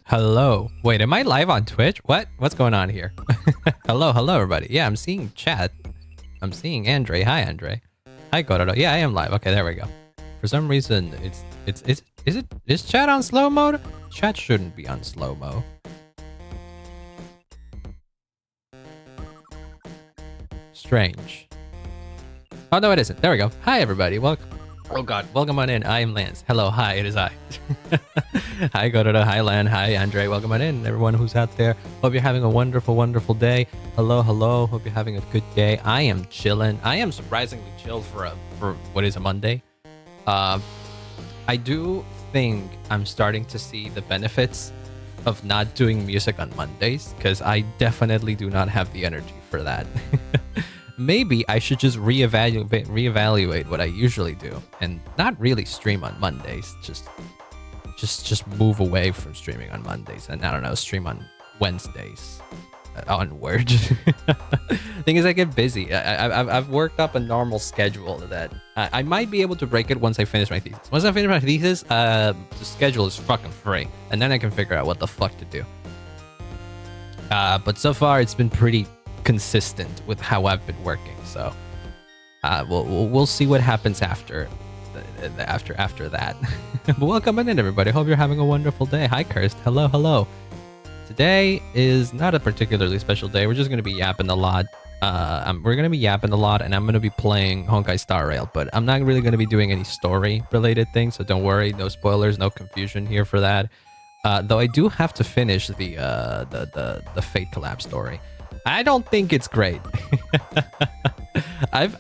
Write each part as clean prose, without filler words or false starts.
Hello. Wait, am I live on Twitch? What? What's going on here? hello, everybody. Yeah, I'm seeing chat. I'm seeing Andre. Hi, Andre. Hi, Kororo. Yeah, I am live. Okay, there we go. For some reason, is chat on slow mode? Chat shouldn't be on slow mo. Strange. Oh no, it isn't. There we go. Hi, everybody. Welcome. Oh god, welcome on in. I am Lance. Hello, hi, it is I. Hi, Kororo. Hi, Lan. Hi, Andre. Welcome on in, everyone who's out there. Hope you're having a wonderful, wonderful day. Hello. Hope you're having a good day. I am chilling. I am surprisingly chill for what is a Monday. I do think I'm starting to see the benefits of not doing music on Mondays, because I definitely do not have the energy for that. Maybe I should just reevaluate what I usually do and not really stream on Mondays. Just move away from streaming on Mondays and, I don't know, stream on Wednesdays onward. Thing is, I get busy. I've worked up a normal schedule that I might be able to break it once I finish my thesis. Once I finish my thesis, the schedule is fucking free, and then I can figure out what the fuck to do. But so far, it's been pretty consistent with how I've been working, so we'll see what happens after that. But welcome in, everybody. Hope you're having a wonderful day. Hi, Kirst. Hello. Today is not a particularly special day. We're just gonna be yapping a lot. we're gonna be yapping a lot, and I'm gonna be playing Honkai Star Rail, but I'm not really gonna be doing any story-related things, so don't worry, no spoilers, no confusion here for that. Though I do have to finish the Fate collab story. I don't think it's great. I've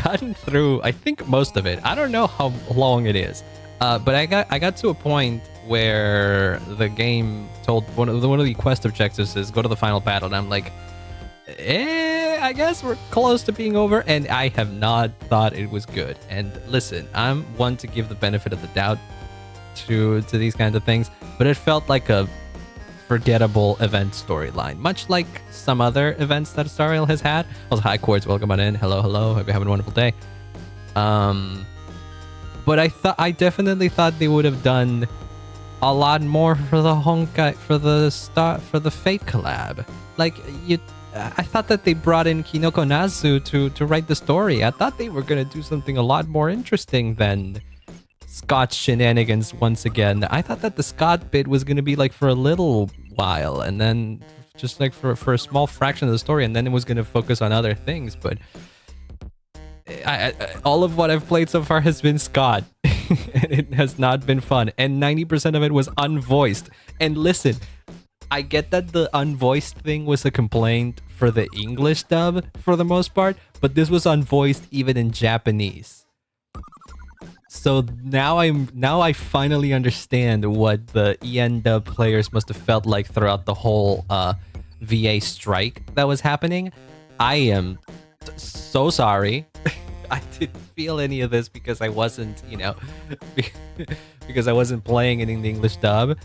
gotten through, I think, most of it. I don't know how long it is, but I got to a point where the game told one of the quest objectives is go to the final battle, and I'm like, I guess we're close to being over, and I have not thought it was good. And listen, I'm one to give the benefit of the doubt to these kinds of things, but it felt like a forgettable event storyline, much like some other events that Star Rail has had. Also, hi Quartz, welcome on in. Hello. Hope you're having a wonderful day. But I definitely thought they would have done a lot more for the Honkai, for the Fate collab. Like, I thought that they brought in Kinoko Nazu to write the story. I thought they were gonna do something a lot more interesting than Scott shenanigans once again. I thought that the Scott bit was gonna be like for a little while, and then just like for a small fraction of the story, and then it was gonna focus on other things. But I all of what I've played so far has been Scott. And it has not been fun, and 90% of it was unvoiced. And listen, I get that the unvoiced thing was a complaint for the English dub for the most part, but this was unvoiced even in Japanese. So now I finally understand what the EN dub players must have felt like throughout the whole VA strike that was happening. I am so sorry. I didn't feel any of this because I wasn't, because I wasn't playing it in the English dub.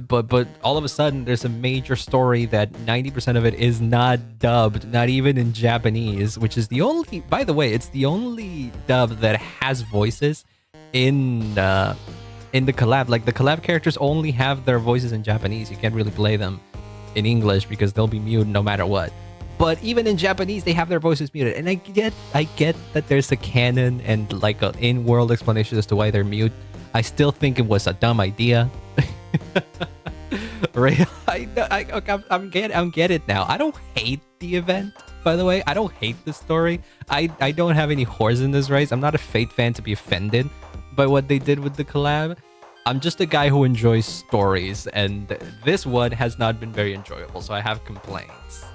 But all of a sudden, there's a major story that 90% of it is not dubbed, not even in Japanese, which is the only, by the way, it's the only dub that has voices in the collab. Like, the collab characters only have their voices in Japanese. You can't really play them in English because they'll be muted no matter what. But even in Japanese, they have their voices muted. And I get that there's a canon and like an in-world explanation as to why they're mute. I still think it was a dumb idea. Right? I'm get it now. I don't hate the event, by the way. I don't hate the story. I don't have any whores in this race. I'm not a Fate fan to be offended by what they did with the collab. I'm just a guy who enjoys stories, and this one has not been very enjoyable, so I have complaints.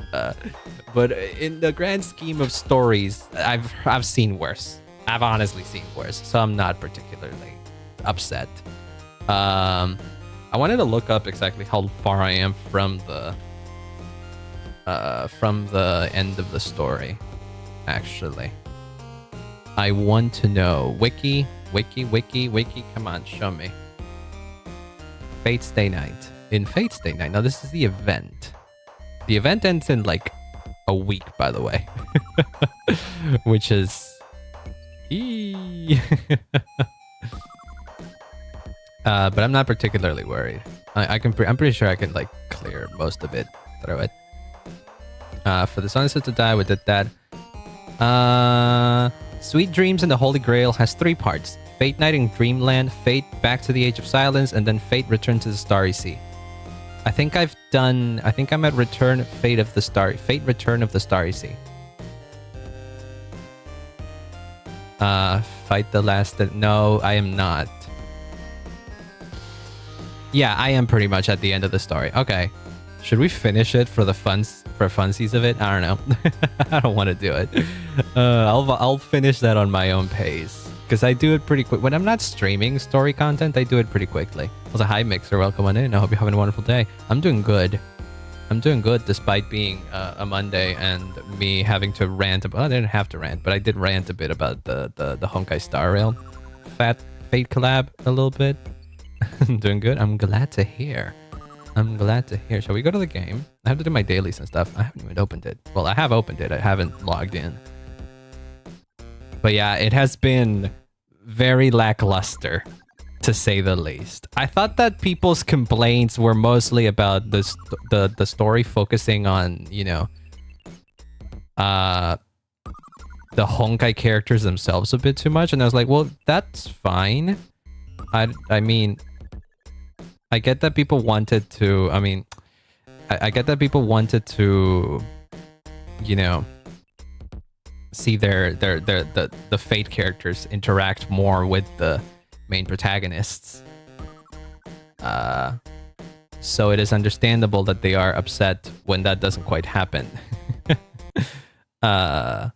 But in the grand scheme of stories, I've seen worse. I've honestly seen worse, so I'm not particularly upset. I wanted to look up exactly how far I am from the end of the story. Actually, I want to know. Wiki. Come on, show me. Fate Stay Night. In Fate Stay Night. Now, this is the event. The event ends in like a week, by the way. Which is... but I'm not particularly worried. I'm pretty sure I can like clear most of it through it. For the Sunset to Die, we did that. Sweet Dreams and the Holy Grail has 3 parts. Fate Night in Dreamland, Fate Back to the Age of Silence, and then Fate Return to the Starry Sea. I think I'm at Return of the Starry Sea. Fight the last... No, I am not. Yeah, I am pretty much at the end of the story. Okay. Should we finish it for the funsies of it? I don't know. I don't want to do it. I'll finish that on my own pace. Because I do it pretty quick. When I'm not streaming story content, I do it pretty quickly. Also, hi Mixer, welcome on in. I hope you're having a wonderful day. I'm doing good. Despite being a Monday and me having to rant about... I didn't have to rant, but I did rant a bit about the Honkai Star Rail Fate collab a little bit. I'm doing good. I'm glad to hear. Shall we go to the game? I have to do my dailies and stuff. I haven't even opened it. Well, I have opened it. I haven't logged in. But yeah, it has been very lackluster, to say the least. I thought that people's complaints were mostly about the story focusing on, the Honkai characters themselves a bit too much. And I was like, well, that's fine. I mean, I get that people wanted to... I get that people wanted to you know, see the Fate characters interact more with the main protagonists. So it is understandable that they are upset when that doesn't quite happen. But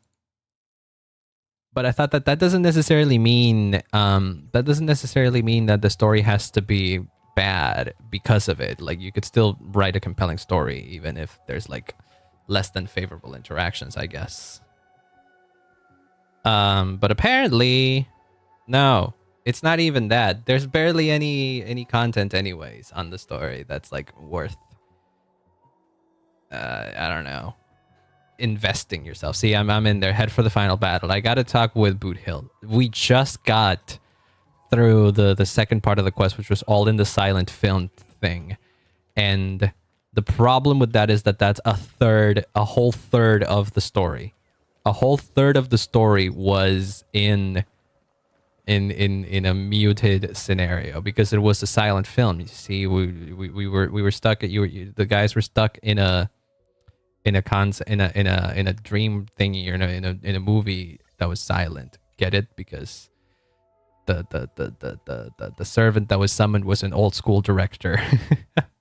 I thought that doesn't necessarily mean that the story has to be bad because of it. Like, you could still write a compelling story even if there's like less than favorable interactions, I guess. But apparently, no, it's not even that. There's barely any content anyways on the story that's like worth I don't know, investing yourself. See, I'm in there, head for the final battle. I gotta talk with Boot Hill. We just got through the second part of the quest, which was all in the silent film thing, and the problem with that is that that's a whole third of the story. A whole third of the story was in a muted scenario because it was a silent film. You see, we were stuck at the guys were stuck in a dream thingy, or in a movie that was silent. Get it? Because the servant that was summoned was an old school director.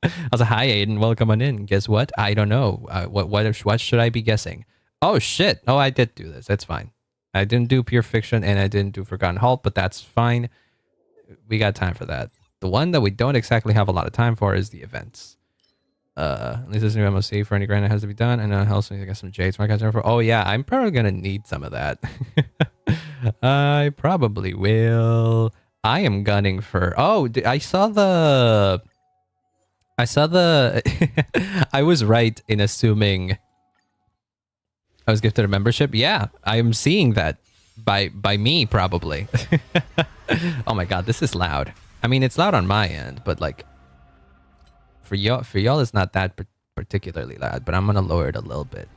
I was like, "Hi, Aiden, welcome on in." Guess what? I don't know. What should I be guessing? Oh shit! Oh, I did do this. That's fine. I didn't do Pure Fiction and I didn't do Forgotten Halt, but that's fine. We got time for that. The one that we don't exactly have a lot of time for is the events. At least there's a new MOC for any grind that has to be done, and also I got some jades. Oh yeah, I'm probably gonna need some of that. I probably will. I am gunning for. Oh, I saw the. I was right in assuming I was gifted a membership. Yeah, I am seeing that by me probably. Oh my god, this is loud. I mean, it's loud on my end, but like for y'all it's not that particularly loud, but I'm gonna lower it a little bit.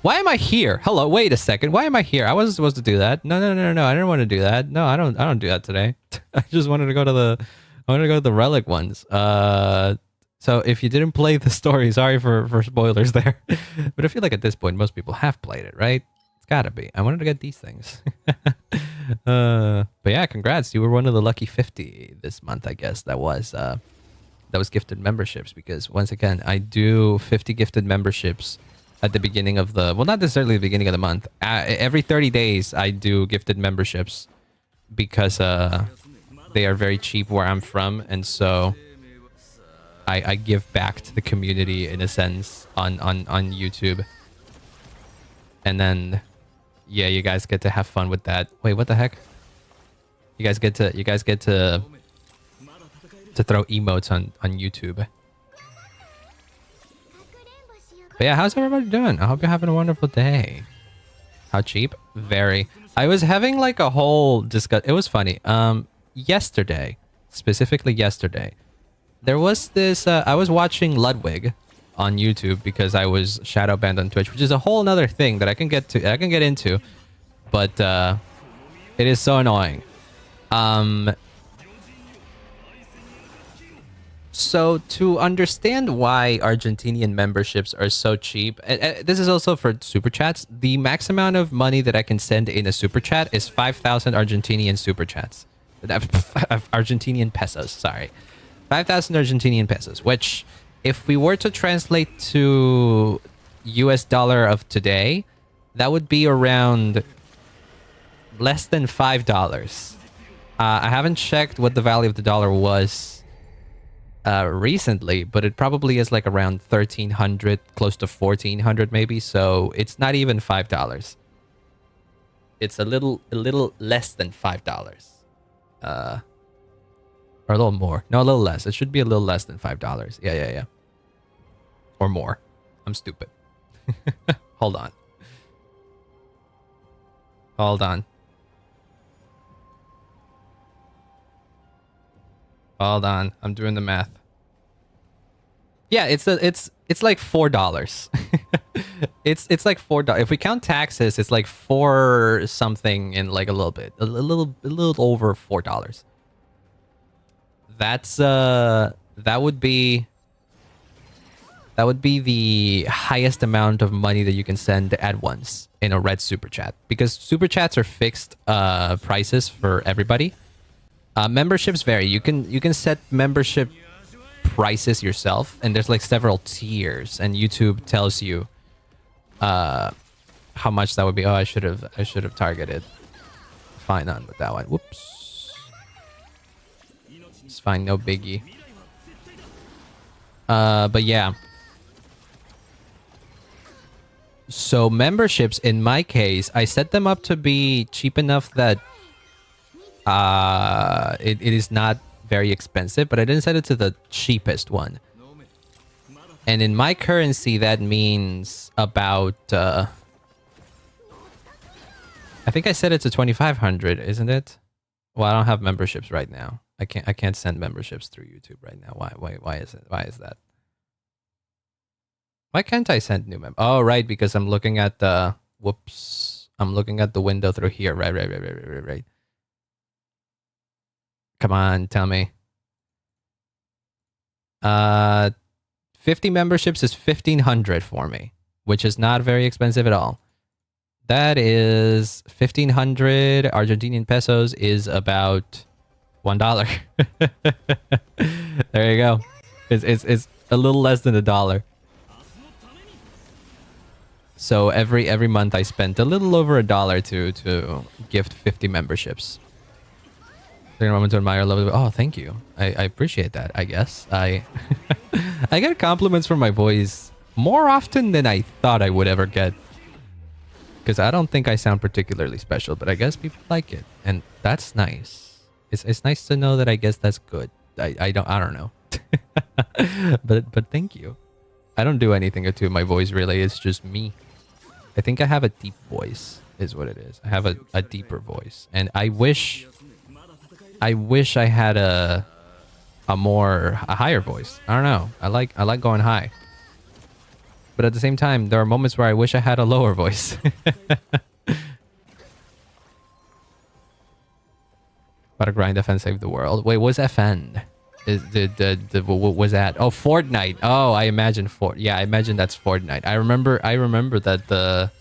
Why am I here? Hello, wait a second. Why am I here? I wasn't supposed to do that. No. I didn't want to do that. No, I don't do that today. I just wanted to go to the relic ones. So if you didn't play the story, sorry for spoilers there. But I feel like at this point, most people have played it, right? It's gotta be. I wanted to get these things. But yeah, congrats. You were one of the lucky 50 this month, I guess. That was gifted memberships, because once again, I do 50 gifted memberships at the beginning of the, well, not necessarily the beginning of the month. Every 30 days, I do gifted memberships because they are very cheap where I'm from, and so I give back to the community in a sense on YouTube. And then yeah, you guys get to have fun with that. Wait, what the heck? You guys get to throw emotes on YouTube. But yeah, how's everybody doing? I hope you're having a wonderful day. How cheap? Very. I was having like a whole discuss. It was funny. Yesterday, specifically yesterday, there was this. I was watching Ludwig on YouTube because I was shadow banned on Twitch, which is a whole other thing that I can get to. I can get into, but it is so annoying. So to understand why Argentinian memberships are so cheap, this is also for super chats. The max amount of money that I can send in a super chat is 5,000 Argentinian super chats. Argentinian pesos, sorry. 5,000 Argentinian pesos, which if we were to translate to US dollar of today, that would be around less than $5. I haven't checked what the value of the dollar was recently, but it probably is like around 1,300, close to 1,400 maybe. So it's not even $5. It's a little less than $5. Or a little more. No, a little less. It should be a little less than $5. Yeah. Or more. I'm stupid. Hold on. I'm doing the math. Yeah, it's like $4. it's like $4. If we count taxes, it's like 4 something in like a little bit, a little over $4. That's that would be That would be the highest amount of money that you can send at once in a red super chat, because super chats are fixed prices for everybody. Memberships vary. You can set membership prices yourself, and there's like several tiers, and YouTube tells you how much that would be. Oh, I should have targeted. Fine on with that one. Whoops. It's fine, no biggie. But yeah. So memberships, in my case, I set them up to be cheap enough that it is not very expensive, but I didn't set it to the cheapest one. And in my currency, that means about I think I set it to 2,500, isn't it? Well, I don't have memberships right now. I can't send memberships through YouTube right now. Why is it? Why is that? Why can't I send new mem? Oh, right, because I'm looking at the whoops. I'm looking at the window through here. Right. Come on, tell me. 50 memberships is 1,500 for me, which is not very expensive at all. That is 1,500 Argentinian pesos is about $1. There you go. It's a little less than $1. So every month I spent a little over $1 to gift 50 memberships. Taking a moment to admire love. Oh, thank you. I appreciate that. I guess I I get compliments from my voice more often than I thought I would ever get. Because I don't think I sound particularly special, but I guess people like it, and that's nice. It's nice to know that. I guess that's good. I don't know. but thank you. I don't do anything to my voice really. It's just me. I think I have a deep voice, is what it is. I have a deeper voice, and I wish I had a higher voice. I don't know. I like going high. But at the same time, there are moments where I wish I had a lower voice. But a grind FN save the world. Wait, what's FN? Is what was that? Oh, Fortnite. Oh, I imagine yeah, I imagine that's Fortnite. I remember that the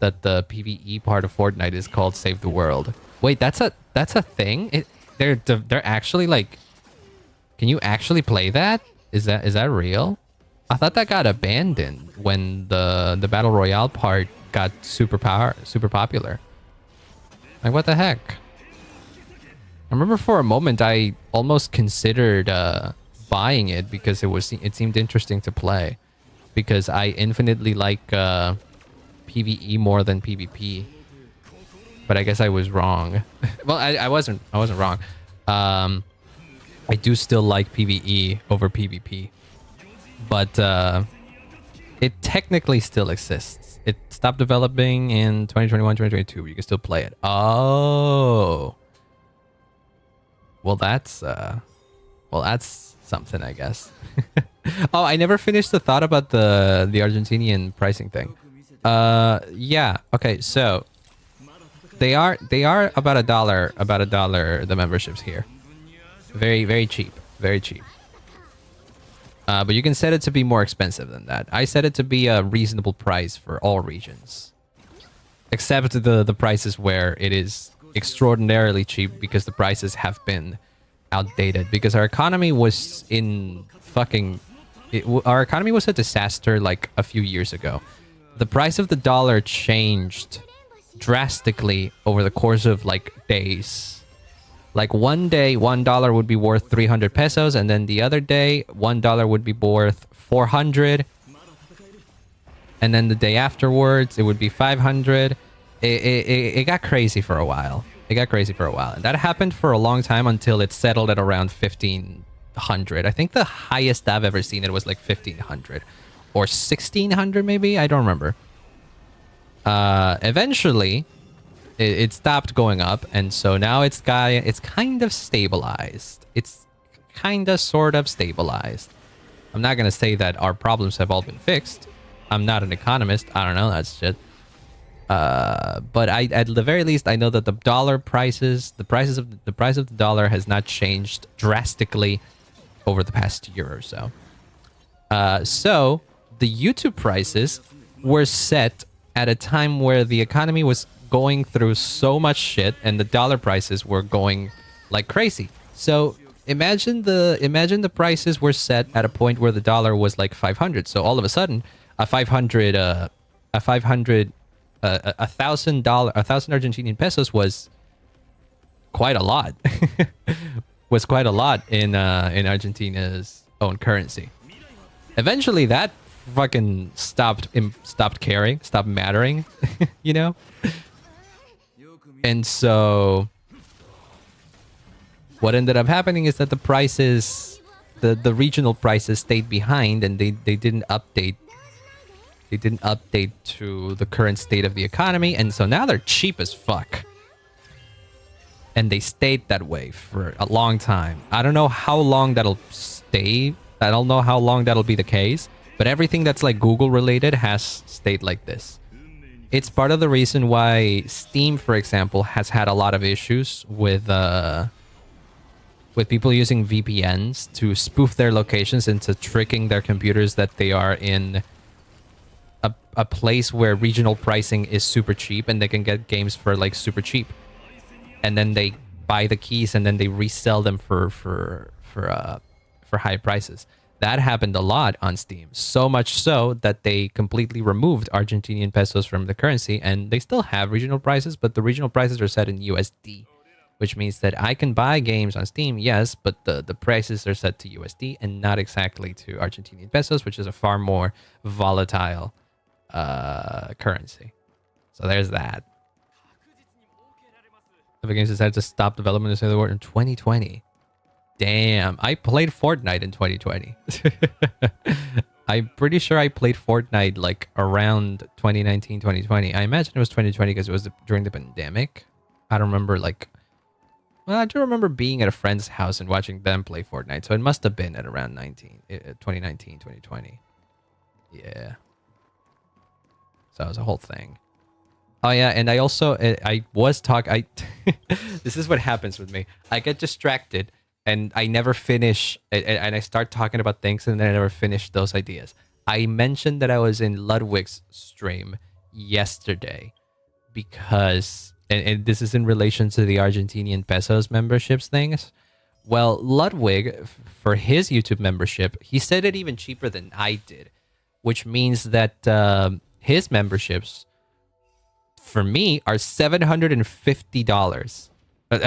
PvE part of Fortnite is called Save the World. Wait, that's a thing? They're actually like, can you actually play that? Is that real? I thought that got abandoned when the Battle Royale part got super popular. Like, what the heck? I remember for a moment I almost considered buying it because it seemed interesting to play, because I infinitely like PvE more than PvP. But I guess I was wrong. Well, I wasn't wrong. I do still like PvE over PvP, but it technically still exists. It stopped developing in 2021, 2022. But you can still play it. Oh. Well, that's something, I guess. Oh, I never finished the thought about the Argentinian pricing thing. Yeah. Okay. So they are about $1, the memberships here. Very cheap. Very cheap. But you can set it to be more expensive than that. I set it to be a reasonable price for all regions, except the prices where it is extraordinarily cheap, because the prices have been outdated, because our economy was our economy was a disaster like a few years ago. The price of the dollar changed drastically over the course of like days. Like one day $1 would be worth 300 pesos, and then the other day $1 would be worth 400, and then the day afterwards it would be 500. It got crazy for a while. And that happened for a long time until it settled at around 1,500. I think the highest I've ever seen it was like 1,500 or 1,600 maybe. I don't remember. Eventually, it stopped going up, and so now it's kind of stabilized. It's kind of sort of stabilized. I'm not gonna say that our problems have all been fixed. I'm not an economist. I don't know that shit. But at the very least, I know that the price of the dollar has not changed drastically over the past year or so. So the YouTube prices were set at a time where the economy was going through so much shit and the dollar prices were going like crazy. So imagine the prices were set at a point where the dollar was like 500. So all of a sudden, a $1,000 Argentinian pesos was quite a lot. Was quite a lot in Argentina's own currency. Eventually, that fucking stopped caring, stopped mattering, you know. And so, what ended up happening is that the prices, the regional prices, stayed behind, and they didn't update. They didn't update to the current state of the economy, and so now they're cheap as fuck. And they stayed that way for a long time. I don't know how long that'll stay. I don't know how long that'll be the case. But everything that's like Google related has stayed like this. It's part of the reason why Steam, for example, has had a lot of issues with people using VPNs to spoof their locations into tricking their computers that they are in a place where regional pricing is super cheap and they can get games for like super cheap. And then they buy the keys and then they resell them for high prices. That happened a lot on Steam, so much so that they completely removed Argentinian pesos from the currency, and they still have regional prices, but the regional prices are set in USD, which means that I can buy games on Steam, yes, but the prices are set to USD and not exactly to Argentinian pesos, which is a far more volatile currency. So there's that. Epic Games decided to stop development of the War in 2020. Damn, I played Fortnite in 2020. I'm pretty sure I played Fortnite like around 2019, 2020. I imagine it was 2020 because it was during the pandemic. I don't remember well, I do remember being at a friend's house and watching them play Fortnite. So it must have been at around 2019, 2020. Yeah. So it was a whole thing. Oh yeah, and I also, this is what happens with me. I get distracted and I never finish, and I start talking about things and then I never finish those ideas. I mentioned that I was in Ludwig's stream yesterday because, and this is in relation to the Argentinian pesos memberships things. Well, Ludwig, for his YouTube membership, he said it even cheaper than I did, which means that his memberships for me are $750.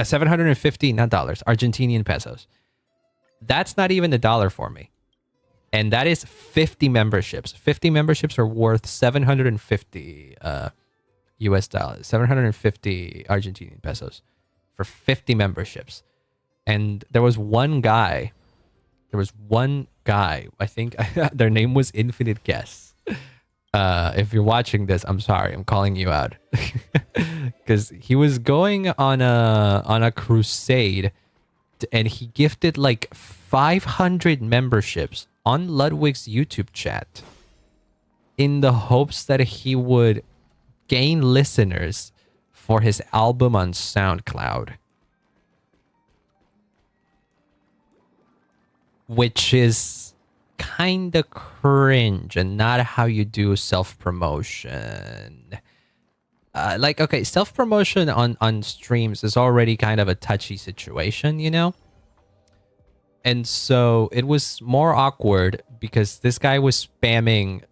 750, not dollars, Argentinian pesos. That's not even a dollar for me. And that is 50 memberships. 50 memberships are worth 750 US dollars, 750 Argentinian pesos for 50 memberships. And there was one guy, I think their name was Infinite Guess. If you're watching this, I'm sorry, I'm calling you out. Because he was going on a crusade and he gifted like 500 memberships on Ludwig's YouTube chat in the hopes that he would gain listeners for his album on SoundCloud. Which is kind of cringe and not how you do self-promotion. Okay, self-promotion on streams is already kind of a touchy situation, you know? And so it was more awkward because this guy was spamming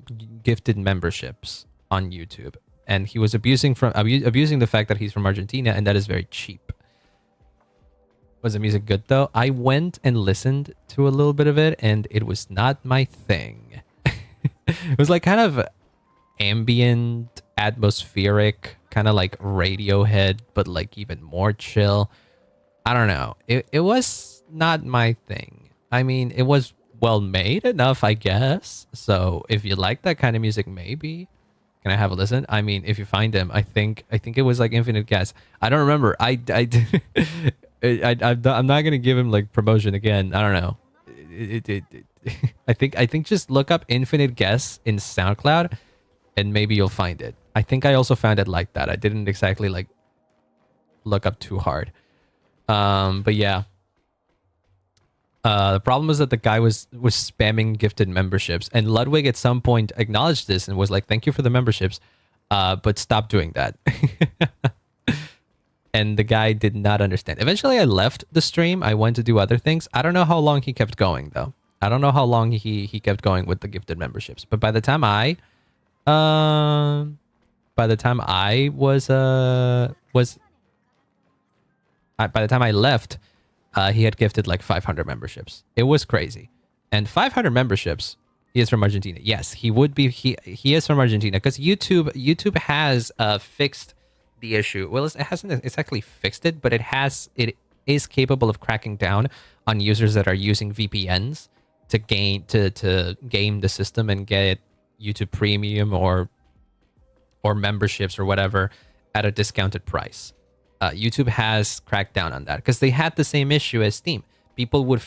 gifted memberships on YouTube. And he was abusing the fact that he's from Argentina, and that is very cheap. Was the music good though? I went and listened to a little bit of it, and it was not my thing. It was like kind of ambient, atmospheric, kind of like Radiohead, but like even more chill. I don't know. It was not my thing. I mean, it was well made enough, I guess. So if you like that kind of music, maybe. Can I have a listen? I mean, if you find them, I think it was like Infinite Guess. I don't remember. I'm not gonna give him like promotion again. I don't know. I think just look up Infinite Guess in SoundCloud, and maybe you'll find it. I think I also found it like that. I didn't exactly like look up too hard. But yeah. The problem is that the guy was spamming gifted memberships, and Ludwig at some point acknowledged this and was like, "Thank you for the memberships, but stop doing that." And the guy did not understand. Eventually, I left the stream. I went to do other things. I don't know how long he kept going though. I don't know how long he kept going with the gifted memberships. But by the time I by the time I left, he had gifted like 500 memberships. It was crazy. And 500 memberships, he is from Argentina. Yes, he would be. He is from Argentina because YouTube has fixed the issue. Well, it hasn't exactly fixed it, but it is capable of cracking down on users that are using VPNs to game the system and get YouTube Premium or memberships or whatever at a discounted price. YouTube has cracked down on that because they had the same issue as Steam. People would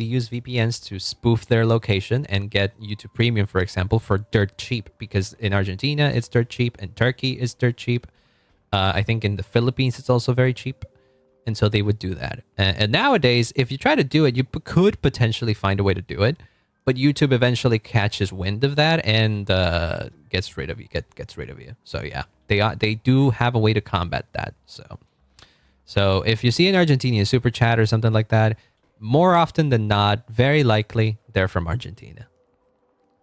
use VPNs to spoof their location and get YouTube Premium, for example, for dirt cheap, because in Argentina it's dirt cheap, in Turkey it's dirt cheap. I think in the Philippines it's also very cheap. And so they would do that. And nowadays, if you try to do it, you could potentially find a way to do it. But YouTube eventually catches wind of that and gets rid of you. So yeah, they do have a way to combat that. So if you see an Argentinian super chat or something like that, more often than not, very likely they're from Argentina.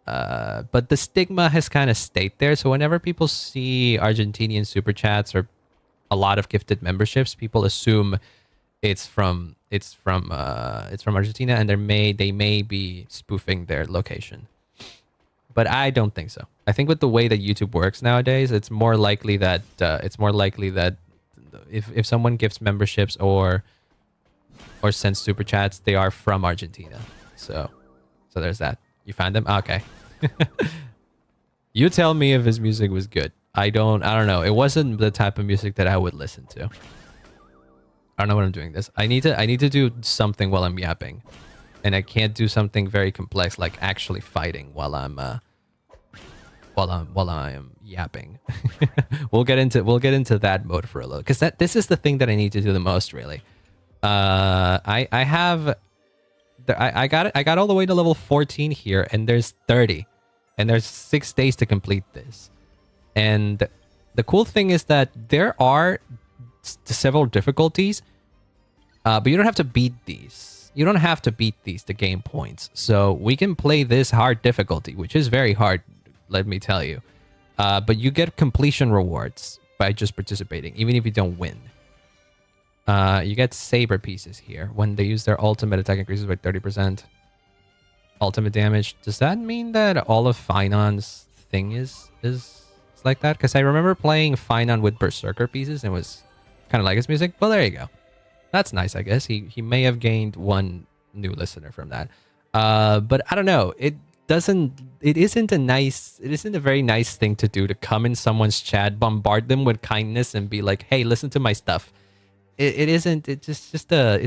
But the stigma has kind of stayed there. So whenever people see Argentinian super chats or a lot of gifted memberships, people assume it's from Argentina, and they may be spoofing their location. But I don't think so. I think with the way that YouTube works nowadays, it's more likely that if someone gives memberships or sends super chats, they are from Argentina. So there's that. You found them? Okay. You tell me if his music was good. I don't know. It wasn't the type of music that I would listen to. I don't know what I'm doing this. I need to do something while I'm yapping. And I can't do something very complex like actually fighting while I am yapping. We'll get into that mode for a little, because this is the thing that I need to do the most, really. I got all the way to level 14 here, and there's 30, and there's 6 days to complete this. And the cool thing is that there are several difficulties, but you don't have to beat these. You don't have to beat these to gain points. So we can play this hard difficulty, which is very hard, let me tell you. But you get completion rewards by just participating, even if you don't win. You get saber pieces here. When they use their ultimate, attack increases by 30%. Ultimate damage. Does that mean that all of Finon's thing is like that? Because I remember playing Finon with Berserker pieces and it was kind of like his music. Well, there you go. That's nice, I guess. He may have gained one new listener from that. But I don't know. It isn't a very nice thing to do, to come in someone's chat, bombard them with kindness and be like, hey, listen to my stuff. It's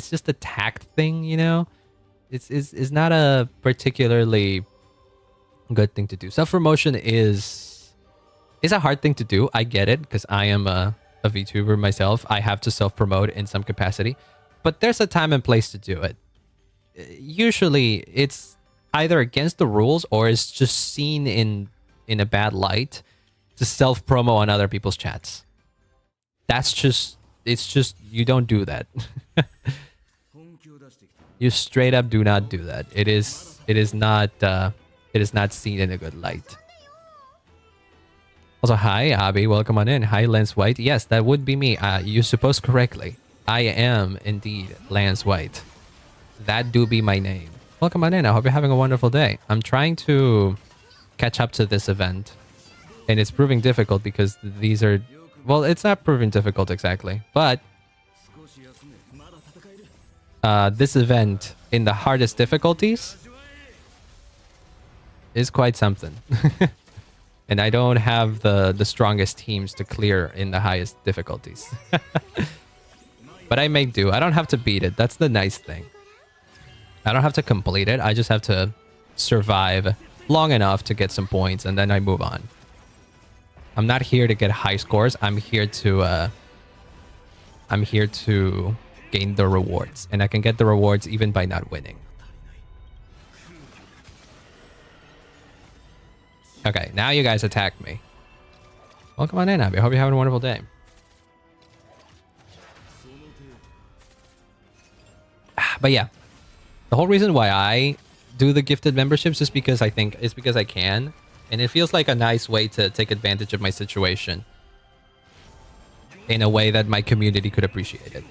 just a tact thing, you know? It's not a particularly good thing to do. Self-promotion is a hard thing to do. I get it, because I am a VTuber myself. I have to self-promote in some capacity. But there's a time and place to do it. Usually, it's either against the rules or it's just seen in a bad light to self-promo on other people's chats. It's just, you don't do that. You straight up do not do that. It is not seen in a good light. Also, hi, Abby. Welcome on in. Hi, Lance White. Yes, that would be me. You supposed correctly. I am indeed Lance White. That do be my name. Welcome on in. I hope you're having a wonderful day. I'm trying to catch up to this event, and it's proving difficult because these are... Well, it's not proving difficult exactly, but this event in the hardest difficulties is quite something. And I don't have the strongest teams to clear in the highest difficulties. But I make do. I don't have to beat it. That's the nice thing. I don't have to complete it. I just have to survive long enough to get some points, and then I move on. I'm not here to get high scores. I'm here to gain the rewards, and I can get the rewards even by not winning. Okay, now you guys attack me. Welcome on in, Abby. I hope you're having a wonderful day. But yeah, the whole reason why I do the gifted memberships is because I think it's because I can, and it feels like a nice way to take advantage of my situation in a way that my community could appreciate it.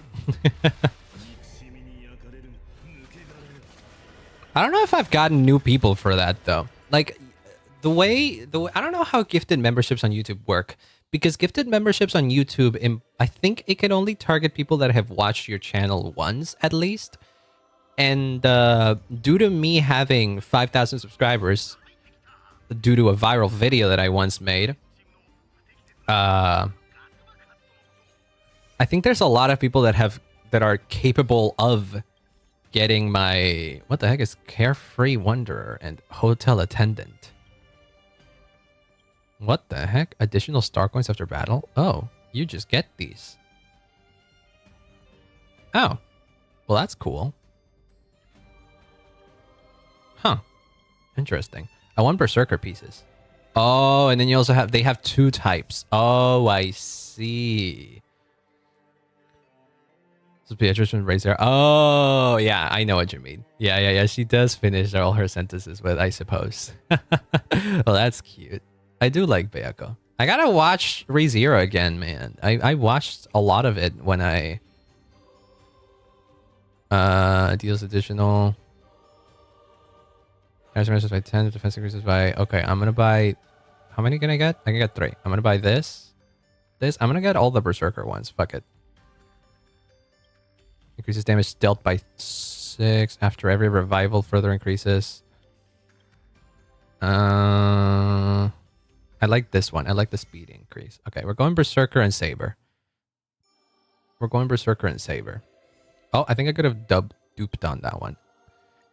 I don't know if I've gotten new people for that though. Like the way I don't know how gifted memberships on YouTube work, because gifted memberships on YouTube, I think it can only target people that have watched your channel once at least. And due to me having 5,000 subscribers, due to a viral video that I once made, I think there's a lot of people that are capable of getting my, what the heck is Carefree Wanderer and Hotel Attendant? What the heck? Additional star coins after battle? Oh, you just get these. Oh, well that's cool. Huh. Interesting. I want Berserker pieces. Oh, and then you also have, they have two types. Oh, I see. So Beatrice from Razor. Oh, yeah, I know what you mean. Yeah. She does finish all her sentences with, I suppose. Well, that's cute. I do like Bayako. I gotta watch ReZero again, man. I watched a lot of it when I... deals additional... Transformations by 10, defense increases by... Okay, I'm gonna buy... How many can I get? I can get 3. I'm gonna buy this. I'm gonna get all the Berserker ones. Fuck it. Increases damage dealt by 6. After every revival, further increases. I like this one. I like the speed increase. Okay, we're going Berserker and Saber. Oh, I think I could have duped on that one.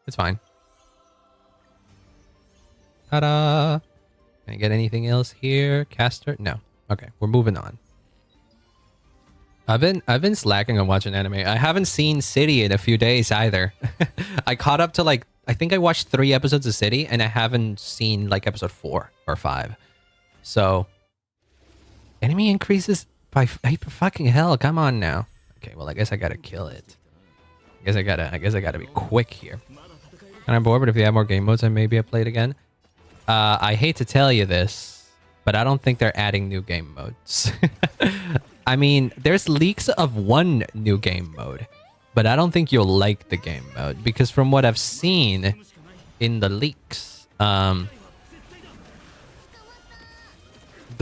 It's fine. Ta-da! Can I get anything else here? Caster? No. Okay, we're moving on. I've been slacking on watching anime. I haven't seen City in a few days either. I caught up to like, I think I watched 3 episodes of City and I haven't seen like episode 4 or 5. So enemy increases by fucking hell. Come on now. Okay, well I guess I gotta kill it. I guess I gotta be quick here. And I'm bored, but if you have more game modes, I maybe I play it again. I hate to tell you this, but I don't think they're adding new game modes. I mean, there's leaks of one new game mode, but I don't think you'll like the game mode because from what I've seen in the leaks, the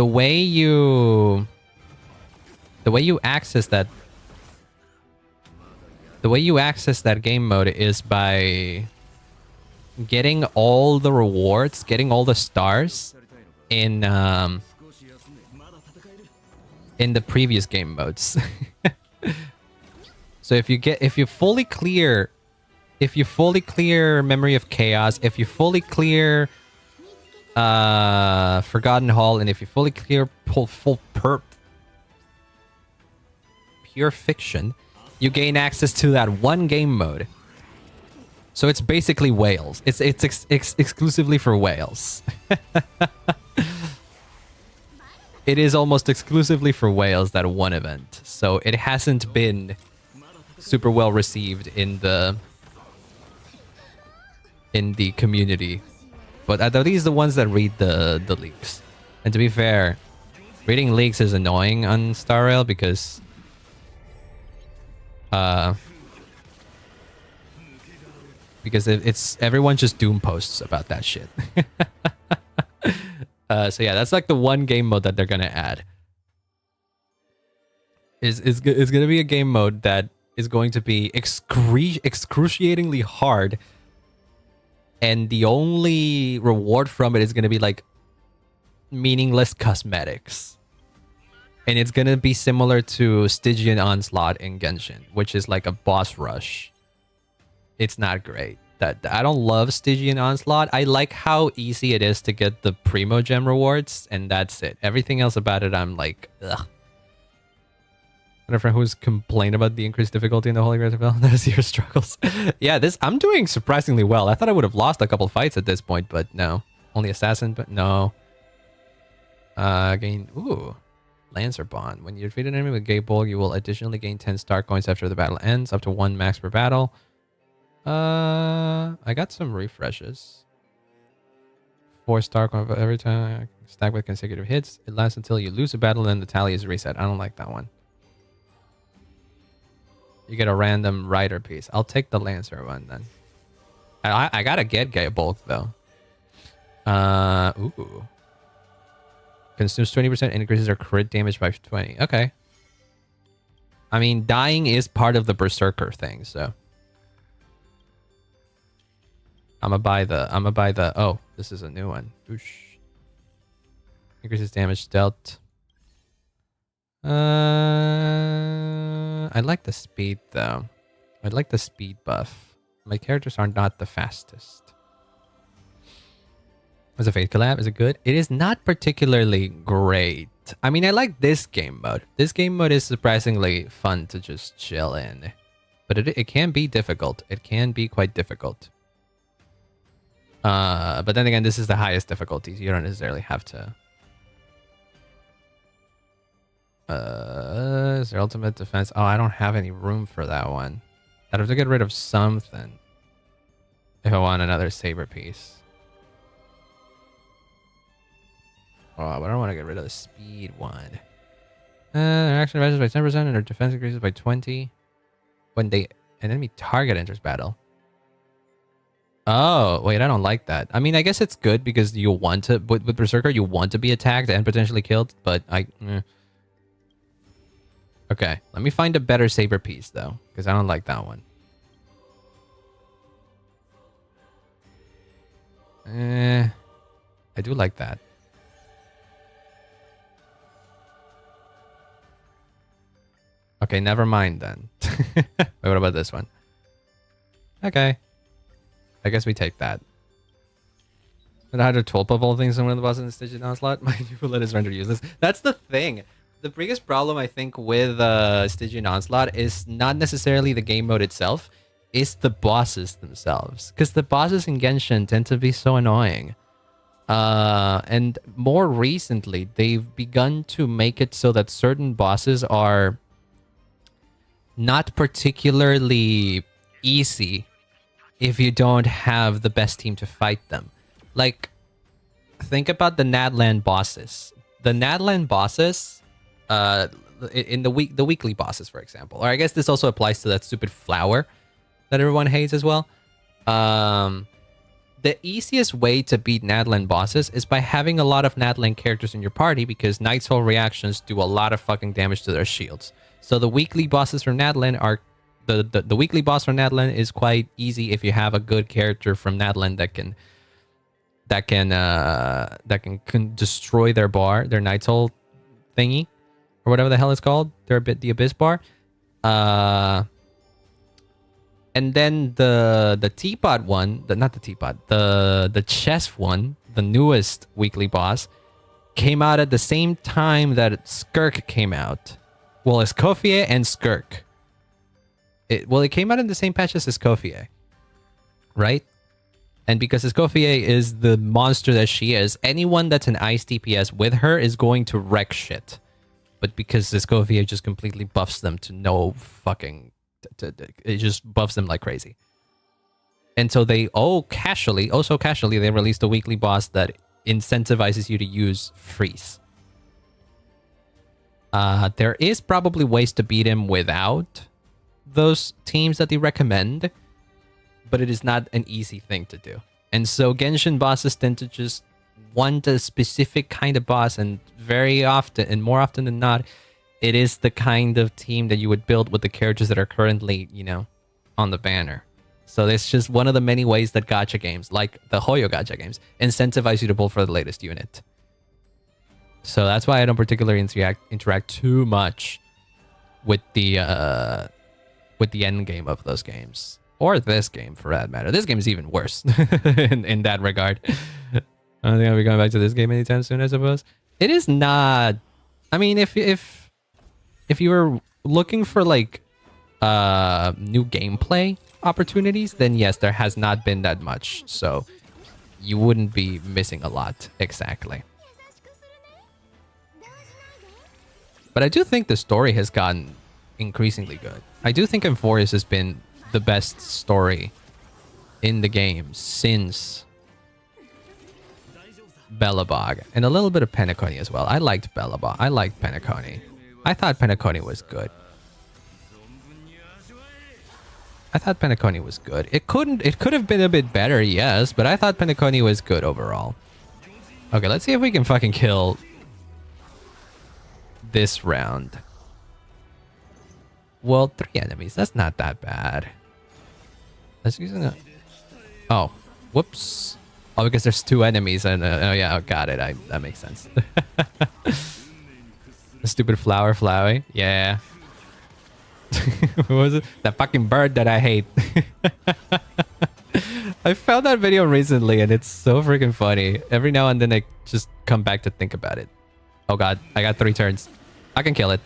way you access that game mode is by getting all the rewards, getting all the stars in the previous game modes. So if you fully clear Memory of Chaos, if you fully clear Forgotten Hall, and if you fully clear Pure Fiction, you gain access to that one game mode. So it's basically whales. It's exclusively for whales. It is almost exclusively for whales, that one event. So it hasn't been super well received in the community. But are these the ones that read the leaks? And to be fair, reading leaks is annoying on Star Rail because it's everyone just doom posts about that shit. So yeah, that's like the one game mode that they're gonna add. Is gonna be a game mode that is going to be excruciatingly hard, and the only reward from it is gonna be like meaningless cosmetics. And it's gonna be similar to Stygian Onslaught in Genshin, which is like a boss rush. It's not great. I don't love Stygian Onslaught. I like how easy it is to get the Primo Gem rewards, and that's it. Everything else about it, I'm like, ugh. And a friend who's complained about the increased difficulty in the Holy Grail spell. That's your struggles. Yeah, I'm doing surprisingly well. I thought I would have lost a couple fights at this point, but no. Only assassin, but no. Ooh. Lancer Bond. When you defeat an enemy with Gay Bull, you will additionally gain 10 star coins after the battle ends, up to 1 max per battle. I got some refreshes. 4 star coin every time stack with consecutive hits. It lasts until you lose a battle, then the tally is reset. I don't like that one. You get a random rider piece. I'll take the Lancer one then. I gotta get Gay Bulk though. Ooh. Consumes 20%, increases our crit damage by 20. Okay. I mean, dying is part of the Berserker thing, so. I'ma buy the, oh, this is a new one. Oosh. Increases damage dealt. I like the speed though. I like the speed buff. My characters are not the fastest. Was a Fate collab? Is it good? It is not particularly great. I mean, I like this game mode. This game mode is surprisingly fun to just chill in. But it can be difficult. It can be quite difficult. But then again, this is the highest difficulty. So you don't necessarily have to. Is there ultimate defense? Oh, I don't have any room for that one. I'd have to get rid of something if I want another saber piece. Oh, but I don't want to get rid of the speed one. Their action rises by 10% and their defense increases by 20 when an enemy target enters battle. Oh, wait, I don't like that. I mean, I guess it's good because you want to, with Berserker, you want to be attacked and potentially killed, but Okay, let me find a better saber piece though, because I don't like that one. I do like that. Okay, never mind then. Wait, what about this one? Okay. I guess we take that. And I had a 12 of all things on one of the bosses in the Stygian Onslaught. My new bullet is rendered useless. That's the thing. The biggest problem, I think, with Stygian Onslaught is not necessarily the game mode itself. It's the bosses themselves. Because the bosses in Genshin tend to be so annoying. And more recently, they've begun to make it so that certain bosses are not particularly easy if you don't have the best team to fight them. Like, think about the Nadland bosses. The Nadland bosses, in the weekly bosses, for example. Or I guess this also applies to that stupid flower that everyone hates as well. The easiest way to beat Nadland bosses is by having a lot of Nadland characters in your party, because Night Soul reactions do a lot of fucking damage to their shields. So the weekly bosses from Nadland are the weekly boss from Nadland is quite easy if you have a good character from Nadland that can destroy their bar, their Night Soul thingy, or whatever the hell it's called, the Abyss bar. And then the teapot one, the chest one, the newest weekly boss, came out at the same time that Skirk came out. Well, Escoffier and Skirk. It came out in the same patch as Escoffier, right? And because Escoffier is the monster that she is, anyone that's an ice DPS with her is going to wreck shit. But because Escoffier just completely buffs them to no fucking... it just buffs them like crazy. And so they so casually, they released a weekly boss that incentivizes you to use Freeze. There is probably ways to beat him without those teams that they recommend, but it is not an easy thing to do. And so Genshin bosses tend to just want a specific kind of boss, and very often, and more often than not, it is the kind of team that you would build with the characters that are currently, on the banner. So it's just one of the many ways that gacha games, like the Hoyo gacha games, incentivize you to pull for the latest unit. So that's why I don't particularly interact too much with the end game of those games, or this game for that matter. This game is even worse in that regard. I don't think I'll be going back to this game anytime soon, I suppose. It is not. I mean, if you were looking for like new gameplay opportunities, then yes, there has not been that much. So you wouldn't be missing a lot exactly. But I do think the story has gotten increasingly good. I do think Euphorius has been the best story in the game since Bellabog, and a little bit of Penacony as well. I liked Bellabog. I liked Penacony. I thought Penacony was good. It could have been a bit better, yes, but I thought Penacony was good overall. Okay, let's see if we can fucking kill this round. Well, 3 enemies. That's not that bad. Let's use a... Oh, whoops. Oh, because there's 2 enemies and oh yeah, got it. That makes sense. The stupid flower Flowey. Yeah. What was it? That fucking bird that I hate. I found that video recently and it's so freaking funny. Every now and then I just come back to think about it. Oh god, I got 3 turns. I can kill it.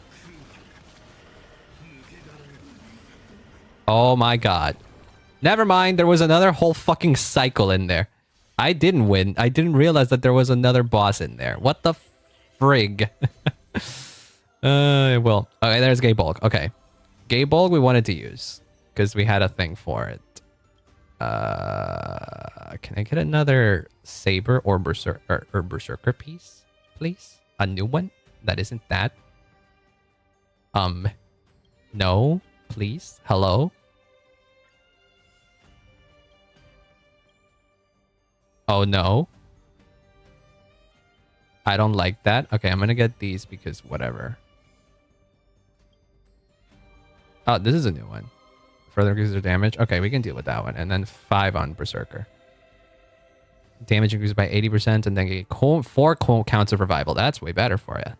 Oh my god. Never mind, there was another whole fucking cycle in there. I didn't win. I didn't realize that there was another boss in there. What the frig? Well, okay, there's Gay Bulk. Okay. Gay Bulk we wanted to use because we had a thing for it. Can I get another Saber or Berserker piece, please? A new one that isn't that? No, please. Hello? Oh no. I don't like that. Okay, I'm gonna get these because whatever. Oh, this is a new one. Further increases their damage. Okay, we can deal with that one. And then 5 on Berserker. Damage increases by 80% and then get 4 counts of revival. That's way better for you.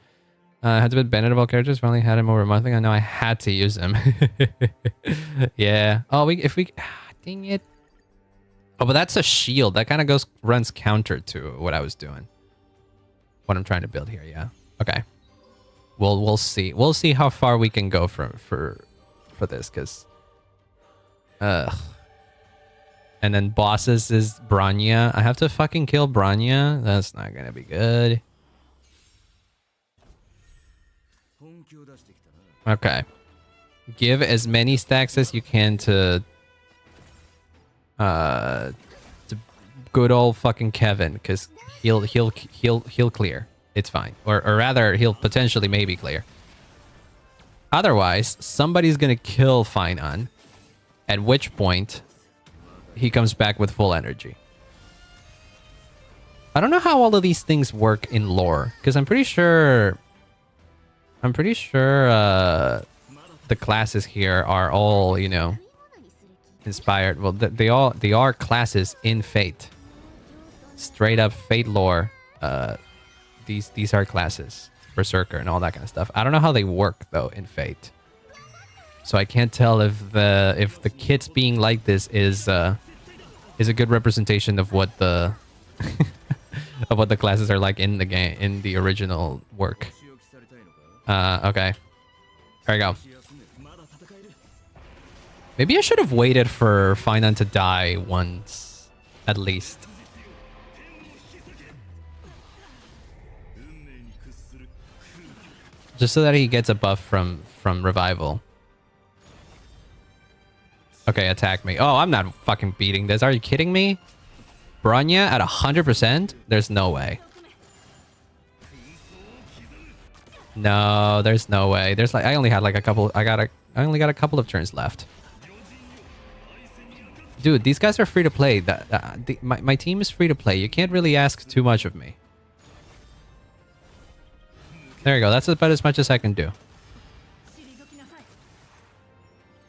Had to be Bennett of all characters. Finally had him over a month ago. I know I had to use him. Yeah. Oh, dang it. Oh, but that's a shield. That kind of runs counter to what I was doing. What I'm trying to build here, yeah. Okay. We'll see. We'll see how far we can go for this, because and then bosses is Bronya. I have to fucking kill Bronya. That's not gonna be good. Okay. Give as many stacks as you can to good old fucking Kevin, because he'll clear. It's fine. Or rather, he'll potentially maybe clear. Otherwise, somebody's gonna kill Finon, at which point he comes back with full energy. I don't know how all of these things work in lore, because I'm pretty sure the classes here are all, you know, inspired. Well, they are classes in Fate. Straight up Fate lore. These are classes. Berserker and all that kind of stuff. I don't know how they work though in Fate. So I can't tell if the kits being like this is a good representation of what the of what the classes are like in the game, in the original work. Okay. There we go. Maybe I should have waited for Finon to die once, at least. Just so that he gets a buff from revival. Okay, attack me. Oh, I'm not fucking beating this. Are you kidding me? Bronya at 100%? There's no way. No, there's no way. There's like I only had like a couple. I only got a couple of turns left. Dude, these guys are free to play. My team is free to play. You can't really ask too much of me. There you go. That's about as much as I can do.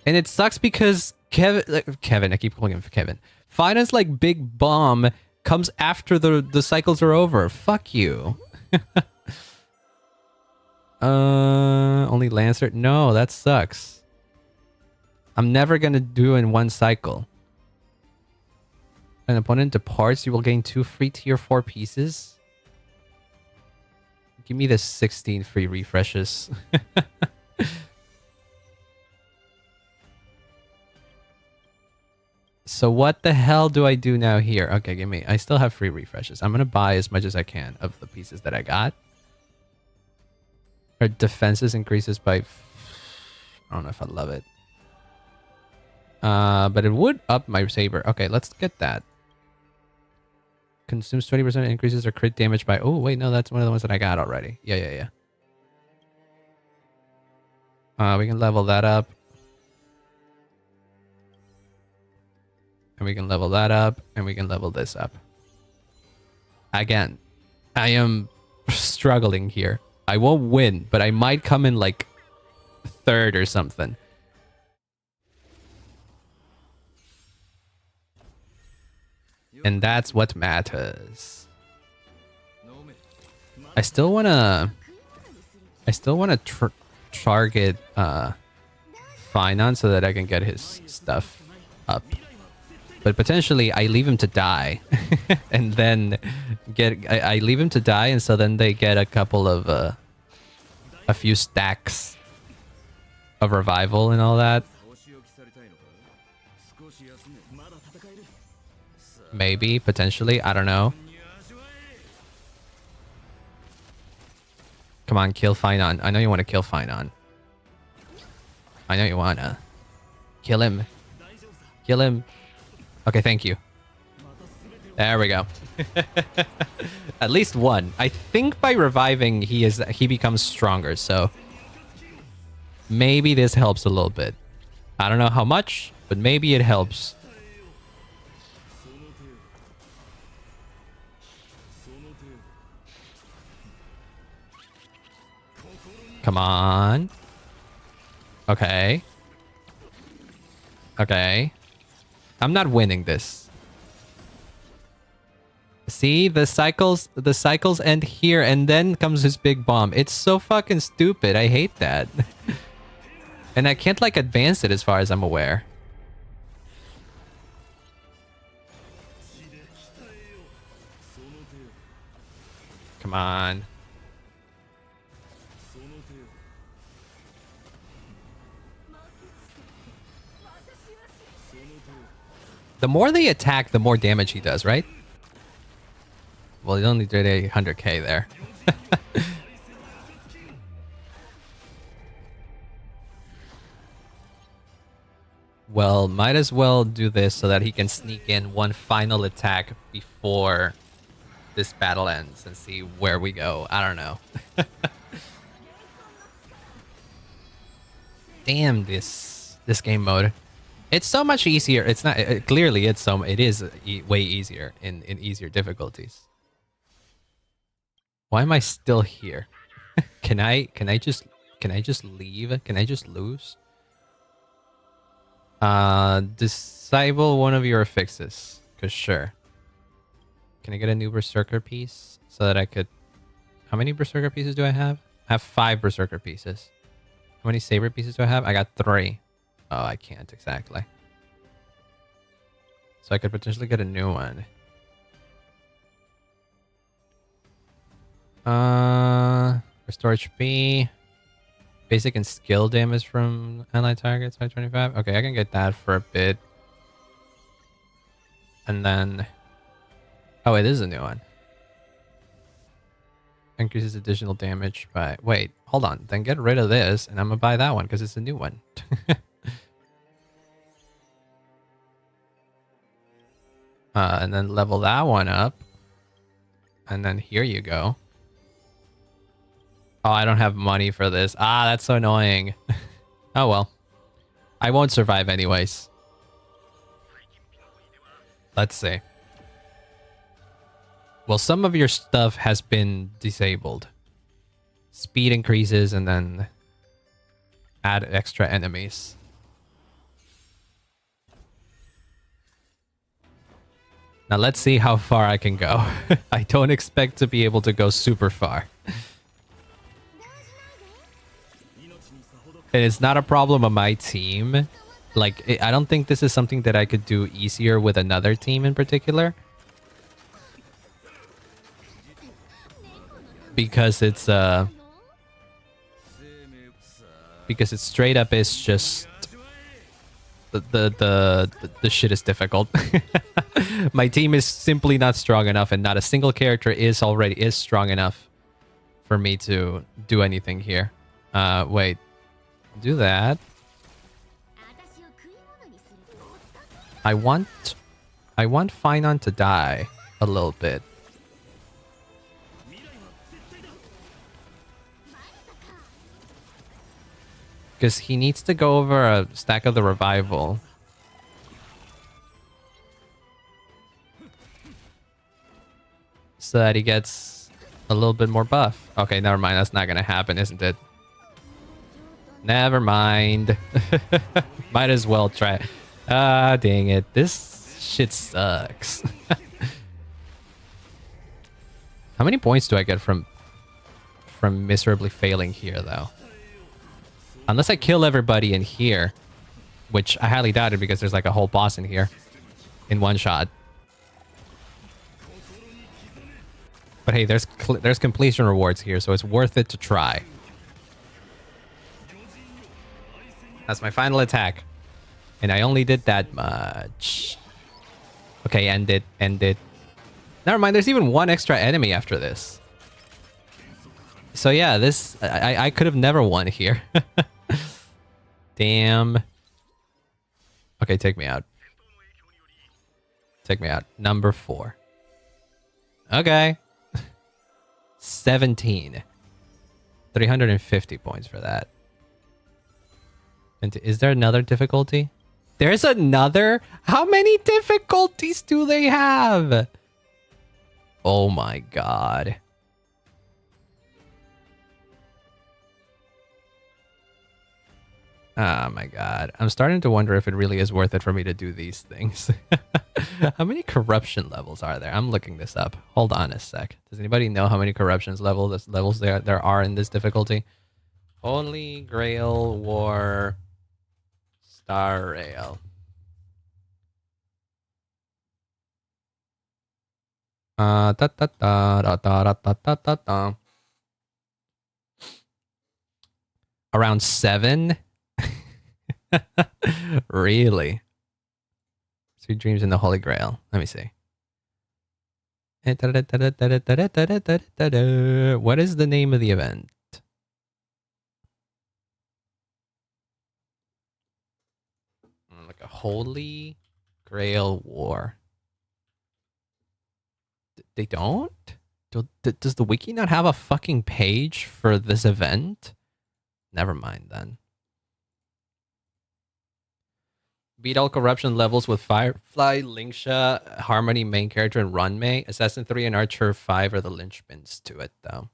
And it sucks because Kevin, I keep calling him Kevin. Finance like big bomb comes after the cycles are over. Fuck you. Only Lancer? No, that sucks. I'm never gonna do in one cycle. An opponent departs, you will gain 2 free tier 4 pieces. Give me the 16 free refreshes. So what the hell do I do now here? Okay, give me. I still have free refreshes. I'm gonna buy as much as I can of the pieces that I got. Her defenses increases by. I don't know if I love it. But it would up my saber. Okay, let's get that. Consumes 20% increases or crit damage by. Oh wait, no, that's one of the ones that I got already. Yeah. We can level that up. And we can level that up, and we can level this up. Again, I am struggling here. I won't win, but I might come in like third or something. And that's what matters. I still wanna target Finon so that I can get his stuff up. But potentially, I leave him to die, and then I leave him to die, and so then they get a couple of a few stacks of revival and all that. Maybe potentially, I don't know. Come on, kill Finon. I know you want to kill Finon. I know you wanna kill him. Kill him. Okay, thank you. There we go. At least one. I think by reviving he becomes stronger, so maybe this helps a little bit. I don't know how much, but maybe it helps. Come on. Okay. Okay. I'm not winning this. See, the cycles end here, and then comes his big bomb. It's so fucking stupid. I hate that. And I can't like advance it as far as I'm aware. Come on. The more they attack, the more damage he does, right? Well, he only did 100k there. Well, might as well do this so that he can sneak in one final attack before this battle ends and see where we go. I don't know. Damn this game mode. It's so much easier. It's not clearly it is way easier in easier difficulties. Why am I still here? Can I just leave? Can I just lose? Disable one of your fixes. Cause sure. Can I get a new berserker piece so that I could? How many berserker pieces do I have? I have 5 berserker pieces. How many saber pieces do I have? I got 3. Oh, I can't exactly. So I could potentially get a new one. Restore HP. Basic and skill damage from allied targets by 25. Okay, I can get that for a bit. And then... Oh, wait, this is a new one. Increases additional damage by... Wait, hold on. Then get rid of this, and I'm gonna buy that one because it's a new one. And then level that one up. And then here you go. Oh, I don't have money for this. Ah, that's so annoying. Oh, well. I won't survive anyways. Let's see. Well, some of your stuff has been disabled. Speed increases and then add extra enemies. Now let's see how far I can go. I don't expect to be able to go super far. And it's not a problem on my team. Like, I don't think this is something that I could do easier with another team in particular. Because it's straight up is just the shit is difficult. My team is simply not strong enough, and not a single character is strong enough for me to do anything here. Wait, do that. I want Finon to die a little bit. Because he needs to go over a stack of the revival. So that he gets a little bit more buff. Okay, never mind. That's not going to happen, isn't it? Never mind. Might as well try. Ah, dang it. This shit sucks. How many points do I get from miserably failing here, though? Unless I kill everybody in here, which I highly doubt it because there's like a whole boss in here in one shot. But hey, there's completion rewards here, so it's worth it to try. That's my final attack. And I only did that much. Okay, end it. Never mind, there's even one extra enemy after this. So yeah, this... I could have never won here. Damn. Okay, take me out. Take me out. Number 4. Okay. 17. 350 points for that. And is there another difficulty? There's another? How many difficulties do they have? Oh my god. Oh my god. I'm starting to wonder if it really is worth it for me to do these things. How many corruption levels are there? I'm looking this up. Hold on a sec. Does anybody know how many corruptions levels there are in this difficulty? Holy Grail War Star Rail. Around 7? Really? Sweet Dreams in the Holy Grail. Let me see. What is the name of the event? Like a Holy Grail War. They don't? Does the wiki not have a fucking page for this event? Never mind then. Beat all corruption levels with Firefly, Linksha, Harmony main character, and Runmei. Assassin 3 and Archer 5 are the linchpins to it, though.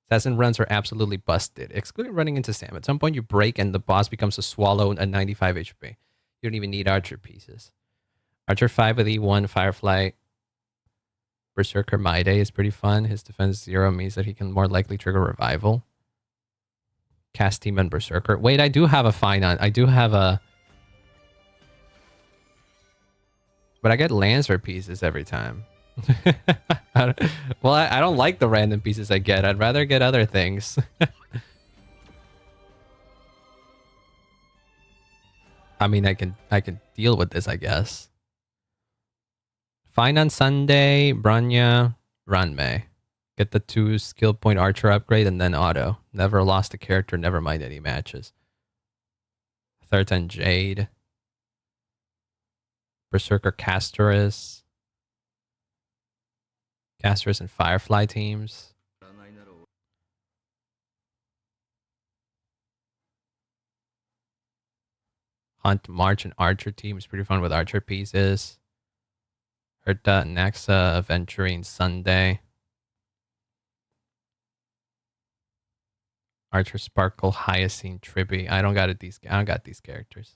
Assassin runs are absolutely busted, excluding running into Sam. At some point, you break and the boss becomes a swallow at 95 HP. You don't even need Archer pieces. Archer 5 with E1, Firefly. Berserker Maide is pretty fun. His defense 0 means that he can more likely trigger revival. Cast Team and Berserker. Wait, I do have a Finon. I do have a... But I get Lancer pieces every time. Well, I don't like the random pieces I get. I'd rather get other things. I mean, I can deal with this, I guess. Fine on Sunday, Branya, Ranmei. Get the 2 skill point archer upgrade and then auto. Never lost a character, never mind any matches. Third time Jade. Berserker Castoris. Castoris and Firefly teams. Hunt, March, and Archer teams. Pretty fun with Archer pieces. Herta, Naxa, Aventurine, Sunday. Archer, Sparkle, Hyacine, Tribby. I don't got these characters.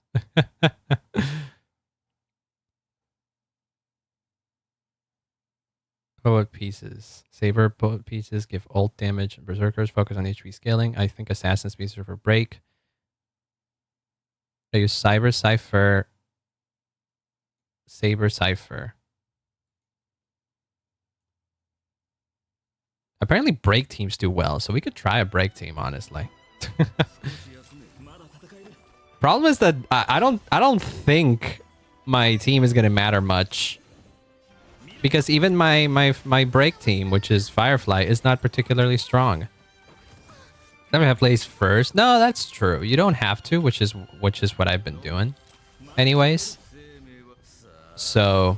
Poet pieces. Saber poet pieces give ult damage. Berserkers focus on HP scaling. I think Assassin's pieces are for break. I use Cyber Cypher. Saber Cypher. Apparently break teams do well, so we could try a break team, honestly. Problem is that I don't think my team is gonna matter much. Because even my break team, which is Firefly, is not particularly strong. Never have placed first. No, that's true. You don't have to, which is what I've been doing. Anyways. So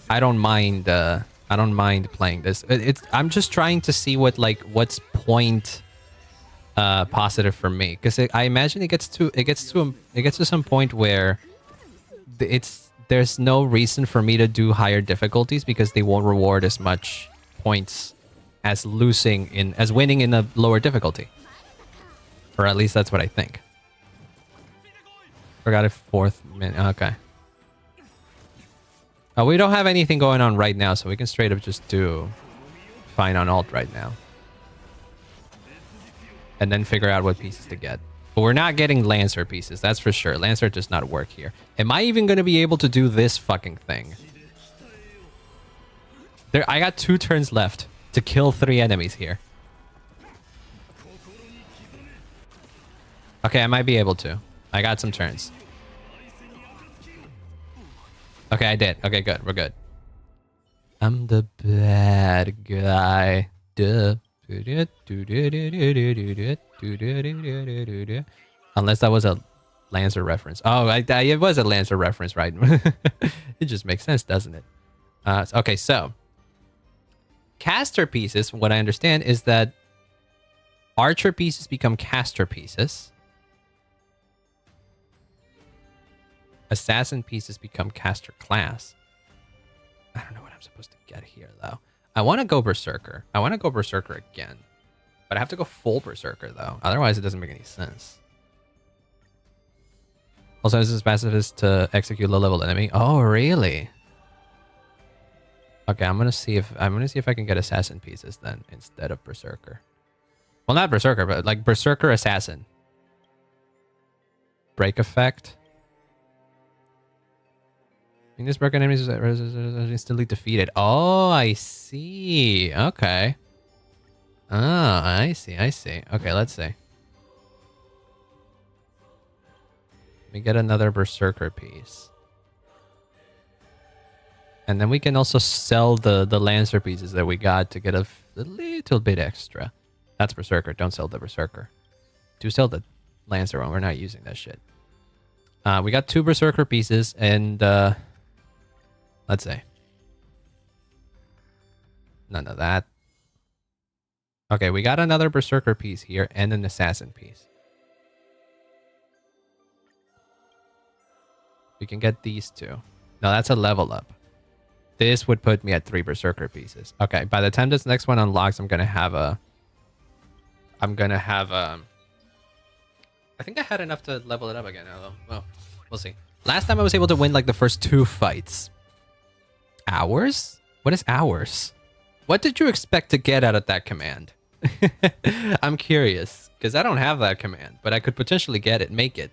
I don't mind playing this. I'm just trying to see what's point positive for me, because I imagine it gets to some point where there's no reason for me to do higher difficulties because they won't reward as much points as winning in a lower difficulty. Or at least that's what I think. Forgot a 4th minute. Okay. We don't have anything going on right now, so we can straight up just do fine on alt right now. And then figure out what pieces to get. But we're not getting Lancer pieces, that's for sure. Lancer does not work here. Am I even going to be able to do this fucking thing? I got 2 turns left to kill 3 enemies here. Okay, I might be able to. I got some turns. Okay, I did. Okay, good. We're good. I'm the bad guy. Duh. Unless that was a Lancer reference. Oh, it was a Lancer reference, right? It just makes sense, doesn't it? Okay, so caster pieces, what I understand is that archer pieces become caster pieces. Assassin pieces become caster class. I don't know what I'm supposed to get here, though. I want to go Berserker. I want to go Berserker again. But I have to go full Berserker, though. Otherwise, it doesn't make any sense. Also, this is passive is to execute low-level enemy. Oh, really? Okay, I'm gonna see if I can get Assassin pieces then instead of Berserker. Well, not Berserker, but like Berserker Assassin. Break effect. This broken enemies are instantly defeated. Oh, I see. Okay. Oh, I see. Okay, let's see. Let me get another Berserker piece. And then we can also sell the Lancer pieces that we got to get a little bit extra. That's Berserker. Don't sell the Berserker. Do sell the Lancer one. We're not using that shit. We got 2 Berserker pieces and... let's see. None of that. Okay, we got another Berserker piece here and an Assassin piece. We can get these 2. No, that's a level up. This would put me at 3 Berserker pieces. Okay, by the time this next one unlocks, I'm gonna have I think I had enough to level it up again, although, well, we'll see. Last time I was able to win like the first 2 fights. Hours? What is hours? What did you expect to get out of that command? I'm curious, because I don't have that command, but I could potentially get it, make it.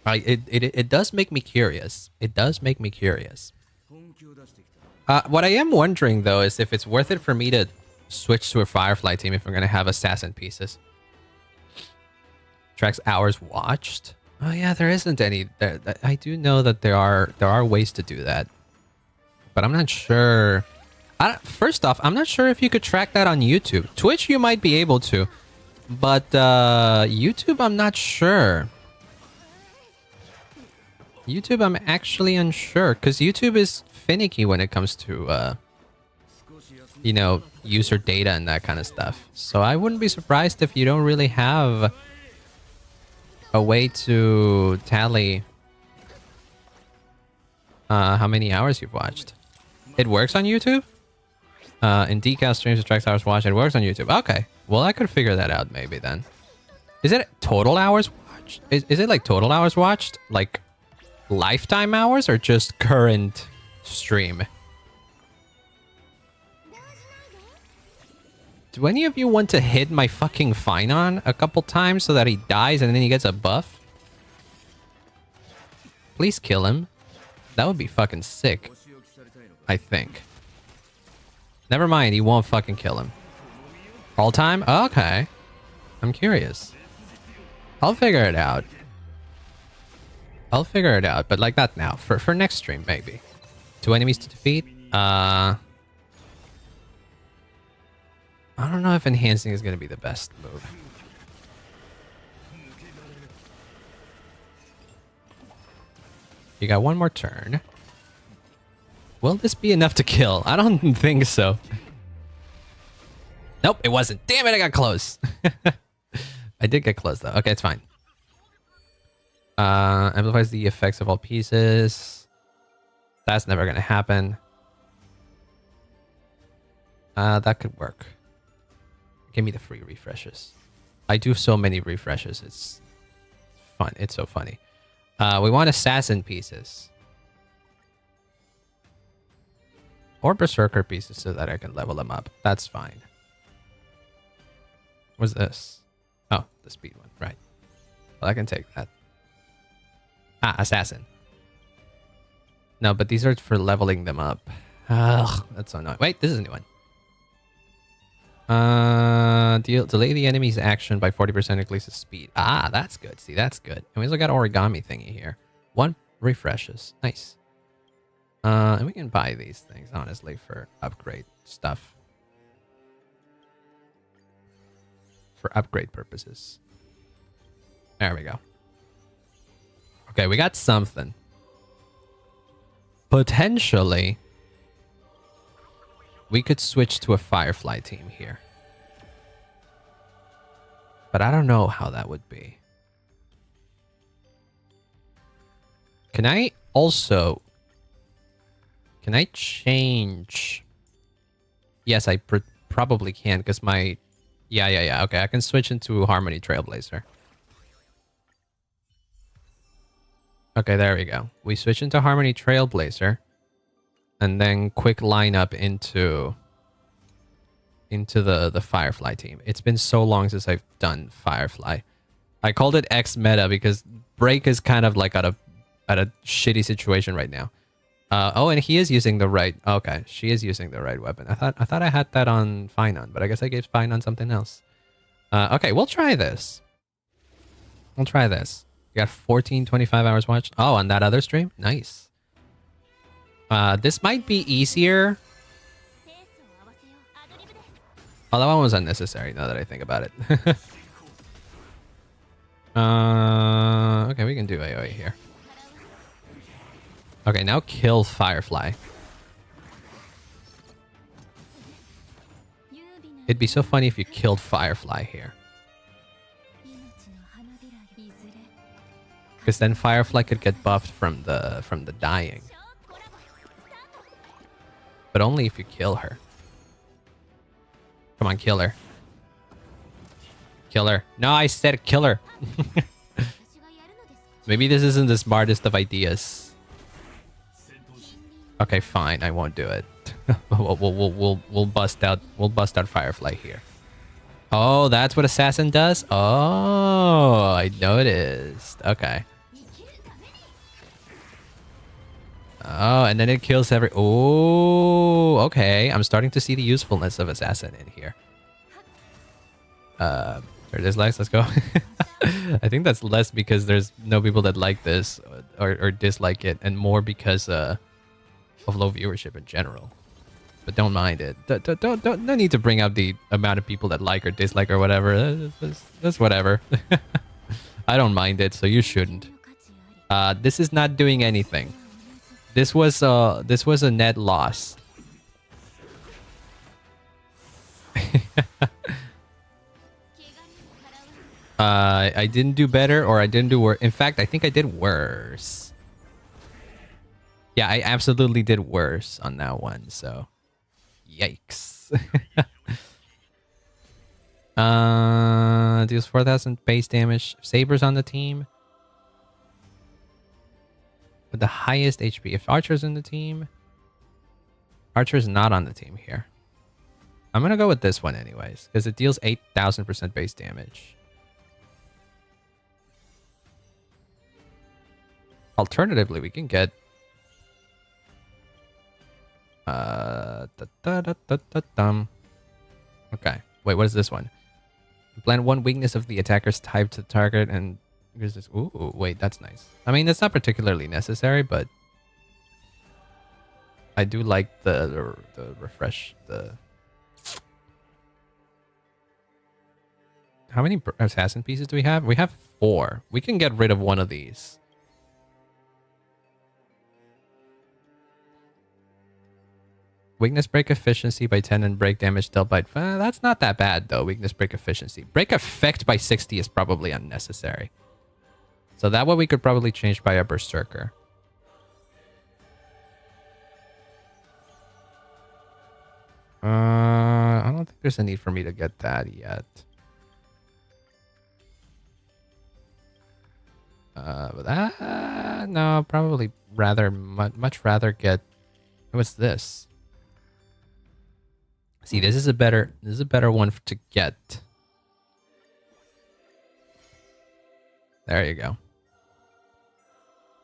It does make me curious. It does make me curious. What I am wondering, though, is if it's worth it for me to switch to a Firefly team if I'm going to have Assassin pieces. Tracks hours watched. Oh yeah, there isn't any. I do know that there are ways to do that, but I'm not sure. First off, I'm not sure if you could track that on YouTube. Twitch, you might be able to, but YouTube, I'm not sure. YouTube, I'm actually unsure, because YouTube is finicky when it comes to, you know, user data and that kind of stuff. So I wouldn't be surprised if you don't really have a way to tally how many hours you've watched. It works on YouTube? In decal streams, it tracks hours watched. It works on YouTube. Okay. Well, I could figure that out maybe then. Is it total hours watched? Is it like total hours watched? Like lifetime hours or just current stream? Do any of you want to hit my fucking Finon a couple times so that he dies and then he gets a buff? Please kill him. That would be fucking sick. I think. Never mind, he won't fucking kill him. All time? Okay. I'm curious. I'll figure it out. I'll figure it out, but like that now. For next stream, maybe. 2 enemies to defeat? I don't know if enhancing is going to be the best move. You got one more turn. Will this be enough to kill? I don't think so. Nope, it wasn't. Damn it, I got close. I did get close, though. Okay, it's fine. Amplifies the effects of all pieces. That's never going to happen. That could work. Give me the free refreshes. I do so many refreshes. It's fun. It's so funny. We want assassin pieces. Or berserker pieces so that I can level them up. That's fine. What's this? Oh, the speed one. Right. Well, I can take that. Ah, assassin. No, but these are for leveling them up. Ugh, that's so annoying. Wait, this is a new one. Delay the enemy's action by 40%, increases speed. Ah, that's good. See, that's good. And we also got origami thingy here. 1 refreshes. Nice. And we can buy these things, honestly, for upgrade stuff. For upgrade purposes. There we go. Okay, we got something. Potentially, we could switch to a Firefly team here. But I don't know how that would be. Can I also... Can I change... Yes, I probably can, because my... Yeah. Okay, I can switch into Harmony Trailblazer. Okay, there we go. We switch into Harmony Trailblazer. And then quick lineup into the Firefly team. It's been so long since I've done Firefly. I called it X meta because Break is kind of like at a shitty situation right now. Oh, and he is using the right. Okay, she is using the right weapon. I thought I had that on Finon, but I guess I gave Finon something else. Okay, we'll try this. We'll try this. We got 25 hours watched. Oh, on that other stream? Nice. This might be easier. Oh, that one was unnecessary now that I think about it. Okay, we can do AoE here. Okay, now kill Firefly. It'd be so funny if you killed Firefly here. Because then Firefly could get buffed from the dying. But only if you kill her. Come on, kill her. Kill her. No, I said kill her. Maybe this isn't the smartest of ideas. Okay, fine. I won't do it. We'll bust out Firefly here. Oh, that's what Assassin does? Oh, I noticed. Okay. Oh, and then it kills every... Oh, okay. I'm starting to see the usefulness of Assassin in here. Or dislikes, let's go. I think that's less because there's no people that like this or dislike it, and more because of low viewership in general. But don't mind it. Don't no need to bring up the amount of people that like or dislike or whatever. That's whatever. I don't mind it, so you shouldn't. This is not doing anything. This was a net loss. I didn't do better, or I didn't do worse. In fact, I think I did worse. Yeah, I absolutely did worse on that one, so... Yikes. Deals 4,000 base damage. Saber's on the team. With the highest HP. If Archer's in the team... Archer's not on the team here. I'm gonna go with this one anyways, because it deals 8,000% base damage. Alternatively, we can get... Okay. Wait, what is this one? Plant one weakness of the attacker's type to target and here's this. Ooh, wait, that's nice. I mean, that's not particularly necessary, but I do like the refresh. How many assassin pieces do we have? We have 4. We can get rid of one of these. Weakness break efficiency by 10 and break damage dealt by... that's not that bad, though. Weakness break efficiency. Break effect by 60 is probably unnecessary. So that one we could probably change by a berserker. I don't think there's a need for me to get that yet. No, probably much rather get... What's this? See, this is a better one to get. There you go.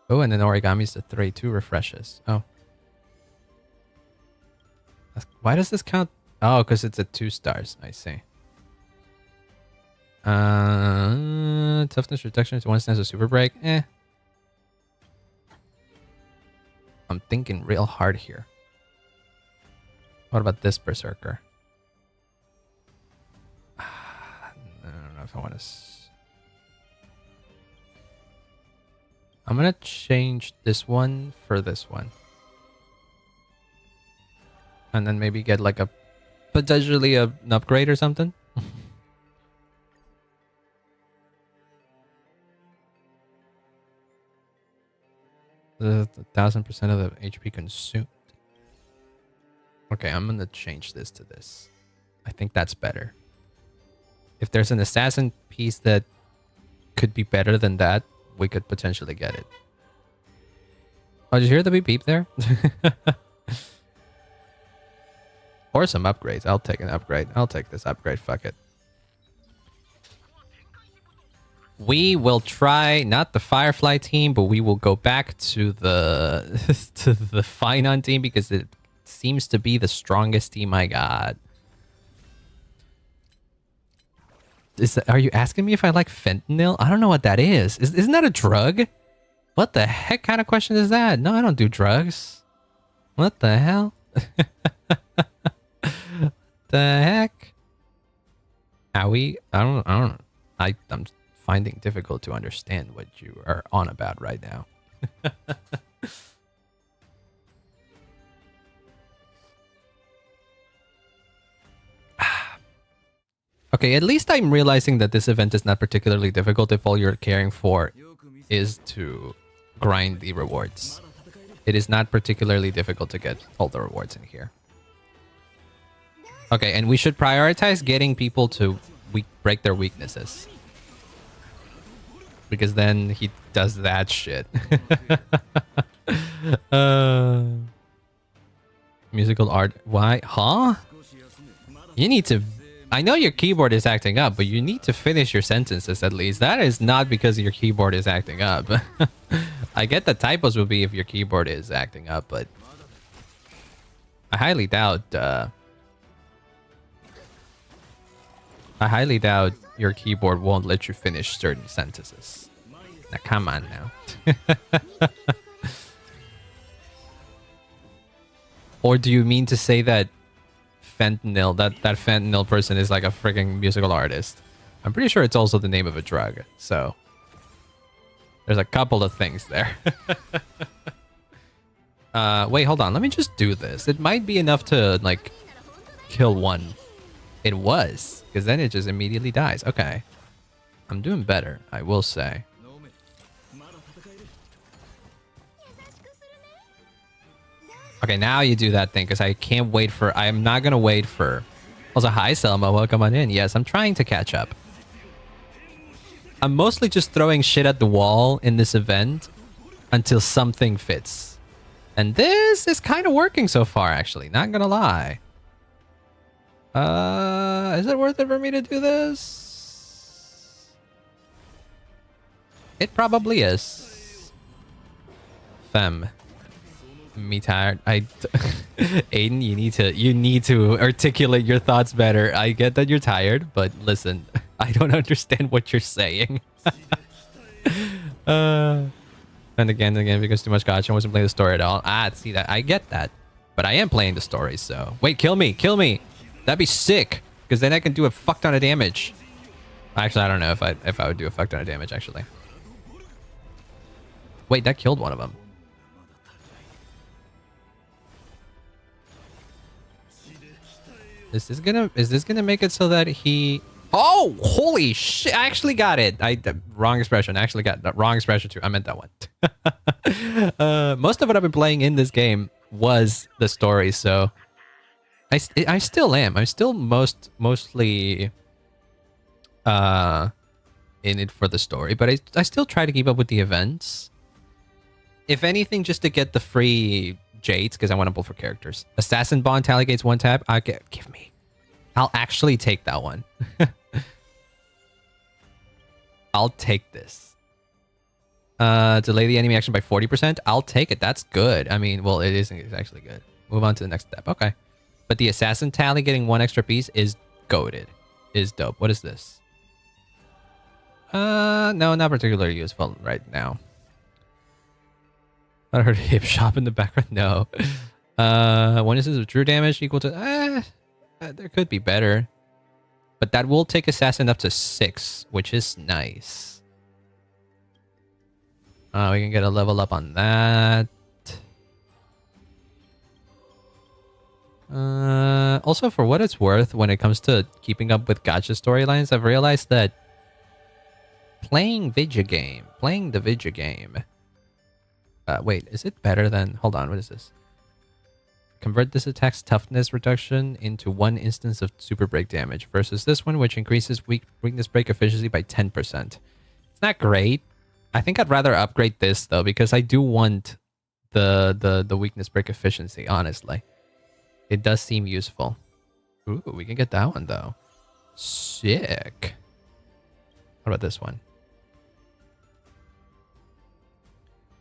Oh, and then origami's the 3-2 refreshes. Oh. Why does this count? Oh, because it's at 2 stars. I see. Toughness reduction to 1 stance of super break. I'm thinking real hard here. What about this berserker? I don't know if I want to... I'm going to change this one for this one. And then maybe get like a... potentially an upgrade or something. The 1000% of the HP consumed. Okay, I'm gonna change this to this. I think that's better. If there's an assassin piece that could be better than that, we could potentially get it. Oh, did you hear the beep beep there? Or some upgrades. I'll take an upgrade. I'll take this upgrade. Fuck it. We will try not the Firefly team, but we will go back to the to the Finon team because it seems to be the strongest team I got. Are you asking me if I like fentanyl? I don't know what that is. Isn't that a drug? What the heck kind of question is that? No, I don't do drugs. What the hell? The heck? Howie? I'm finding difficult to understand what you are on about right now. Okay, at least I'm realizing that this event is not particularly difficult if all you're caring for is to grind the rewards. It is not particularly difficult to get all the rewards in here. Okay, and we should prioritize getting people to break their weaknesses. Because then he does that shit. Musical art. Why? Huh? You need to... I know your keyboard is acting up, but you need to finish your sentences at least. That is not because your keyboard is acting up. I get the typos will be if your keyboard is acting up, but... I highly doubt... I highly doubt your keyboard won't let you finish certain sentences. Now, come on now. Or do you mean to say that fentanyl, that fentanyl person is like a freaking musical artist? I'm pretty sure it's also the name of a drug. So there's a couple of things there. Wait, hold on. Let me just do this. It might be enough to like kill one. It was, because then it just immediately dies. Okay. I'm doing better, I will say. Okay, now you do that thing, because I can't wait for... I'm not going to wait for... Also, hi, Selma. Welcome on in. Yes, I'm trying to catch up. I'm mostly just throwing shit at the wall in this event until something fits. And this is kind of working so far, actually. Not going to lie. Is it worth it for me to do this? It probably is. Fem. Me tired. Aiden, you need to articulate your thoughts better. I get that you're tired, but listen, I don't understand what you're saying. And again, because too much gotcha, I wasn't playing the story at all. See that? I get that, but I am playing the story. So wait, kill me. That'd be sick, because then I can do a fuck ton of damage. Actually, I don't know if I would do a fuck ton of damage. Actually, wait, that killed one of them. Is this gonna make it so that he? Oh, holy shit! I actually got it. Wrong expression. I actually got that wrong expression too. I meant that one. Most of what I've been playing in this game was the story, so I still am. I'm still mostly in it for the story, but I still try to keep up with the events. If anything, just to get the free Jades, because I want to pull for characters. Assassin Bond tally gates 1 tap. Give me. I'll actually take that one. I'll take this. Delay the enemy action by 40%. I'll take it. That's good. I mean, well, it isn't. It's actually good. Move on to the next step. Okay. But the assassin tally getting 1 extra piece is goated. Is dope. What is this? No, not particularly useful right now. I heard a hip shop in the background. No. 1 instance of true damage equal to... there could be better. But that will take assassin up to 6, which is nice. We can get a level up on that. Also, for what it's worth, when it comes to keeping up with gacha storylines, I've realized that playing the video game... wait, is it better than... Hold on, what is this? Convert this attack's toughness reduction into 1 instance of super break damage versus this one, which increases weakness break efficiency by 10%. It's not great. I think I'd rather upgrade this, though, because I do want the weakness break efficiency, honestly. It does seem useful. Ooh, we can get that one, though. Sick. What about this one?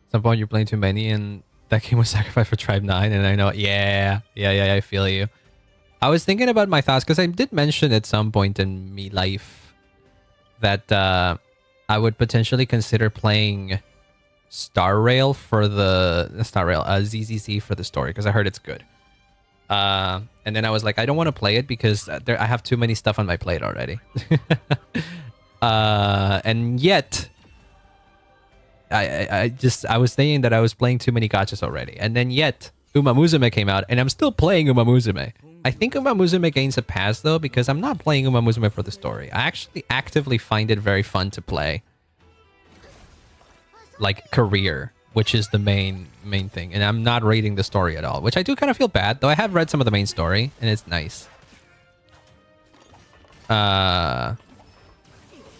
At some point, you're playing too many, and that game was sacrificed for Tribe 9, and I know... Yeah, I feel you. I was thinking about my thoughts, because I did mention at some point in me life that I would potentially consider playing Star Rail for the... ZZZ for the story, because I heard it's good. And then I was like, I don't want to play it, because I have too many stuff on my plate already. And yet... I was thinking that I was playing too many gachas already. And then yet, Uma Musume came out, and I'm still playing Uma Musume. I think Uma Musume gains a pass, though, because I'm not playing Uma Musume for the story. I actually actively find it very fun to play. Like, career, which is the main thing. And I'm not rating the story at all, which I do kind of feel bad, though I have read some of the main story, and it's nice.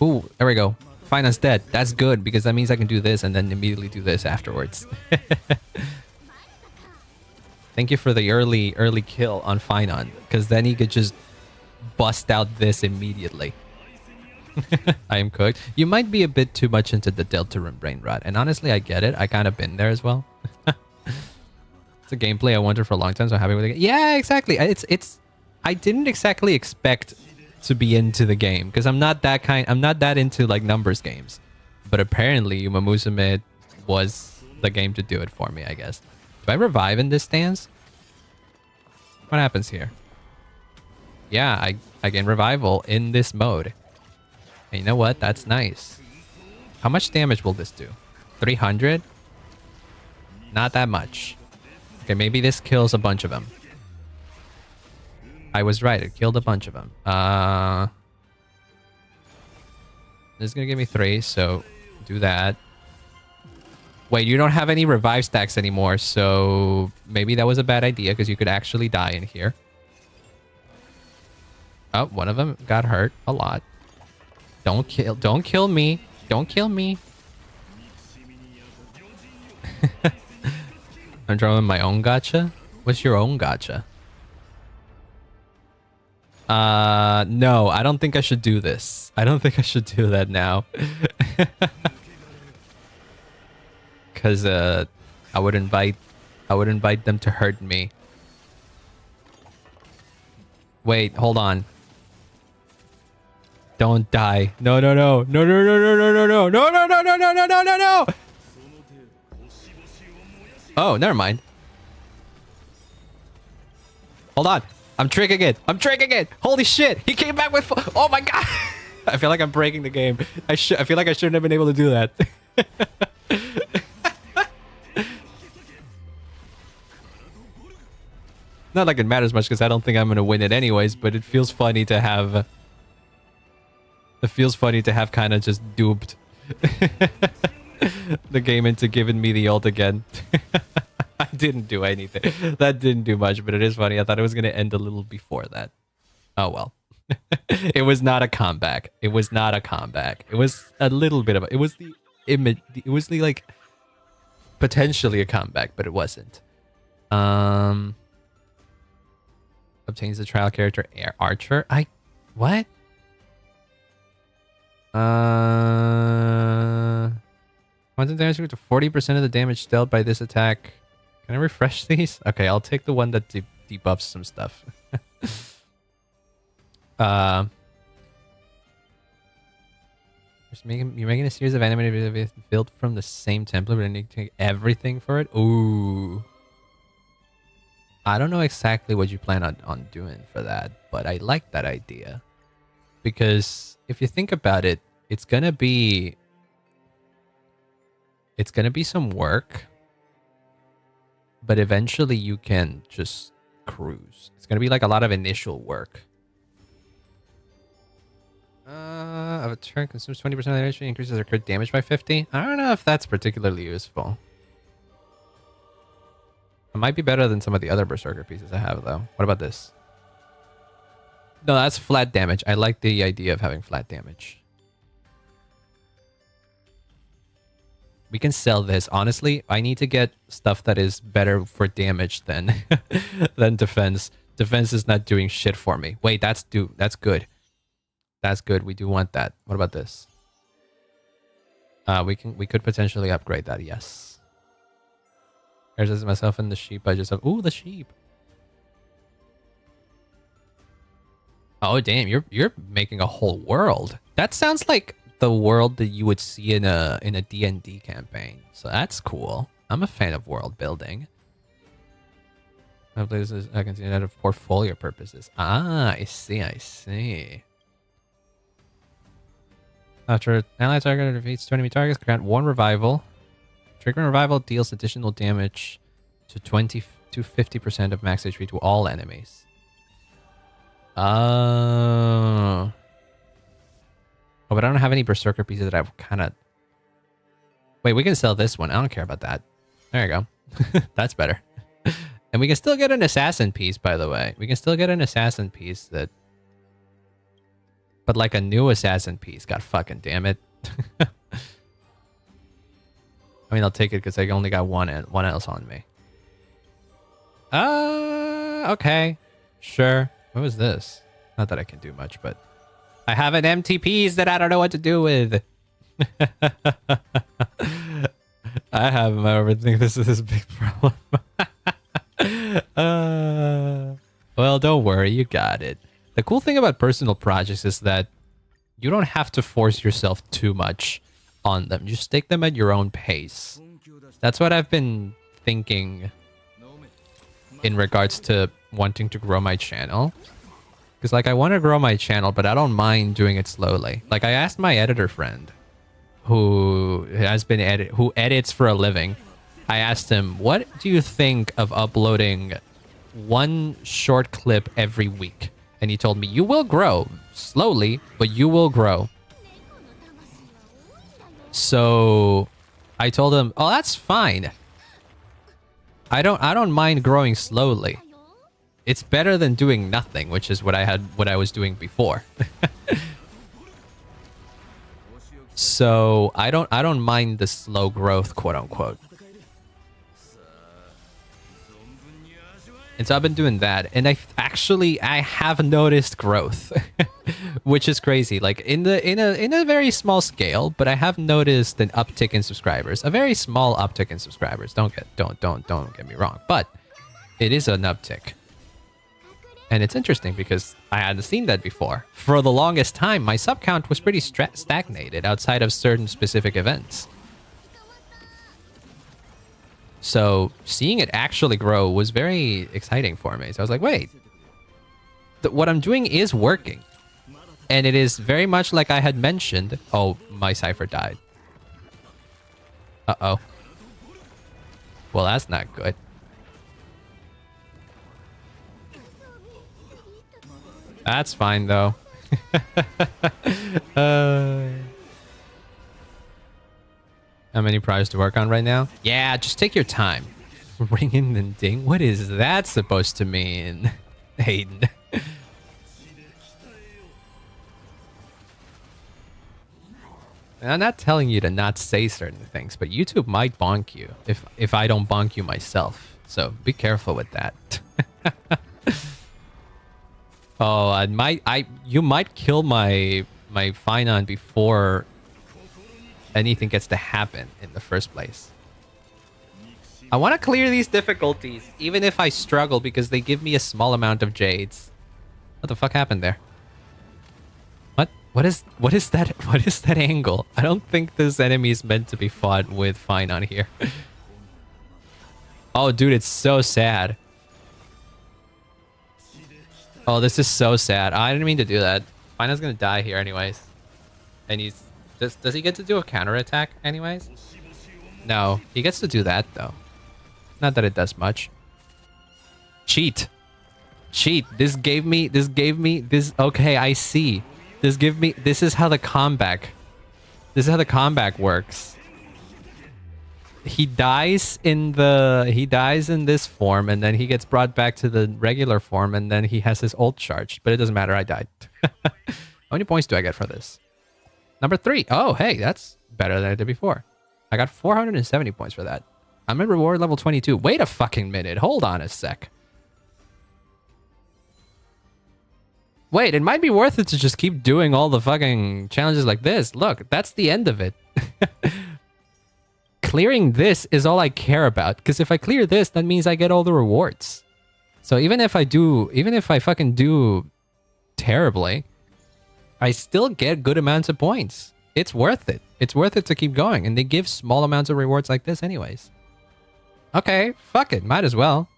Ooh, there we go. Finance dead. That's good, because that means I can do this and then immediately do this afterwards. Thank you for the early kill on Finon, because then he could just bust out this immediately. I am cooked. You might be a bit too much into the Deltarune brain rot, and honestly, I get it. I kind of been there as well. It's a gameplay I wanted for a long time, so I'm happy with it. Yeah, exactly. I didn't exactly expect to be into the game, because I'm not that into like numbers games, but apparently Uma Musume was the game to do it for me, I guess. Do I revive in this stance? What happens here? Yeah, I gain revival in this mode. And you know what? That's nice. How much damage will this do? 300? Not that much. Okay, maybe this kills a bunch of them. I was right. It killed a bunch of them. This is going to give me 3, so do that. Wait, you don't have any revive stacks anymore, so maybe that was a bad idea, because you could actually die in here. Oh, one of them got hurt a lot. Don't kill me. Don't kill me. I'm drawing my own gacha? What's your own gacha? No, I don't think I should do this. I don't think I should do that now. Because, I would invite I would invite them to hurt me. Wait, hold on. Don't die. No, no, no. No, no, no, no, no, no, no. No, no, no, no, no, no, no, no, no. Oh, never mind. Hold on. I'm tricking it. I'm tricking it. Holy shit. He came back with... Oh my god. I feel like I'm breaking the game. I feel like I shouldn't have been able to do that. Not like it matters much because I don't think I'm going to win it anyways, but it feels funny to have... It feels funny to have kind of just duped the game into giving me the ult again. I didn't do anything. That didn't do much, but it is funny. I thought it was going to end a little before that. Oh well. It was not a comeback. It was not a comeback. It was a little bit of a... It was the image... It was the, like... Potentially a comeback, but it wasn't. Obtains the trial character Archer. What? Quantum damage equal to 40% of the damage dealt by this attack. Can I refresh these? Okay, I'll take the one that debuffs some stuff. You're making a series of animated videos built from the same template, but I need to take everything for it. Ooh. I don't know exactly what you plan on doing for that, but I like that idea. Because if you think about it, it's gonna be some work, but eventually you can just cruise. It's gonna be like a lot of initial work. Of a turn consumes 20% of the energy, increases their crit damage by 50. I don't know if that's particularly useful. It might be better than some of the other Berserker pieces I have, though. What about this? No, that's flat damage. I like the idea of having flat damage. We can sell this. Honestly, I need to get stuff that is better for damage than than defense. Defense is not doing shit for me. Wait, that's good. That's good. We do want that. What about this? We could potentially upgrade that. Yes. There's myself and the sheep. I just have... Ooh, the sheep. Oh damn! You're making a whole world. That sounds like the world that you would see in a D&D campaign. So that's cool. I'm a fan of world building. I can see that for portfolio purposes. Ah, I see. I see. After allied target defeats 2 enemy targets, grant 1 revival. Triggering revival deals additional damage to 20 to 50% of max HP to all enemies. Oh, but I don't have any Berserker pieces that I've kind of... Wait, we can sell this one. I don't care about that. There you go. That's better. And we can still get an assassin piece, by the way. We can still get an assassin piece that... But like a new assassin piece. God fucking damn it. I mean, I'll take it because I only got one else on me. Okay. Sure. What was this? Not that I can do much, but... I have an empty piece that I don't know what to do with. I have him. I overthink this is a big problem. Well, don't worry. You got it. The cool thing about personal projects is that you don't have to force yourself too much on them. Just take them at your own pace. That's what I've been thinking in regards to wanting to grow my channel. Because, like, I want to grow my channel, but I don't mind doing it slowly. Like, I asked my editor friend, who edits for a living. I asked him, what do you think of uploading 1 short clip every week? And he told me, you will grow. Slowly, but you will grow. So I told him, oh, that's fine. I don't mind growing slowly. It's better than doing nothing, which is what I was doing before. So I don't mind the slow growth, quote unquote. And so I've been doing that, and I have noticed growth, which is crazy. Like in a very small scale, but I have noticed an uptick in subscribers. A very small uptick in subscribers. Don't get me wrong, but it is an uptick. And it's interesting because I hadn't seen that before. For the longest time, my sub count was pretty stagnated outside of certain specific events. So seeing it actually grow was very exciting for me. So I was like, wait, what I'm doing is working. And it is very much like I had mentioned. Oh, my Cypher died. Uh-oh. Well, that's not good. That's fine, though. How many priors to work on right now? Yeah, just take your time. Ring in and ding? What is that supposed to mean, Hayden? I'm not telling you to not say certain things, but YouTube might bonk you if I don't bonk you myself. So be careful with that. Oh, you might kill my Finon before anything gets to happen in the first place. I want to clear these difficulties, even if I struggle, because they give me a small amount of jades. What the fuck happened there? What is that? What is that angle? I don't think this enemy is meant to be fought with Finon here. Oh, dude, it's so sad. Oh, this is so sad. I didn't mean to do that. Finon's gonna die here anyways. And he's... Does he get to do a counterattack anyways? No, he gets to do that though. Not that it does much. Cheat. Cheat. This gave me this. Okay, I see. This is how the comeback. This is how the comeback works. He dies in this form, and then he gets brought back to the regular form, and then he has his ult charged. But it doesn't matter, I died. How many points do I get for this? Number 3. Oh, hey, that's better than I did before. I got 470 points for that. I'm at reward level 22. Wait a fucking minute. Hold on a sec. Wait, it might be worth it to just keep doing all the fucking challenges like this. Look, that's the end of it. Clearing this is all I care about. Because if I clear this, that means I get all the rewards. So even if I fucking do terribly, I still get good amounts of points. It's worth it. It's worth it to keep going. And they give small amounts of rewards like this anyways. Okay, fuck it. Might as well.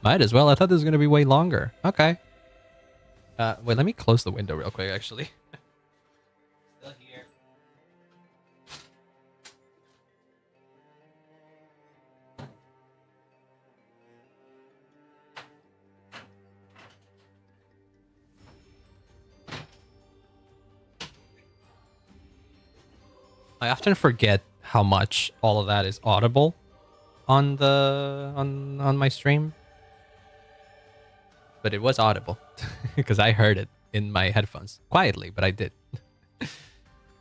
Might as well. I thought this was going to be way longer. Okay. Wait, let me close the window real quick, actually. Still here. I often forget how much all of that is audible on my stream. But it was audible because I heard it in my headphones quietly, but I did.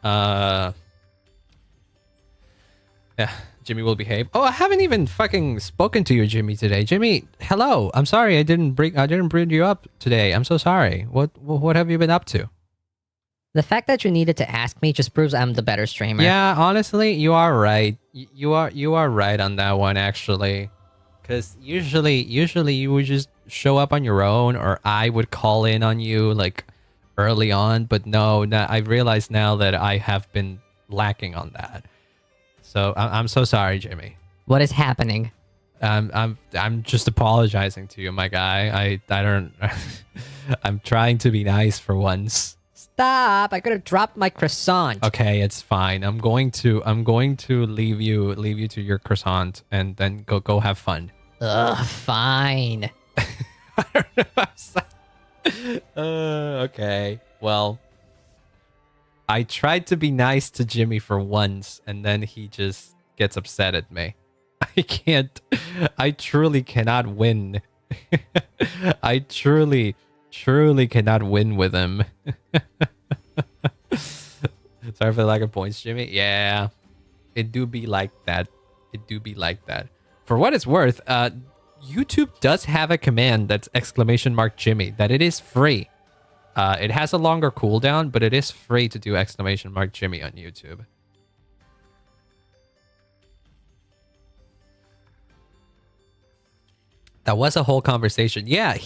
Yeah, Jimmy will behave. Oh, I haven't even fucking spoken to you, Jimmy, today. Jimmy, hello. I'm sorry I didn't bring you up today. I'm so sorry. What have you been up to? The fact that you needed to ask me just proves I'm the better streamer. Yeah, honestly, you are right. You are right on that one, actually. Because usually you would just show up on your own, or I would call in on you like early on. But no, I realize now that I have been lacking on that. So I'm so sorry, Jimmy. What is happening? I'm just apologizing to you, my guy. I don't. I'm trying to be nice for once. Stop! I could have dropped my croissant. Okay, it's fine. I'm going to leave you to your croissant and then go have fun. Ugh, fine. I don't know. Okay. Well, I tried to be nice to Jimmy for once, and then he just gets upset at me. I can't. I truly cannot win. I truly cannot win with him. Sorry for the lack of points, Jimmy. Yeah, it do be like that. It do be like that. For what it's worth, YouTube does have a command that's !Jimmy, that it is free. It has a longer cooldown, but it is free to do !Jimmy on YouTube. That was a whole conversation. Yeah,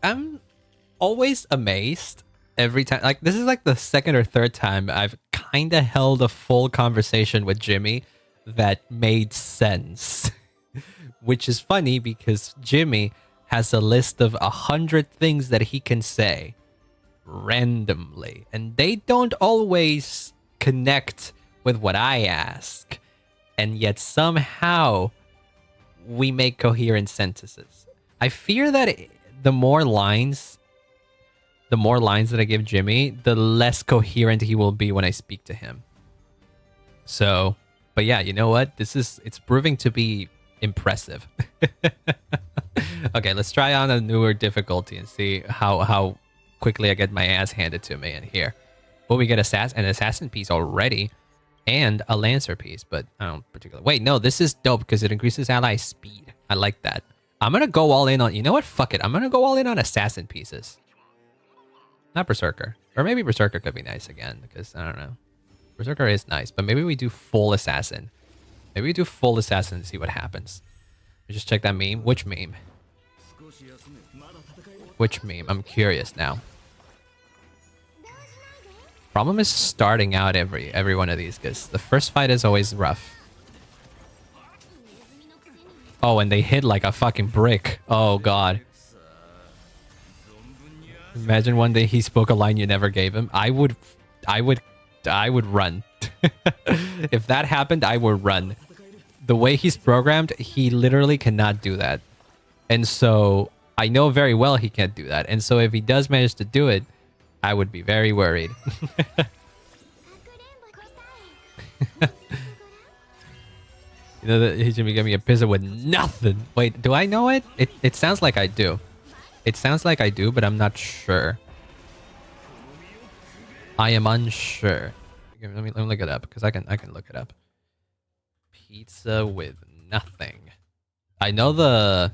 I'm always amazed every time. Like, this is like the second or third time I've kind of held a full conversation with Jimmy that made sense. Which is funny because Jimmy has a list of 100 things that he can say randomly, and they don't always connect with what I ask, and yet somehow we make coherent sentences. I fear that the more lines that I give Jimmy, the less coherent he will be when I speak to him. So, but yeah, you know what? It's proving to be impressive. Okay, let's try on a newer difficulty and see how quickly I get my ass handed to me in here. Well, we get an assassin piece already and a lancer piece, but I don't particularly... Wait, no, this is dope because it increases ally speed. I like that. I'm gonna go all in on... You know what? Fuck it. I'm gonna go all in on assassin pieces. Not Berserker. Or maybe Berserker could be nice again, because I don't know. Berserker is nice, but maybe we do full assassin. Maybe we do full assassin to see what happens. We just check that meme. Which meme? Which meme? I'm curious now. Problem is starting out every one of these, because the first fight is always rough. Oh, and they hit like a fucking brick. Oh god. Imagine one day he spoke a line you never gave him. I would run. If that happened, I would run. The way he's programmed, he literally cannot do that. And so I know very well he can't do that. And so if he does manage to do it, I would be very worried. You know that he's gonna give me a pizza with nothing. Wait, do I know it? It sounds like I do. It sounds like I do, but I'm not sure. I am unsure. Let me look it up because I can look it up. Pizza with nothing. I know the...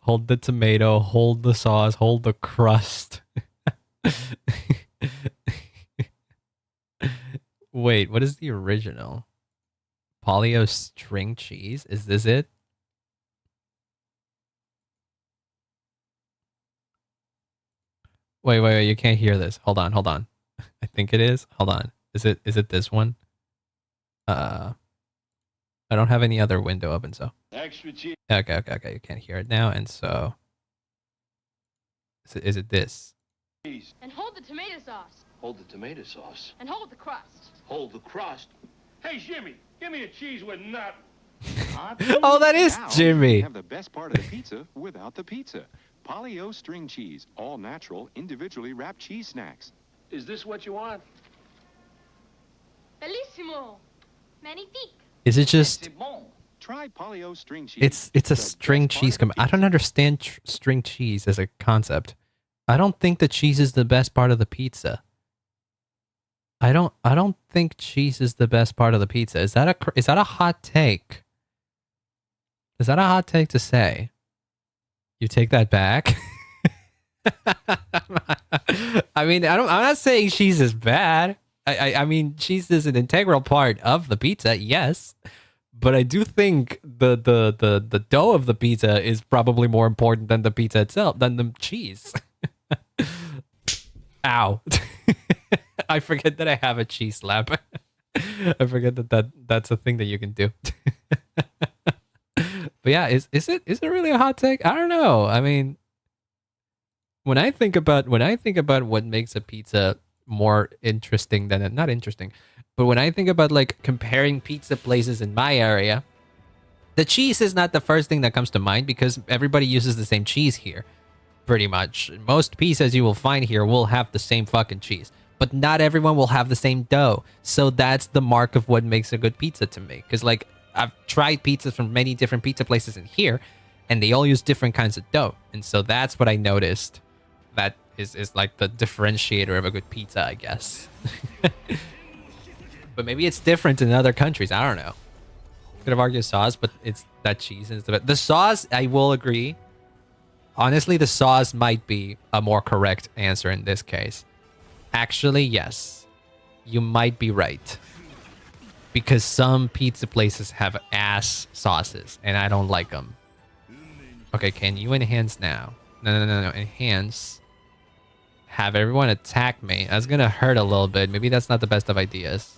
Hold the tomato, hold the sauce, hold the crust. Wait, what is the original? Polio string cheese? Is this it? Wait, you can't hear this. Hold on. I think it is. Hold on. Is it this one? I don't have any other window open, so. Extra cheese. Okay. You can't hear it now, and so is it this? And hold the tomato sauce. Hold the tomato sauce. And hold the crust. Hold the crust. Hey Jimmy, give me a cheese with nothing. Oh, that is Jimmy. Have the best part of the pizza without the pizza. Polio string cheese, all natural, individually wrapped cheese snacks. Is this what you want? Bellissimo. Magnifique. Is it just... Try Polio string cheese. It's a string cheese. I don't understand string cheese as a concept. I don't think the cheese is the best part of the pizza. I don't think cheese is the best part of the pizza. Is that a hot take? Is that a hot take to say? You take that back? I mean, I'm not saying cheese is bad. I mean, cheese is an integral part of the pizza, yes. But I do think the dough of the pizza is probably more important than the pizza itself, than the cheese. Ow. I forget that I have a cheese slap. I forget that's a thing that you can do. But yeah, is it really a hot take? I don't know. I mean, when I think about what makes a pizza more interesting than not interesting, but when I think about like comparing pizza places in my area, the cheese is not the first thing that comes to mind because everybody uses the same cheese here. Pretty much. Most pizzas you will find here will have the same fucking cheese. But not everyone will have the same dough. So that's the mark of what makes a good pizza to me. Because like, I've tried pizzas from many different pizza places in here, and they all use different kinds of dough. And so that's what I noticed. That is like the differentiator of a good pizza, I guess. But maybe it's different in other countries. I don't know. Could have argued sauce, but that cheese is the best. The sauce, I will agree. Honestly, the sauce might be a more correct answer in this case. Actually, yes. You might be right. Because some pizza places have ass sauces, and I don't like them. Okay, can you enhance now? No. Enhance. Have everyone attack me. That's gonna hurt a little bit. Maybe that's not the best of ideas.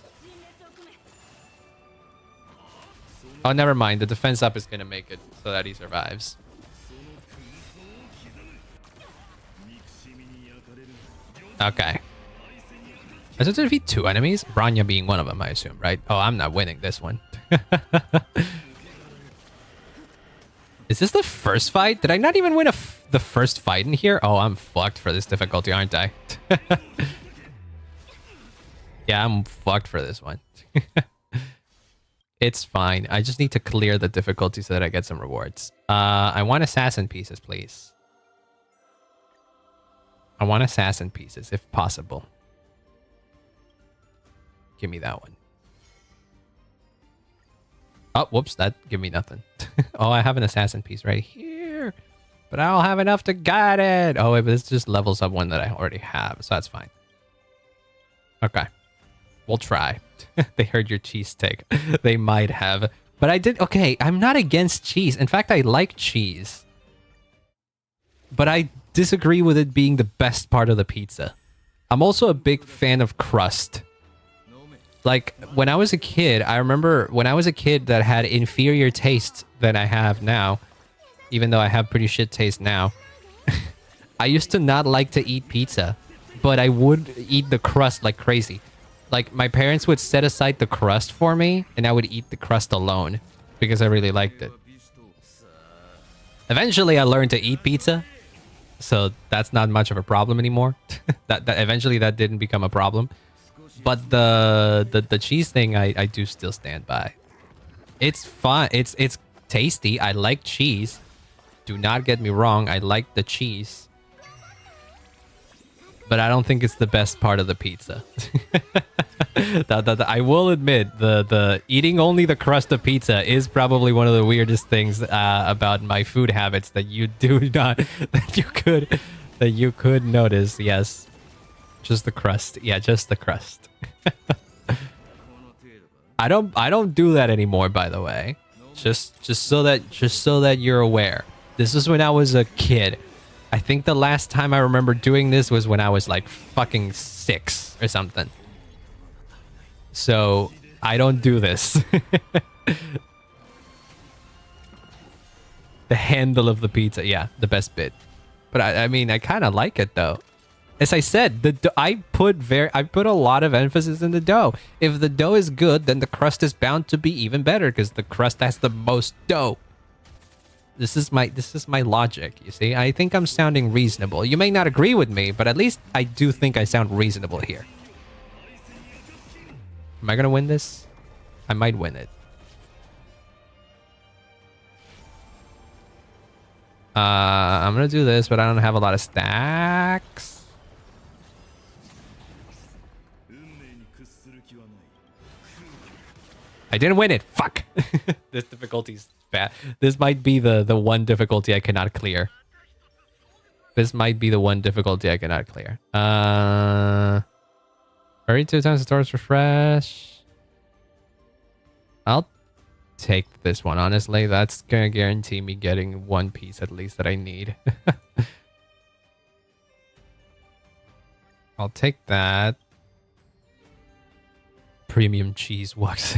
Oh, never mind. The defense up is gonna make it so that he survives. Okay. I supposed to defeat 2 enemies? Branya being one of them, I assume, right? Oh, I'm not winning this one. Is this the first fight? Did I not even win the first fight in here? Oh, I'm fucked for this difficulty, aren't I? Yeah, I'm fucked for this one. It's fine. I just need to clear the difficulty so that I get some rewards. I want assassin pieces, please. I want assassin pieces, if possible. Give me that one. Oh, whoops, that give me nothing. Oh, I have an assassin piece right here. But I don't have enough to get it. Oh, wait, but this just levels up one that I already have, so that's fine. Okay. We'll try. They heard your cheese take. They might have. But I did... Okay, I'm not against cheese. In fact, I like cheese. But I disagree with it being the best part of the pizza. I'm also a big fan of crust. Like, when I was a kid, I remember when I was a kid that had inferior taste than I have now, even though I have pretty shit taste now, I used to not like to eat pizza, but I would eat the crust like crazy. Like, my parents would set aside the crust for me, and I would eat the crust alone because I really liked it. Eventually, I learned to eat pizza, so that's not much of a problem anymore. that eventually that didn't become a problem. But the cheese thing, I do still stand by. It's fun. It's tasty. I like cheese. Do not get me wrong. I like the cheese. But I don't think it's the best part of the pizza. I will admit, the eating only the crust of pizza is probably one of the weirdest things about my food habits that you do not that you could notice. Yes. Just the crust. Yeah, just the crust. I don't do that anymore, by the way. Just so that you're aware. This was when I was a kid. I think the last time I remember doing this was when I was like fucking 6 or something. So, I don't do this. The handle of the pizza. Yeah, the best bit. But I mean, I kind of like it though. As I said, I put a lot of emphasis in the dough. If the dough is good, then the crust is bound to be even better because the crust has the most dough. This is my logic, you see? I think I'm sounding reasonable. You may not agree with me, but at least I do think I sound reasonable here. Am I gonna win this? I might win it. I'm gonna do this, but I don't have a lot of stacks. I didn't win it. Fuck. This difficulty's bad. This might be the one difficulty I cannot clear. This might be the one difficulty I cannot clear. Hurry 2 times the stores refresh. I'll take this one, honestly. That's gonna guarantee me getting 1 piece at least that I need. I'll take that. Premium cheese wax.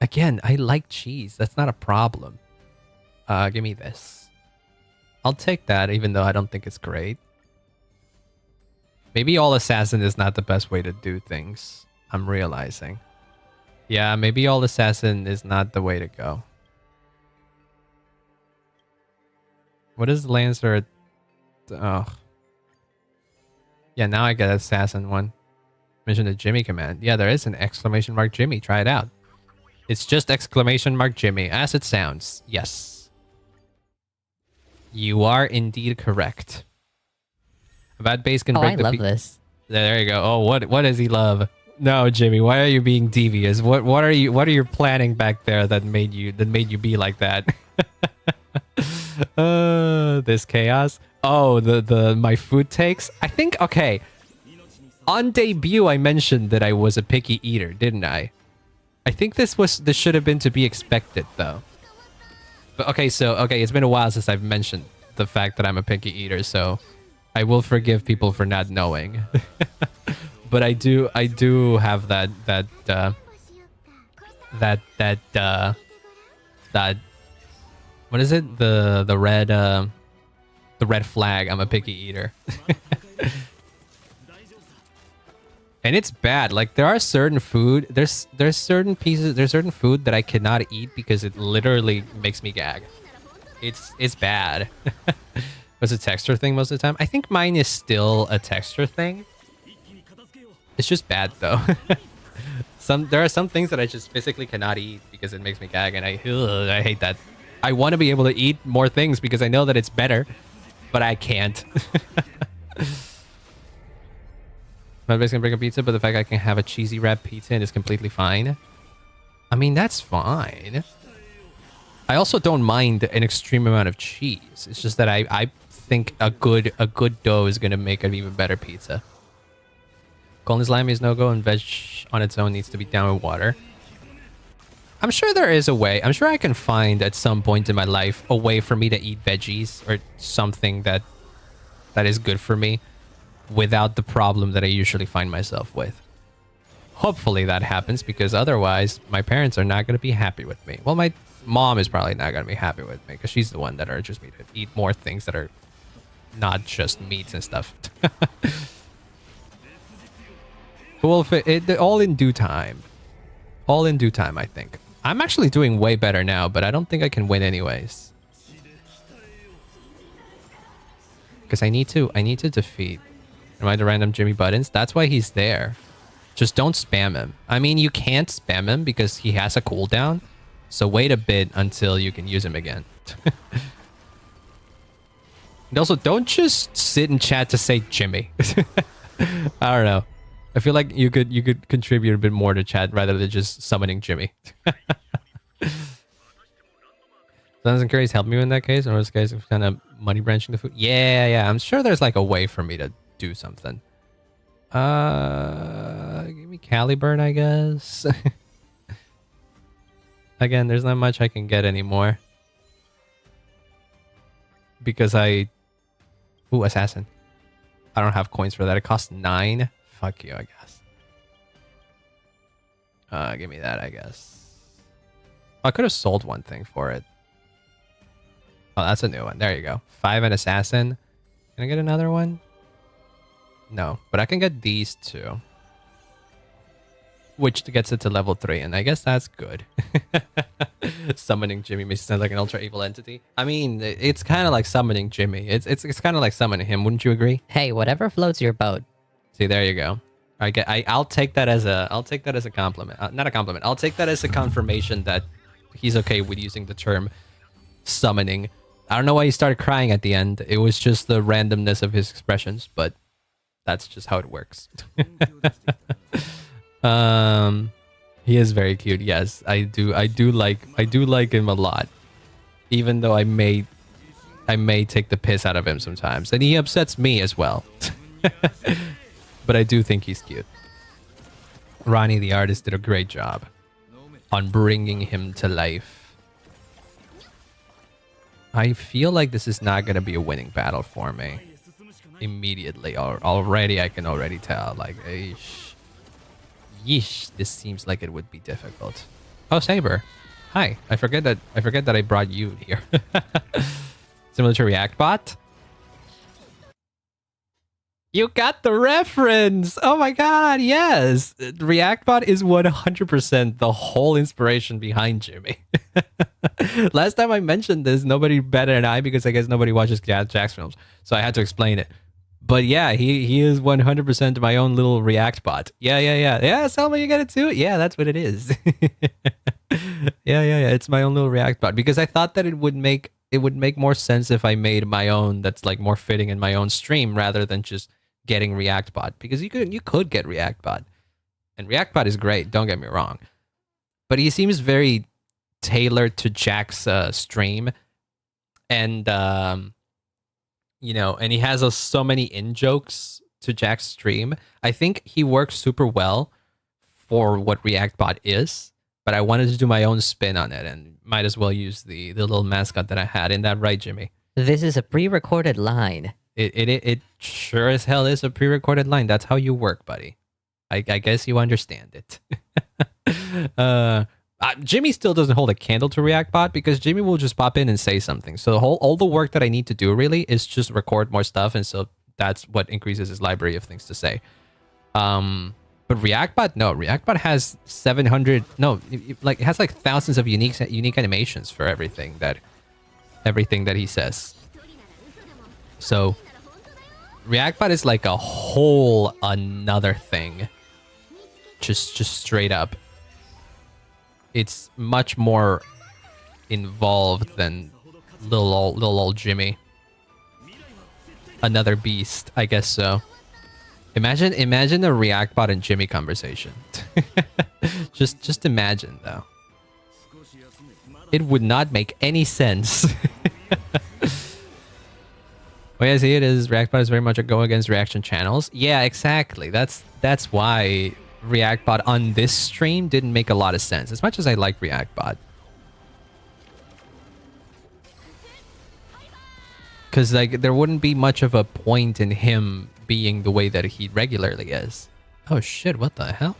Again, I like cheese. That's not a problem. Give me this. I'll take that, even though I don't think it's great. Maybe all assassin is not the best way to do things. I'm realizing. Yeah, maybe all assassin is not the way to go. What is Lancer? Oh. Yeah, now I get assassin one. Mention the Jimmy command. Yeah, there is an exclamation mark Jimmy. Try it out. It's just exclamation mark Jimmy, as it sounds. Yes. You are indeed correct. A bad base can break the... I love this. There you go. Oh, what does he love? No, Jimmy, why are you being devious? What are you planning back there that made you be like that? This chaos. Oh, the my food takes. I think okay. On debut, I mentioned that I was a picky eater, didn't I? I think this should have been to be expected though. But okay, it's been a while since I've mentioned the fact that I'm a picky eater, so I will forgive people for not knowing. But I do have that what is it? The red flag. I'm a picky eater. And it's bad. Like there are certain food, there's certain food that I cannot eat because it literally makes me gag. It's bad. Was a texture thing most of the time? I think mine is still a texture thing. It's just bad though. There are some things that I just physically cannot eat because it makes me gag, and I hate that. I want to be able to eat more things because I know that it's better, but I can't. My best can bring a pizza, but the fact I can have a cheesy wrap pizza and is completely fine. I mean, that's fine. I also don't mind an extreme amount of cheese. It's just that I think a good dough is gonna make an even better pizza. Golden slimy is no go, and veg on its own needs to be down with water. I'm sure there is a way. I'm sure I can find at some point in my life a way for me to eat veggies or something that is good for me without the problem that I usually find myself with. Hopefully that happens, because otherwise my parents are not going to be happy with me. Well, my mom is probably not going to be happy with me because she's the one that urges me to eat more things that are not just meats and stuff. Well, all in due time. All in due time, I think. I'm actually doing way better now, but I don't think I can win anyways. Because I need to defeat. Am I the random Jimmy Buttons? That's why he's there. Just don't spam him. I mean, you can't spam him because he has a cooldown. So wait a bit until you can use him again. And also, don't just sit in chat to say Jimmy. I don't know. I feel like you could contribute a bit more to chat rather than just summoning Jimmy. Sons and Curries help me in that case, or this guy's kind of money branching the food. Yeah. I'm sure there's like a way for me to do something. Give me Caliburn, I guess. Again, there's not much I can get anymore. Because Ooh, Assassin. I don't have coins for that. It costs 9. Fuck you, I guess. Give me that, I guess. Oh, I could have sold one thing for it. Oh, that's a new one. There you go. 5 and Assassin. Can I get another one? No, but I can get these two. Which gets it to level 3, and I guess that's good. Summoning Jimmy makes it sound like an ultra evil entity. I mean, it's kind of like summoning Jimmy. It's kind of like summoning him, wouldn't you agree? Hey, whatever floats your boat. See, there you go. I'll take that as a compliment. Not a compliment. I'll take that as a confirmation that he's okay with using the term summoning. I don't know why he started crying at the end. It was just the randomness of his expressions, but that's just how it works. He is very cute. Yes, I do like him a lot. Even though I may take the piss out of him sometimes, and he upsets me as well. But I do think he's cute. Ronnie, the artist, did a great job on bringing him to life. I feel like this is not going to be a winning battle for me. Immediately. Already, I can already tell. Like, yeesh, this seems like it would be difficult. Oh, Saber. Hi. I forget that I brought you here. Similar to React Bot. You got the reference! Oh my god, yes! ReactBot is 100% the whole inspiration behind Jimmy. Last time I mentioned this, nobody better than I, because I guess nobody watches Jack's films, so I had to explain it. But yeah, he is 100% my own little ReactBot. Yeah. Yeah, Selma, you got it too? Yeah, that's what it is. Yeah, it's my own little ReactBot, because I thought that it would make more sense if I made my own that's like more fitting in my own stream rather than just getting ReactBot, because you could get ReactBot And React is great, don't get me wrong. But he seems very tailored to Jack's stream. And, you know, and he has so many in-jokes to Jack's stream. I think he works super well for what ReactBot is. But I wanted to do my own spin on it and might as well use the little mascot that I had. Isn't that right, Jimmy? This is a pre-recorded line. It sure as hell is a pre-recorded line. That's how you work, buddy. I guess you understand it. Jimmy still doesn't hold a candle to ReactBot because Jimmy will just pop in and say something. So all the work that I need to do really is just record more stuff, and so that's what increases his library of things to say. But ReactBot, no, ReactBot has 700. No, it has like thousands of unique animations for everything that he says. So ReactBot is like a whole another thing. Just straight up. It's much more involved than little old Jimmy. Another beast, I guess so. Imagine a ReactBot and Jimmy conversation. just imagine though. It would not make any sense. The way I see it is ReactBot is very much a go against reaction channels. Yeah, exactly. That's why ReactBot on this stream didn't make a lot of sense. As much as I like ReactBot. Because like there wouldn't be much of a point in him being the way that he regularly is. Oh shit, what the hell?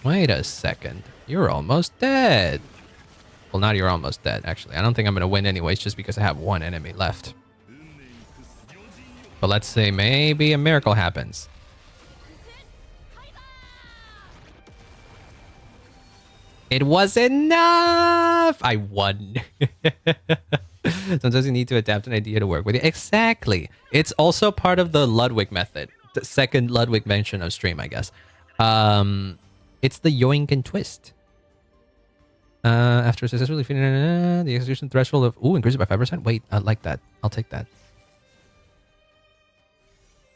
Wait a second. You're almost dead. Well, not you're almost dead, actually. I don't think I'm going to win anyways, just because I have one enemy left. But let's say maybe a miracle happens. It was enough! I won. Sometimes you need to adapt an idea to work with it. Exactly. It's also part of the Ludwig method. The second Ludwig mention of stream, I guess. It's the yoink and twist. After successfully defeating the execution threshold of... Ooh, increases by 5%? Wait, I like that. I'll take that.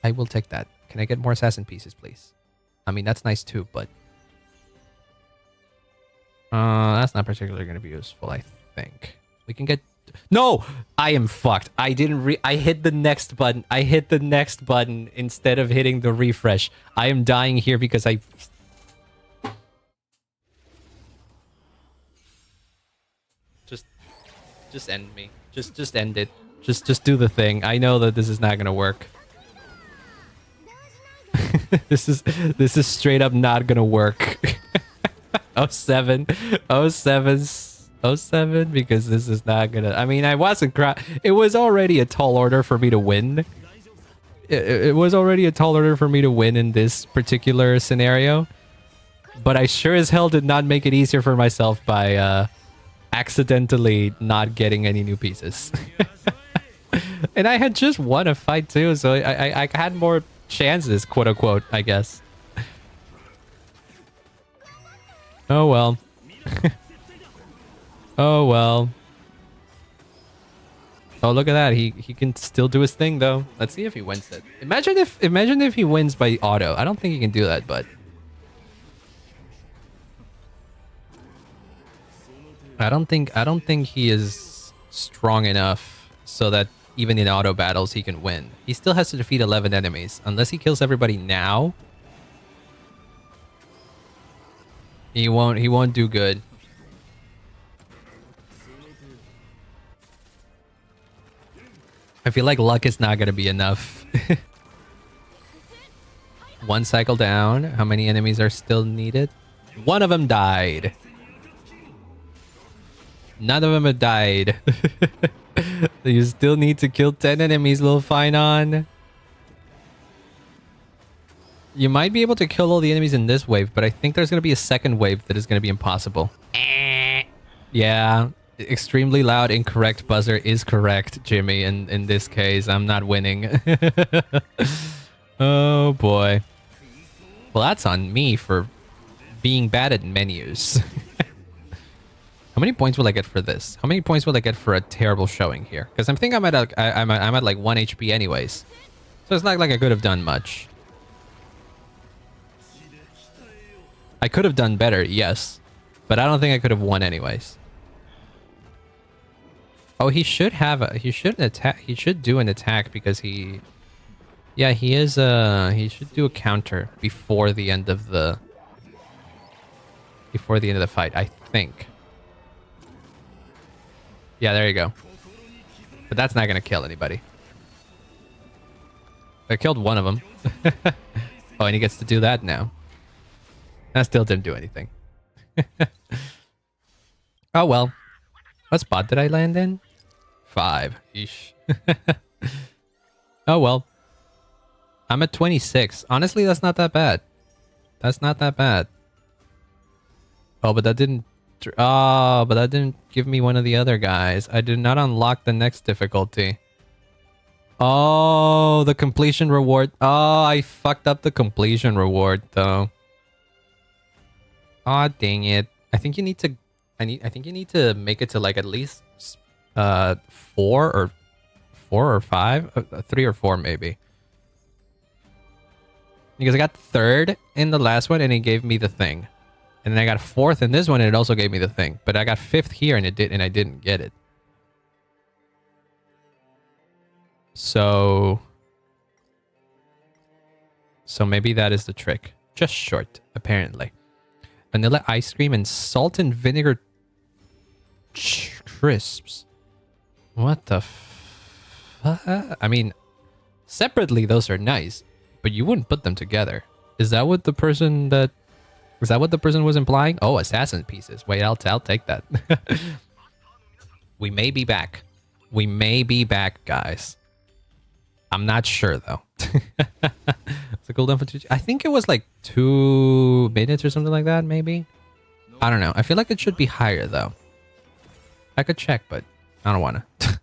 I will take that. Can I get more assassin pieces, please? I mean, that's nice too, but... that's not particularly going to be useful, I think. We can get... No! I am fucked. I didn't I hit the next button. I hit the next button instead of hitting the refresh. I am dying here because I... Just end me. Just end it. Just do the thing. I know that this is not gonna work. This is straight up not gonna work. 07 because this is not gonna... I mean, I wasn't it was already a tall order for me to win. It was already a tall order for me to win in this particular scenario. But I sure as hell did not make it easier for myself by accidentally not getting any new pieces. And I had just won a fight too, so I had more chances, quote unquote, I guess. Oh well. Oh well. Oh, look at that. He can still do his thing though. Let's see if he wins it. Imagine if he wins by auto. I don't think he can do that, but I don't think he is strong enough so that even in auto battles he can win. He still has to defeat 11 enemies. Unless he kills everybody now, he won't do good. I feel like luck is not going to be enough. One cycle down. How many enemies are still needed? One of them died. None of them have died. You still need to kill 10 enemies, little Finon. You might be able to kill all the enemies in this wave, but I think there's going to be a second wave that is going to be impossible. Yeah, extremely loud, incorrect buzzer is correct, Jimmy. In this case, I'm not winning. Oh, boy. Well, that's on me for being bad at menus. How many points will I get for this? How many points will I get for a terrible showing here? Because I think I'm at like 1 HP anyways. So it's not like I could have done much. I could have done better, yes. But I don't think I could have won anyways. Oh, he should have a, he should attack. He should do an attack because he, yeah, he is. He should do a counter before the end of the fight. I think. Yeah, there you go. But that's not gonna kill anybody. I killed one of them. Oh, and he gets to do that now. That still didn't do anything. Oh well. What spot did I land in? 5. Eesh. Oh well. I'm at 26. Honestly, that's not that bad. That's not that bad. Oh, but that didn't... Oh, but that didn't give me one of the other guys. I did not unlock the next difficulty. Oh, the completion reward. Oh, I fucked up the completion reward, though. Aw, dang it. I think you need to... I think you need to make it to like at least 4 or 5, 3 or 4 maybe. Because I got 3rd in the last one and it gave me the thing, and then I got 4th in this one and it also gave me the thing. But I got 5th here and I didn't get it. So maybe that is the trick. Just short, apparently. Vanilla ice cream and salt and vinegar crisps. What the I mean, separately those are nice, but you wouldn't put them together. Is that what the person was implying? Oh, assassin pieces. Wait, I'll take that. We may be back. We may be back, guys. I'm not sure though. It's a cooldown for 2. I think it was like 2 minutes or something like that, maybe. I don't know. I feel like it should be higher though. I could check, but I don't want to.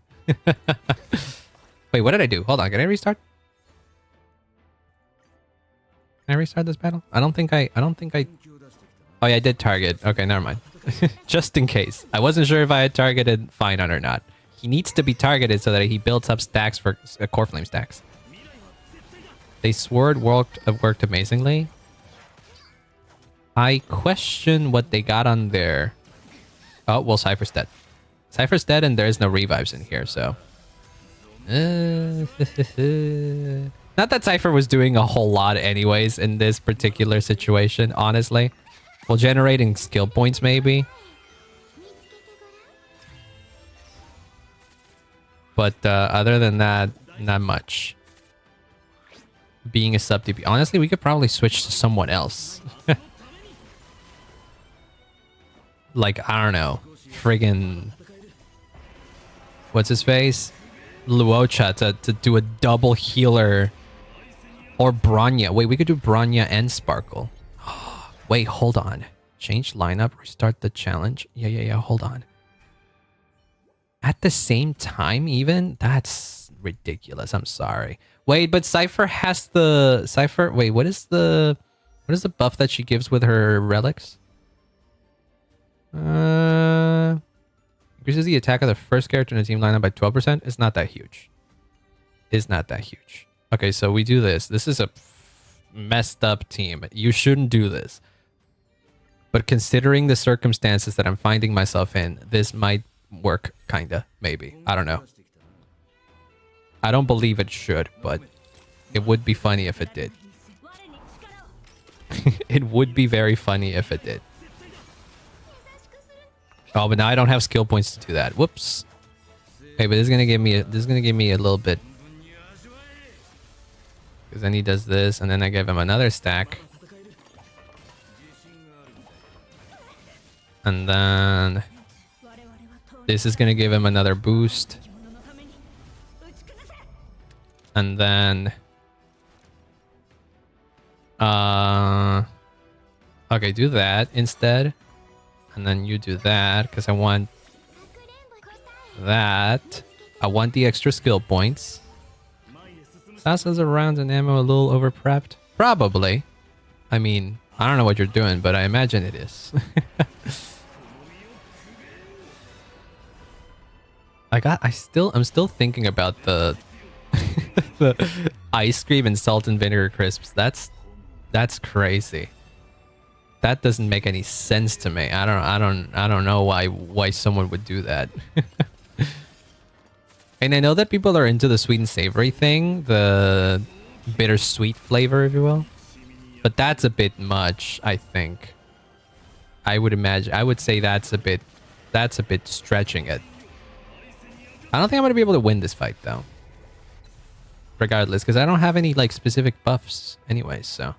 Wait, what did I do? Hold on. Can I restart? Can I restart this battle? I don't think I. Oh yeah, I did target. Okay, never mind. Just in case. I wasn't sure if I had targeted Fine or not. He needs to be targeted so that he builds up stacks for core flame stacks. They sword worked amazingly. I question what they got on there. Oh, well, Cypher's dead. Cypher's dead and there's no revives in here, so... Not that Cypher was doing a whole lot anyways in this particular situation, honestly. Well, generating skill points, maybe. But other than that, not much. Being a sub DP. Honestly, we could probably switch to someone else. Like, I don't know. Friggin... What's his face? Luocha to do a double healer. Or Bronya. Wait, we could do Bronya and Sparkle. Wait, hold on. Change lineup, restart the challenge. Yeah, hold on. At the same time, even? That's ridiculous. I'm sorry. Wait, but Cypher has the... Cypher... Wait, what is the buff that she gives with her relics? Increases the attack of the first character in the team lineup by 12%. It's not that huge. It's not that huge. Okay, so we do this. This is a messed up team. You shouldn't do this. But considering the circumstances that I'm finding myself in, this might work, kinda, maybe. I don't know. I don't believe it should, but it would be funny if it did. It would be very funny if it did. Oh, but now I don't have skill points to do that. Whoops. Hey, but this is gonna give me a little bit. Because then he does this, and then I give him another stack. And then this is gonna give him another boost. And then okay, do that instead. And then you do that, because I want that. I want the extra skill points. Sasa's around and ammo a little over prepped. Probably. I mean, I don't know what you're doing, but I imagine it is. I'm still thinking about the the ice cream and salt and vinegar crisps. That's crazy. That doesn't make any sense to me. I don't know why someone would do that. And I know that people are into the sweet and savory thing, the bittersweet flavor, if you will. But that's a bit much, I think. I would say that's a bit stretching it. I don't think I'm gonna be able to win this fight though. Regardless, because I don't have any like specific buffs anyway, so.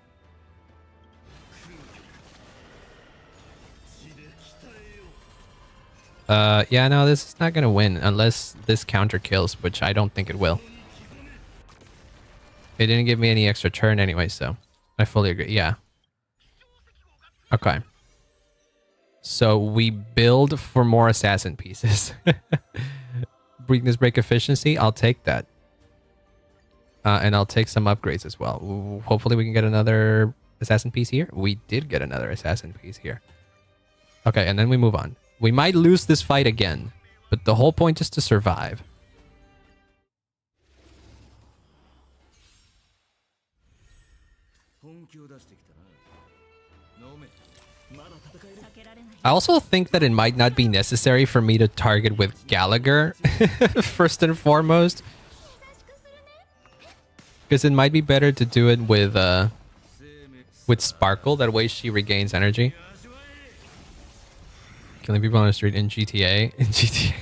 Yeah, no, this is not gonna win unless this counter kills, which I don't think it will. It didn't give me any extra turn anyway, so I fully agree. Yeah. Okay. So we build for more assassin pieces. Weakness break efficiency, I'll take that. And I'll take some upgrades as well. Ooh, hopefully we can get another assassin piece here. We did get another assassin piece here. Okay, and then we move on. We might lose this fight again, but the whole point is to survive. I also think that it might not be necessary for me to target with Gallagher, first and foremost. Because it might be better to do it with Sparkle, that way she regains energy. Killing people on the street in GTA. In GTA.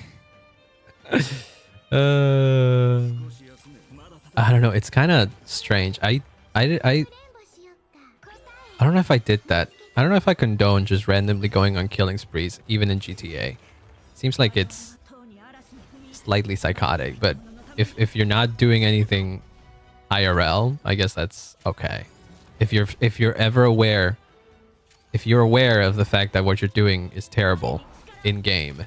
I don't know. It's kind of strange. I don't know if I did that. I don't know if I condone just randomly going on killing sprees, even in GTA. Seems like it's slightly psychotic, but if you're not doing anything IRL, I guess that's okay. If you're ever aware. If you're aware of the fact that what you're doing is terrible in-game,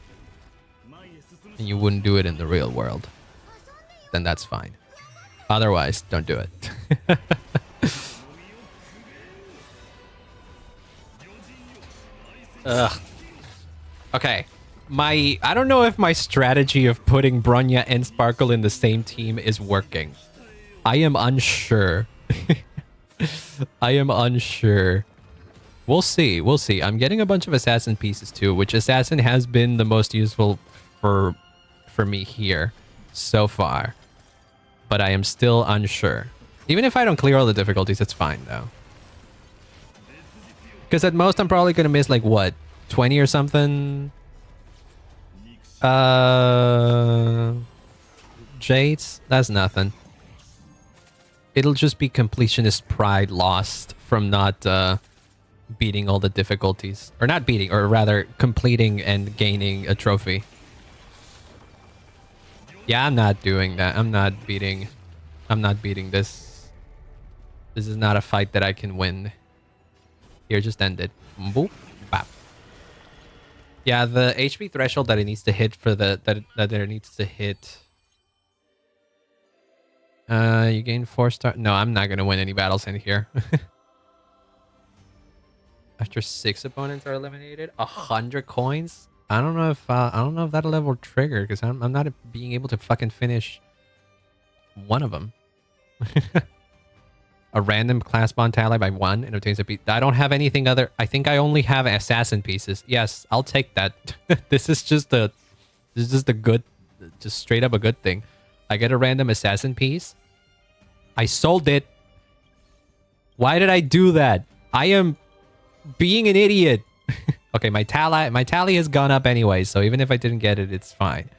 and you wouldn't do it in the real world, then that's fine. Otherwise, don't do it. Ugh. Okay. I don't know if my strategy of putting Bronya and Sparkle in the same team is working. I am unsure. I am unsure. We'll see. We'll see. I'm getting a bunch of assassin pieces too, which assassin has been the most useful for me here so far. But I am still unsure. Even if I don't clear all the difficulties, it's fine though. Because at most I'm probably going to miss like what? 20 or something? Jades? That's nothing. It'll just be completionist pride lost from not beating all the difficulties. Or not beating, or rather completing and gaining a trophy. Yeah, I'm not doing that. I'm not beating this. This is not a fight that I can win. Here, just end it. Boop. Bap. Yeah, the HP threshold that it needs to hit for that there needs to hit. You gain 4 star. No, I'm not gonna win any battles in here. After 6 opponents are eliminated, 100 coins. I don't know if that level trigger because I'm not being able to fucking finish one of them. A random class bond tally by 1 and obtains a piece. I don't have anything other. I think I only have assassin pieces. Yes, I'll take that. This is just a good, just straight up a good thing. I get a random assassin piece. I sold it. Why did I do that? I am being an idiot. Okay, my tally has gone up anyway, so even if I didn't get it, it's fine.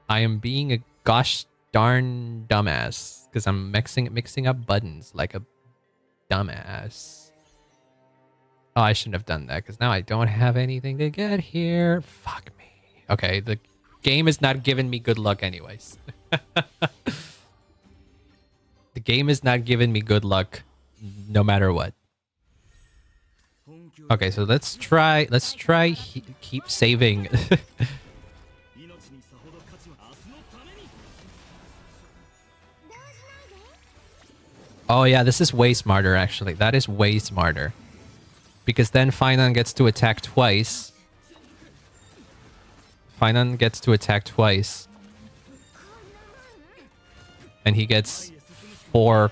I am being a gosh darn dumbass because I'm mixing up buttons like a dumbass. Oh, I shouldn't have done that because now I don't have anything to get here. Fuck me. Okay, the game is not giving me good luck anyways. The game is not giving me good luck no matter what. Okay, so let's try keep saving. Oh yeah, this is way smarter actually. That is way smarter. Because then Finan gets to attack twice. Finan gets to attack twice. And he gets 4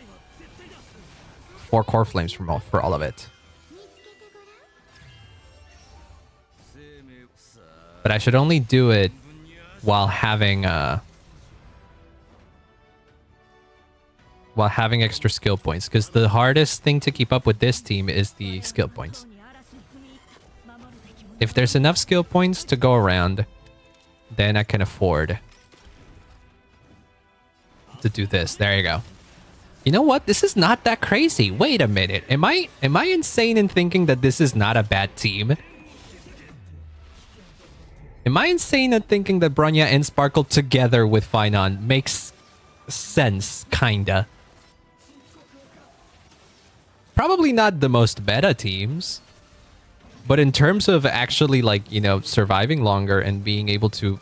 core flames for all of it. But I should only do it while having extra skill points, because the hardest thing to keep up with this team is the skill points. If there's enough skill points to go around, then I can afford to do this. There you go. You know what? This is not that crazy. Wait a minute. Am I insane in thinking that this is not a bad team? Am I insane in thinking that Bronya and Sparkle together with Finon makes sense, kinda? Probably not the most meta teams, but in terms of actually, like, you know, surviving longer and being able to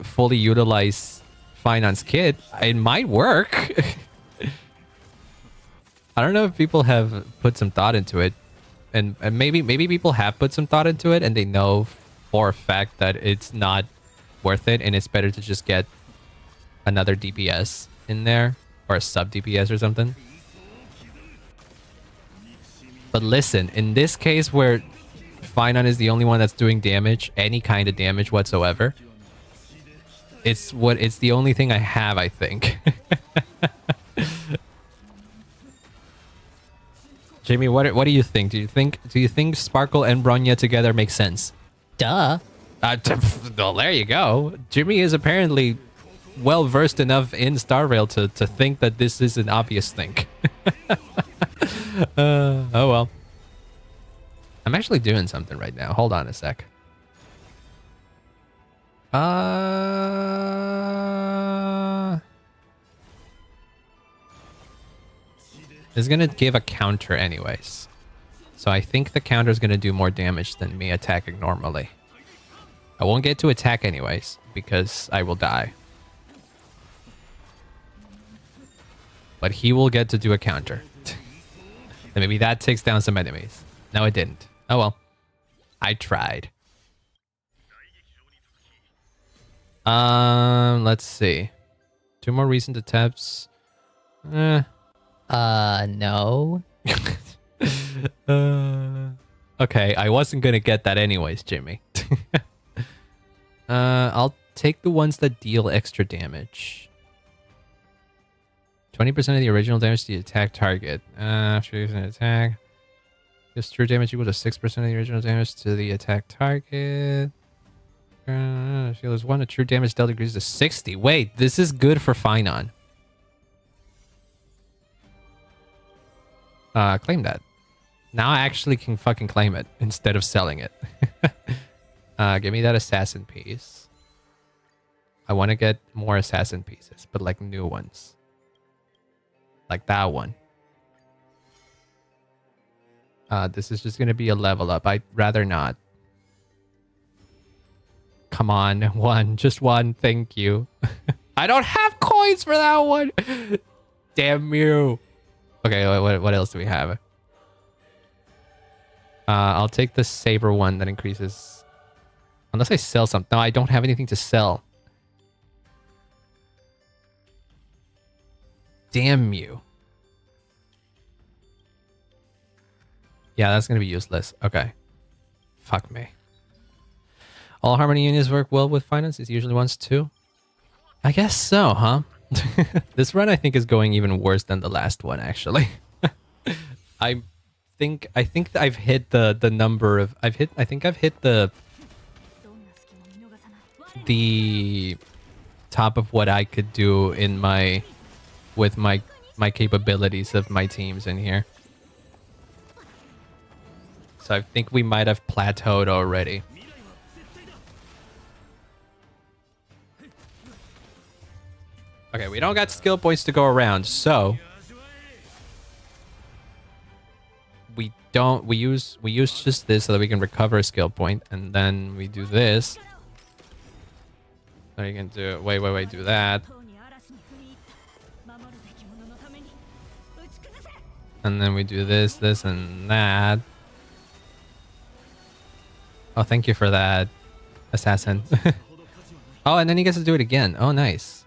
fully utilize Finon's kit, it might work. I don't know if people have put some thought into it, and maybe people have put some thought into it, and they know for a fact that it's not worth it, and it's better to just get another DPS in there, or a sub DPS or something. But listen, in this case where Finon is the only one that's doing damage, any kind of damage whatsoever, it's the only thing I have, I think. Jimmy, what do you think? Do you think Sparkle and Bronya together make sense? Duh. Well, there you go. Jimmy is apparently well versed enough in Star Rail to think that this is an obvious thing. Oh well. I'm actually doing something right now. Hold on a sec. It's gonna give a counter anyways. So I think the counter is gonna do more damage than me attacking normally. I won't get to attack anyways, because I will die. But he will get to do a counter. And maybe that takes down some enemies. No, it didn't. Oh well. I tried. Let's see. 2 more recent attempts. No. Okay, I wasn't gonna get that anyways, Jimmy. I'll take the ones that deal extra damage. 20% of the original damage to the attack target. After using an attack. This true damage equal to 6% of the original damage to the attack target. There's 1. The true damage dealt increases to 60. Wait, this is good for Finon. Claim that. Now I actually can fucking claim it instead of selling it. Give me that assassin piece. I want to get more assassin pieces, but like new ones. Like that one. This is just going to be a level up. I'd rather not. Come on, one. Just one. Thank you. I don't have coins for that one. Damn you. Okay, what else do we have? I'll take the saber one that increases. Unless I sell something. No, I don't have anything to sell. Damn you. Yeah, that's going to be useless. Okay. Fuck me. All harmony units work well with finance. It's usually ones too. I guess so, huh? This run I think is going even worse than the last one actually. I think I've hit the number of I think I've hit the top of what I could do in with my capabilities of my teams in here. So I think we might have plateaued already. Okay, we don't got skill points to go around, so we use just this so that we can recover a skill point, and then we do this. So you can do wait, do that. And then we do this, and that. Oh, thank you for that, assassin. Oh, and then he gets to do it again. Oh, nice.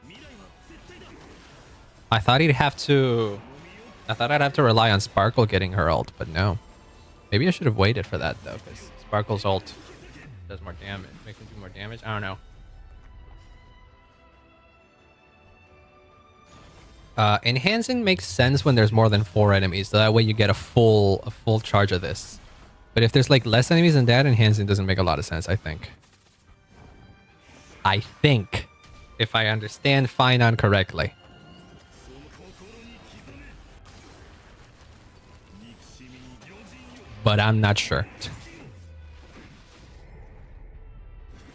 I thought I'd have to rely on Sparkle getting her ult, but no. Maybe I should have waited for that, though, because Sparkle's ult Does more damage. Makes him do more damage. I don't know. Enhancing makes sense when there's more than 4 enemies, so that way you get a full charge of this. But if there's like less enemies than that, enhancing doesn't make a lot of sense, I think. If I understand Finon correctly. But I'm not sure.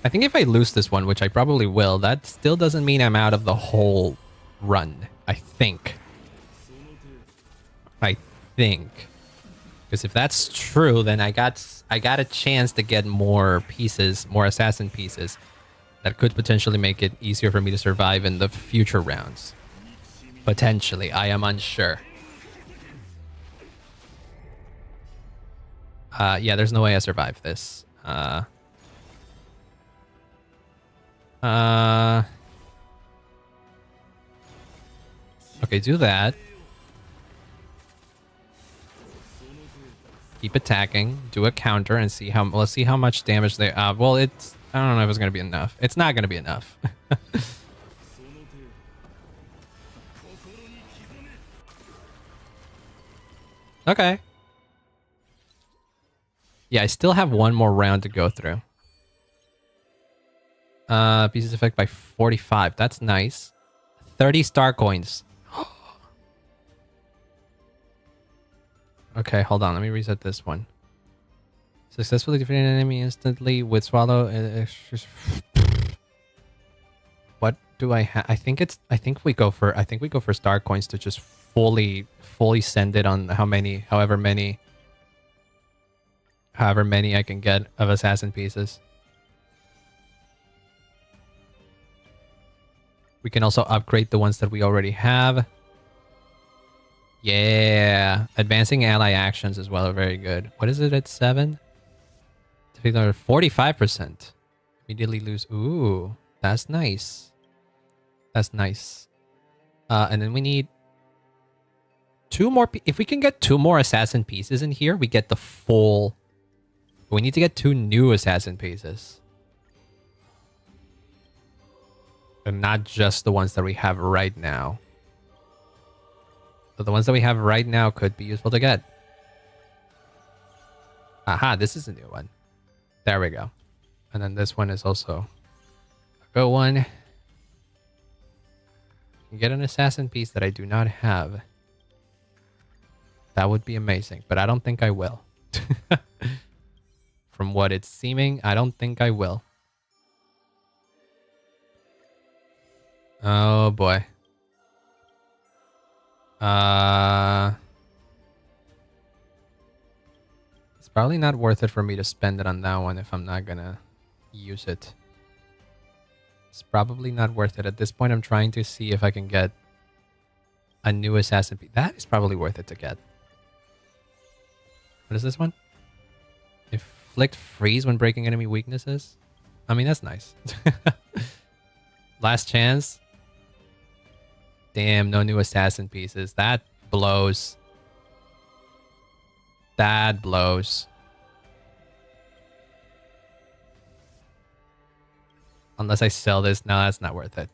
I think if I lose this one, which I probably will, that still doesn't mean I'm out of the whole run. I think. Because if that's true, then I got a chance to get more pieces, more assassin pieces, that could potentially make it easier for me to survive in the future rounds. Potentially, I am unsure. Yeah, there's no way I survive this. Okay, do that. Keep attacking. Do a counter and see how. Let's see how much damage they. Well, it's. I don't know if it's gonna be enough. It's not gonna be enough. Okay. Yeah, I still have one more round to go through. Pieces effect by 45. That's nice. 30 star coins. Okay, hold on. Let me reset this one. Successfully defeat an enemy instantly with swallow. What do I have? I think we go for star coins to just fully send it on however many I can get of assassin pieces. We can also upgrade the ones that we already have. Yeah, advancing ally actions as well are very good. What is it at 7? 45%. Immediately lose. Ooh, that's nice. That's nice. And then we need 2 more. If we can get 2 more assassin pieces in here, we get the full. We need to get 2 new assassin pieces. And not just the ones that we have right now. So the ones that we have right now could be useful to get. Aha, this is a new one. There we go. And then this one is also a good one. I can get an assassin piece that I do not have. That would be amazing, but I don't think I will. From what it's seeming, I don't think I will. Oh boy. It's probably not worth it for me to spend it on that one if I'm not gonna use it. It's probably not worth it. At this point, I'm trying to see if I can get a new assassin piece. That is probably worth it to get. What is this one? Inflict freeze when breaking enemy weaknesses. I mean, that's nice. Last chance. Damn, no new assassin pieces. That blows. That blows. Unless I sell this. No, that's not worth it.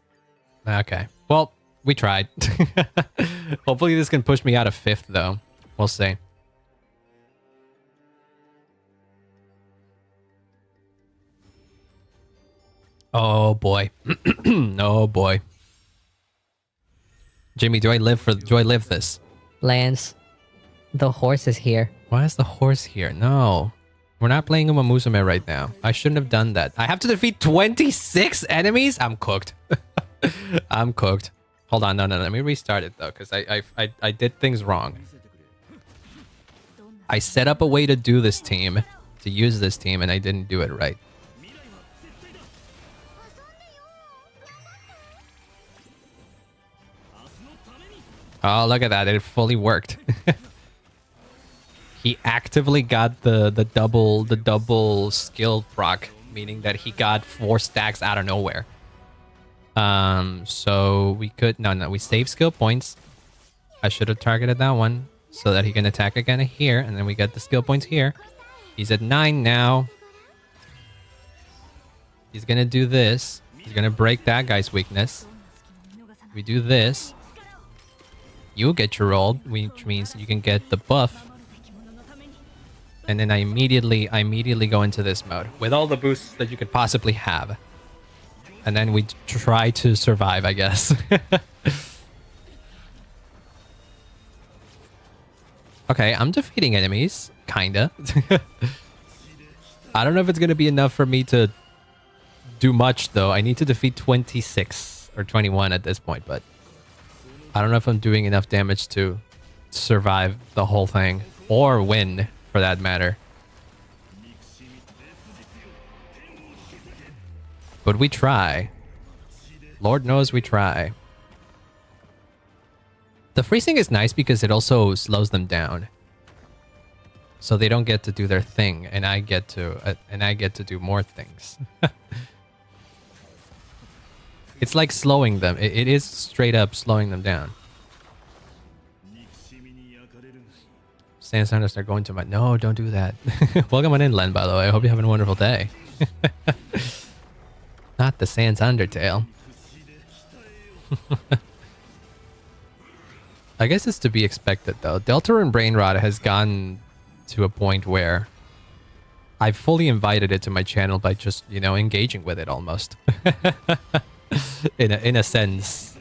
Okay. Well, we tried. Hopefully this can push me out of 5th, though. We'll see. Oh, boy. Oh, boy. Jimmy, do I live this? Lance, the horse is here. Why is the horse here? No. We're not playing Uma Musume right now. I shouldn't have done that. I have to defeat 26 enemies? I'm cooked. I'm cooked. Hold on, no. Let me restart it, though, because I did things wrong. I set up a way to do this team, to use this team, and I didn't do it right. Oh, look at that. It fully worked. He actively got the double skill proc, meaning that he got 4 stacks out of nowhere. So we could we save skill points. I should have targeted that one so that he can attack again here, and then we get the skill points here. He's at 9 now. He's gonna do this. He's gonna break that guy's weakness. We do this. You get your roll, which means you can get the buff. And then I immediately go into this mode with all the boosts that you could possibly have. And then we try to survive, I guess. Okay, I'm defeating enemies, kinda. I don't know if it's gonna be enough for me to do much, though. I need to defeat 26 or 21 at this point, but I don't know if I'm doing enough damage to survive the whole thing or win, for that matter. But we try. Lord knows we try. The freezing is nice because it also slows them down. So they don't get to do their thing, and I get to do more things. It's like slowing them. It is straight up slowing them down. Sans Unders are going to my... No, don't do that. Welcome on in, Len, by the way. I hope you're having a wonderful day. Not the Sans Undertale. I guess it's to be expected, though. Deltarune Brainrot has gone to a point where I've fully invited it to my channel by just, you know, engaging with it almost. in a sense.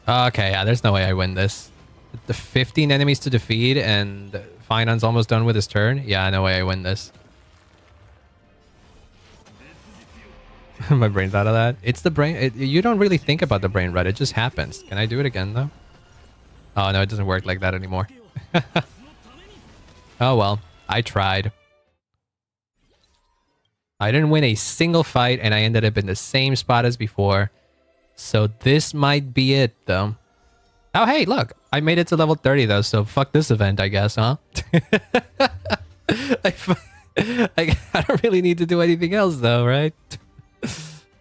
Okay, yeah, there's no way I win this. The 15 enemies to defeat and Finon's almost done with his turn. Yeah, no way I win this. My brain's out of that. It's the brain. You don't really think about the brain rot. It just happens. Can I do it again, though? Oh, no, it doesn't work like that anymore. Oh, well. I tried. I didn't win a single fight, and I ended up in the same spot as before. So this might be it, though. Oh, hey, look. I made it to level 30, though, so fuck this event, I guess, huh? I don't really need to do anything else, though, right?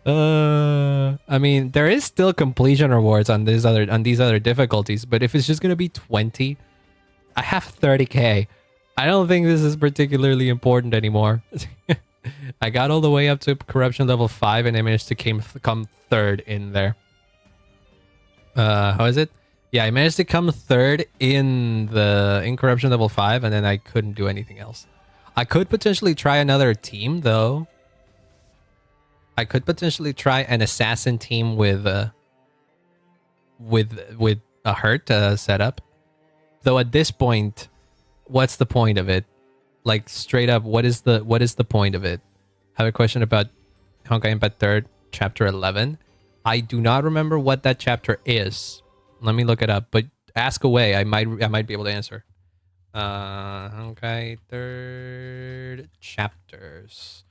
I mean, there is still completion rewards on these other difficulties, but if it's just gonna be 20, I have 30k. I don't think this is particularly important anymore. I got all the way up to corruption level 5 and I managed to come third in there. How is it? Yeah, I managed to come third in corruption level 5 and then I couldn't do anything else. I could potentially try another team, though. I could potentially try an assassin team with a hurt setup. Though at this point, what's the point of it? Like straight up, what is the point of it? I have a question about Honkai Impact 3rd, chapter 11. I do not remember what that chapter is. Let me look it up, but ask away. I might be able to answer. Honkai 3rd chapters.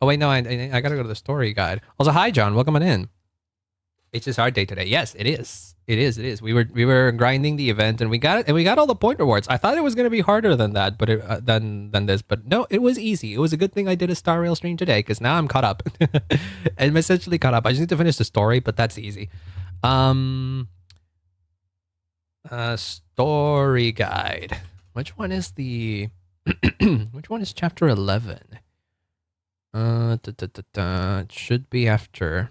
Oh wait, no, I gotta go to the story guide. Also, hi John, welcome on in. It's just our day today. Yes, it is. It is. We were grinding the event and we got it, and we got all the point rewards. I thought it was gonna be harder than that, but than this, but no, it was easy. It was a good thing I did a Star Rail stream today because now I'm caught up. I'm essentially caught up. I just need to finish the story, but that's easy. Story guide. Which one is the? Which one is chapter 11? It should be after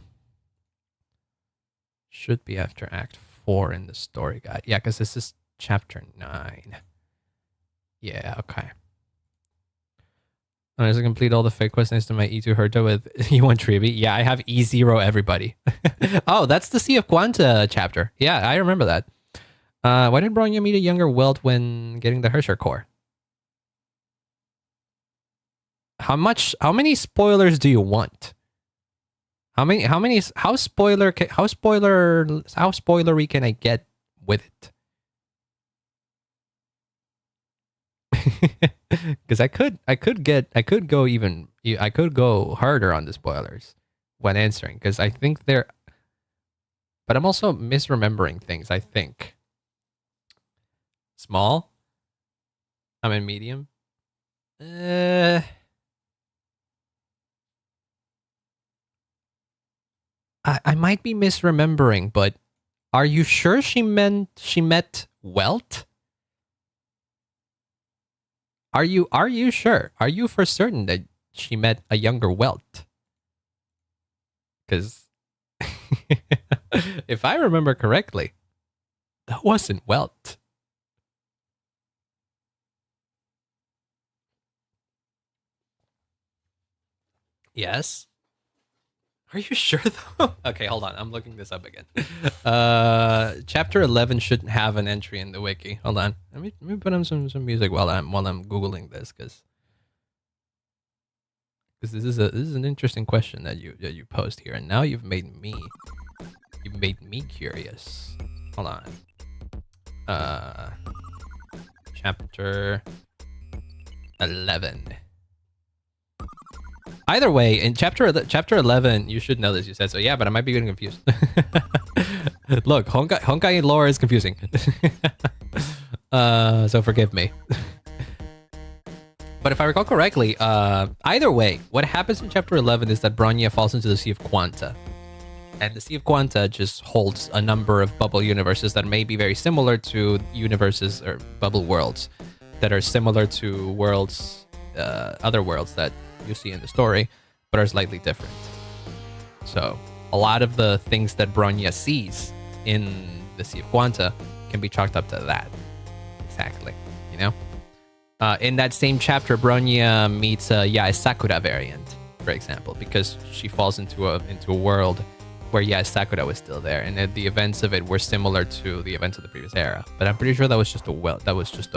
Act 4 in the story guide. Yeah, because this is chapter 9. Yeah, okay. I'm going to complete all the fake quests next to my E2 Herta with E1 Trivi. Yeah, I have E0 everybody. Oh, that's the Sea of Quanta chapter. Yeah, I remember that. Why did Bronya meet a younger Welt when getting the Hersher core? How many spoilers do you want? How spoilery can I get with it? Because I could go harder on the spoilers when answering, because I think they're, but I'm also misremembering things, I think. Small? I'm in medium. I might be misremembering, but are you sure she met Welt? Are you sure? Are you for certain that she met a younger Welt? Because if I remember correctly, that wasn't Welt. Yes. Are you sure though? Okay, hold on. I'm looking this up again. Chapter 11 shouldn't have an entry in the wiki. Hold on. Let me put on some music while I'm googling this, because this is an interesting question that you posed here, and now you've made me curious. Hold on. Chapter 11. Either way, in chapter 11, you should know this. You said so, yeah, but I might be getting confused. Look, Honkai lore is confusing. So forgive me. But if I recall correctly, either way, what happens in chapter 11 is that Bronya falls into the Sea of Quanta. And the Sea of Quanta just holds a number of bubble universes that may be very similar to universes or bubble worlds that are similar to worlds, other worlds that you see in the story, but are slightly different. So a lot of the things that Bronya sees in the Sea of Quanta can be chalked up to that. Exactly, you know? In that same chapter, Bronya meets a Yae Sakura variant, for example, because she falls into a world where Yae Sakura was still there, and the events of it were similar to the events of the previous era. But I'm pretty sure that was just a world. That was just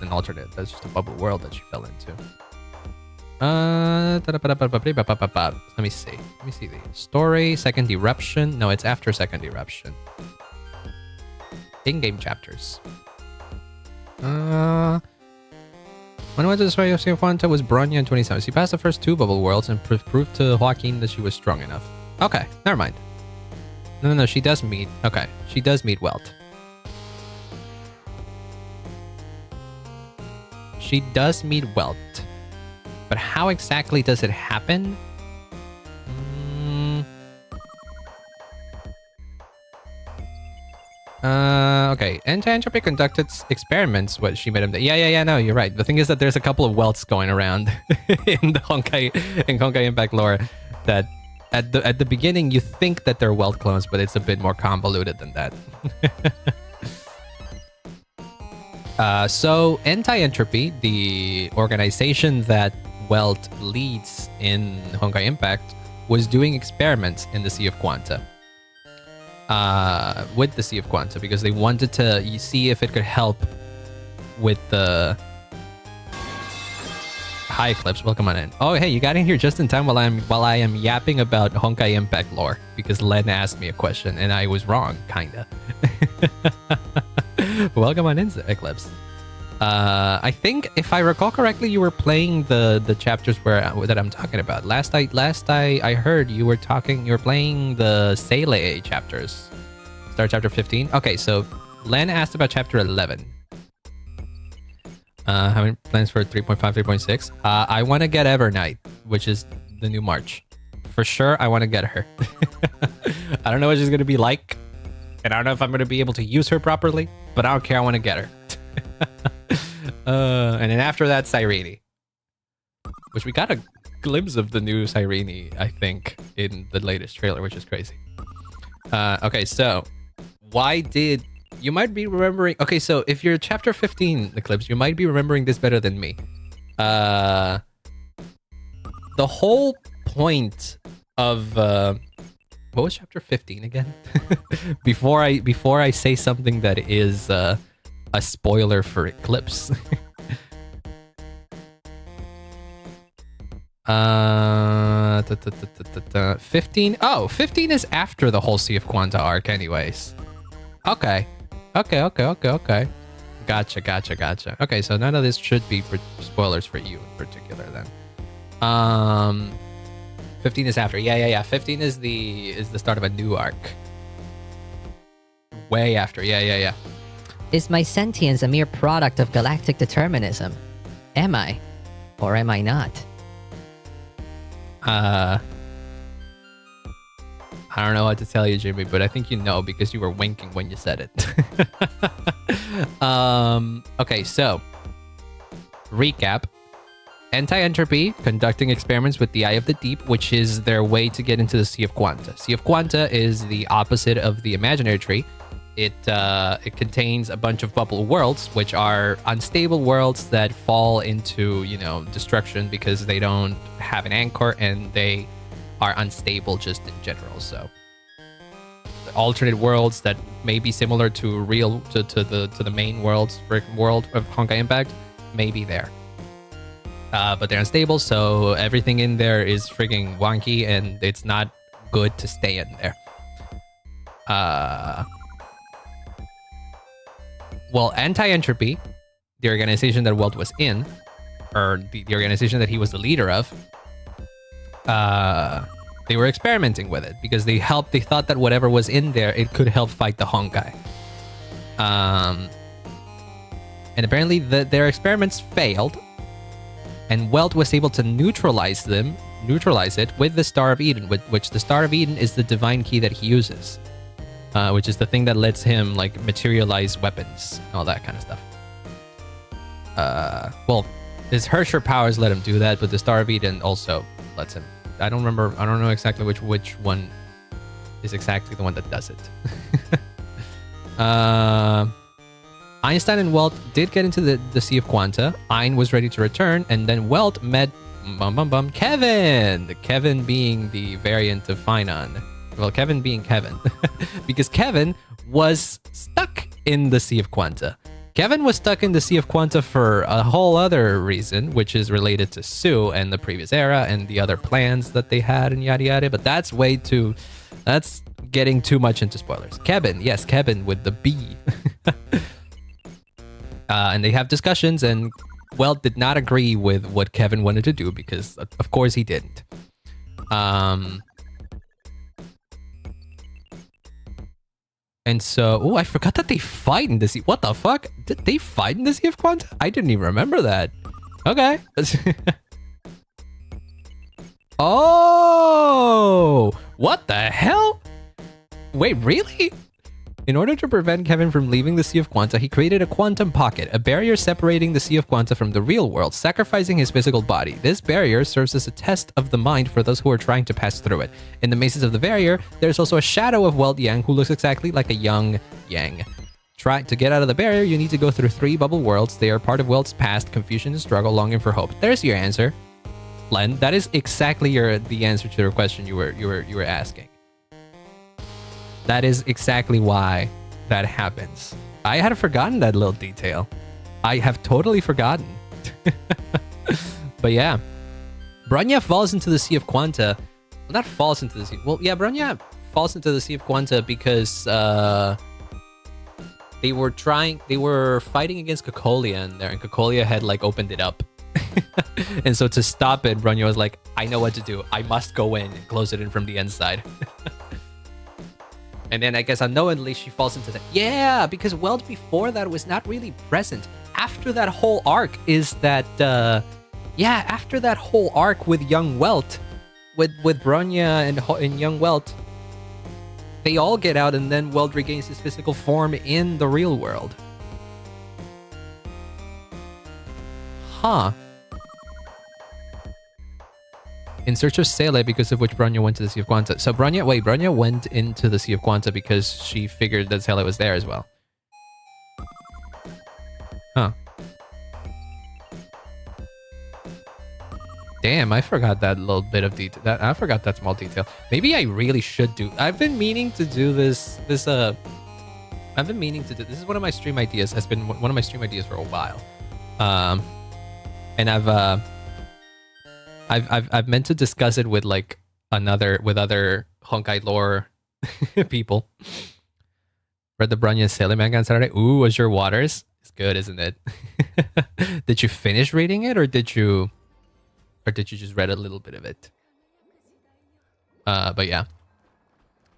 an alternate. That's just a bubble world that she fell into. Let me see the story. Second eruption. No, it's after second eruption. In-game chapters. When I went to the story of Sea of Quanta was Bronya in 27. She passed the first 2 bubble worlds and proved to Joaquin that she was strong enough. Okay, never mind. No, she does meet. Okay, she does meet Welt. She does meet Welt. But how exactly does it happen? Okay. Anti-entropy conducted experiments. What she made him. Yeah. No, you're right. The thing is that there's a couple of Welts going around in the Honkai Impact lore that at the beginning you think that they're Welt clones, but it's a bit more convoluted than that. So Anti-Entropy, the organization that Welt leads in Honkai Impact, was doing experiments in the Sea of Quanta. With the Sea of Quanta, because they wanted to see if it could help with the... Hi Eclipse, welcome on in. Oh hey, you got in here just in time while I am yapping about Honkai Impact lore, because Len asked me a question and I was wrong, kinda. Welcome on in, Eclipse. I think if I recall correctly, you were playing the chapters that I'm talking about. Last I heard you were playing the Seele chapters. Start chapter 15. Okay, so Len asked about chapter 11. Having plans for 3.5, 3.6. I want to get Evernight, which is the new March. For sure, I want to get her. I don't know what she's going to be like, and I don't know if I'm going to be able to use her properly, but I don't care, I want to get her. And then after that, Cyrene. Which we got a glimpse of the new Cyrene, I think, in the latest trailer, which is crazy. Okay, so why did... You might be remembering... Okay, so if you're chapter 15, Eclipse, you might be remembering this better than me. The whole point of... what was chapter 15 again? before I say something that is a spoiler for Eclipse. 15? Oh, 15 is after the whole Sea of Quanta arc anyways. Okay. Gotcha. Okay, so none of this should be spoilers for you in particular then. 15 is after. Yeah. 15 is the start of a new arc. Way after. Yeah. Is my sentience a mere product of galactic determinism? Am I? Or am I not? I don't know what to tell you, Jimmy, but I think you know because you were winking when you said it. Okay, so recap. Anti-Entropy conducting experiments with the Eye of the Deep, which is their way to get into the Sea of Quanta. Sea of Quanta is the opposite of the imaginary tree. It contains a bunch of bubble worlds, which are unstable worlds that fall into, you know, destruction because they don't have an anchor and they are unstable just in general. So alternate worlds that may be similar to the main world of Honkai Impact may be there. But they're unstable, so everything in there is freaking wonky, and it's not good to stay in there. Well, Anti-Entropy, the organization that Welt was in, or the organization that he was the leader of, they were experimenting with it because they thought that whatever was in there, it could help fight the Honkai. And apparently their experiments failed, and Welt was able to neutralize it with the Star of Eden, which the Star of Eden is the divine key that he uses, which is the thing that lets him like materialize weapons and all that kind of stuff. Well, his Herrscher powers let him do that, but the Star of Eden also lets him. I don't know exactly which one is exactly the one that does it. Einstein and Welt did get into the Sea of Quanta. Ein was ready to return, and then Welt met Kevin. Kevin being the variant of Finon. Well, Kevin being Kevin. Because Kevin was stuck in the Sea of Quanta. Kevin was stuck in the Sea of Quanta for a whole other reason, which is related to Sue and the previous era and the other plans that they had and yada yada, but that's getting too much into spoilers. Kevin, yes, Kevin with the B. And they have discussions, and Welt did not agree with what Kevin wanted to do because, of course, he didn't. And so, I forgot that they fight in the sea. What the fuck? Did they fight in the Sea of Quanta? I didn't even remember that. Okay. Oh, what the hell? Wait, really? In order to prevent Kevin from leaving the Sea of Quanta, he created a quantum pocket, a barrier separating the Sea of Quanta from the real world, sacrificing his physical body. This barrier serves as a test of the mind for those who are trying to pass through it. In the mazes of the barrier, there's also a shadow of Welt Yang who looks exactly like a young Yang. To get out of the barrier, you need to go through 3 bubble worlds. They are part of Welt's past, confusion and struggle, longing for hope. There's your answer, Len. That is exactly the answer to the question you were asking. That is exactly why that happens. I had forgotten that little detail. I have totally forgotten. But yeah. Bronya falls into the Sea of Quanta. Well, not falls into the sea. Well, yeah, Bronya falls into the Sea of Quanta because they were fighting against Cocolia in there, and Cocolia had like opened it up. And so to stop it, Bronya was like, I know what to do. I must go in and close it in from the inside. And then I guess unknowingly she falls into that. Yeah, because Welt before that was not really present. After that whole arc is that, after that whole arc with young Welt, with Bronya and young Welt, they all get out and then Welt regains his physical form in the real world. Huh. In search of Sele, because of which Bronya went to the Sea of Quanta. So Bronya went into the Sea of Quanta because she figured that Sele was there as well. Huh. Damn, I forgot that little bit of detail. I forgot that small detail. Maybe I really should do. I've been meaning to do this. This is one of my stream ideas. Has been one of my stream ideas for a while. And I've meant to discuss it with like other Honkai lore people. Read the Bronya and Sele manga on Saturday. Ooh, Azure Waters. It's good, isn't it? Did you finish reading it, or did you just read a little bit of it? But yeah.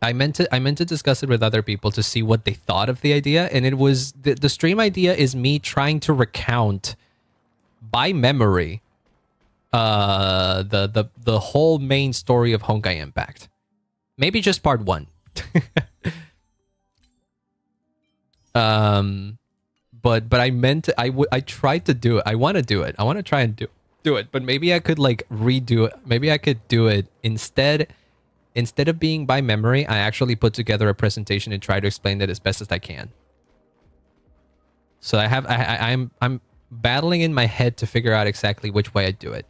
I meant to discuss it with other people to see what they thought of the idea, and it was the stream idea is me trying to recount by memory the whole main story of Honkai Impact. Maybe just part 1. But I meant I tried to do it. I want to do it. I want to try and do it. But maybe I could like redo it. Maybe I could do it instead of being by memory. I actually put together a presentation and try to explain it as best as I can. So I'm battling in my head to figure out exactly which way I do it.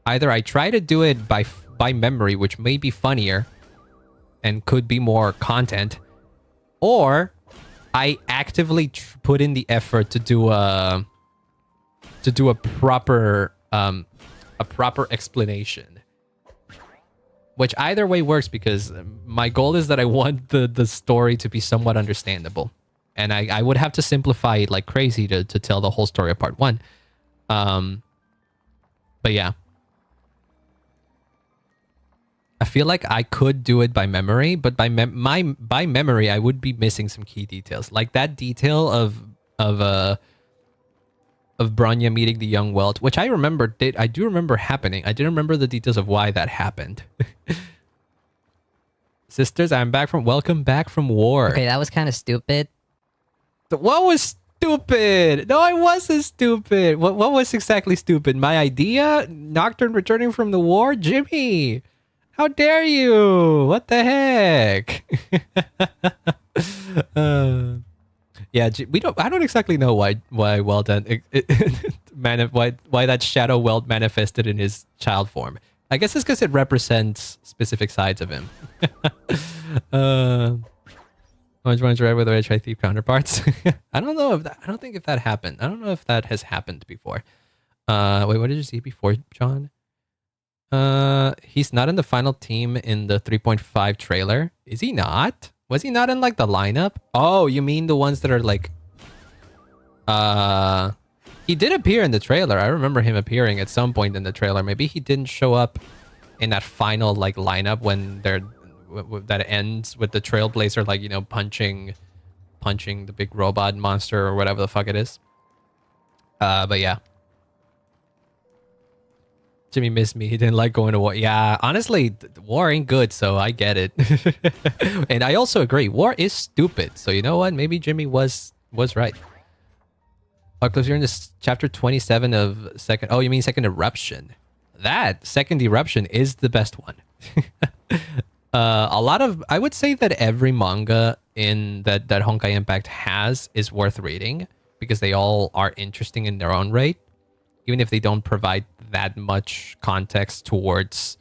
Either I try to do it by memory, which may be funnier and could be more content, or I actively put in the effort to do a proper explanation. Which either way works, because my goal is that I want the story to be somewhat understandable. And I would have to simplify it like crazy to tell the whole story of part 1. But yeah. I feel like I could do it by memory, but by memory, I would be missing some key details. Like that detail of Bronya meeting the young Welt, which I do remember happening. I didn't remember the details of why that happened. Sisters, welcome back from war. Okay, that was kind of stupid. What was stupid? No, I wasn't stupid. What was exactly stupid? My idea? Nocturne returning from the war? Jimmy! How dare you? What the heck? Yeah, I don't exactly know why Welt why that shadow Welt manifested in his child form. I guess it's because it represents specific sides of him. Orange one's red with the red thief counterparts. I don't think if that happened. I don't know if that has happened before. Wait, what did you see before, John? He's not in the final team in the 3.5 trailer. Is he not? Was he not in like the lineup? Oh, you mean the ones that are like... He did appear in the trailer. I remember him appearing at some point in the trailer. Maybe he didn't show up in that final like lineup when that ends with the Trailblazer, like, you know, punching the big robot monster or whatever the fuck it is. But yeah. Jimmy missed me. He didn't like going to war. Yeah, honestly, war ain't good, so I get it. And I also agree. War is stupid. So you know what? Maybe Jimmy was right. Octopus, you're in this chapter 27 of second... Oh, you mean second eruption. That second eruption is the best one. I would say that every manga in that Honkai Impact has is worth reading, because they all are interesting in their own right, even if they don't provide that much context towards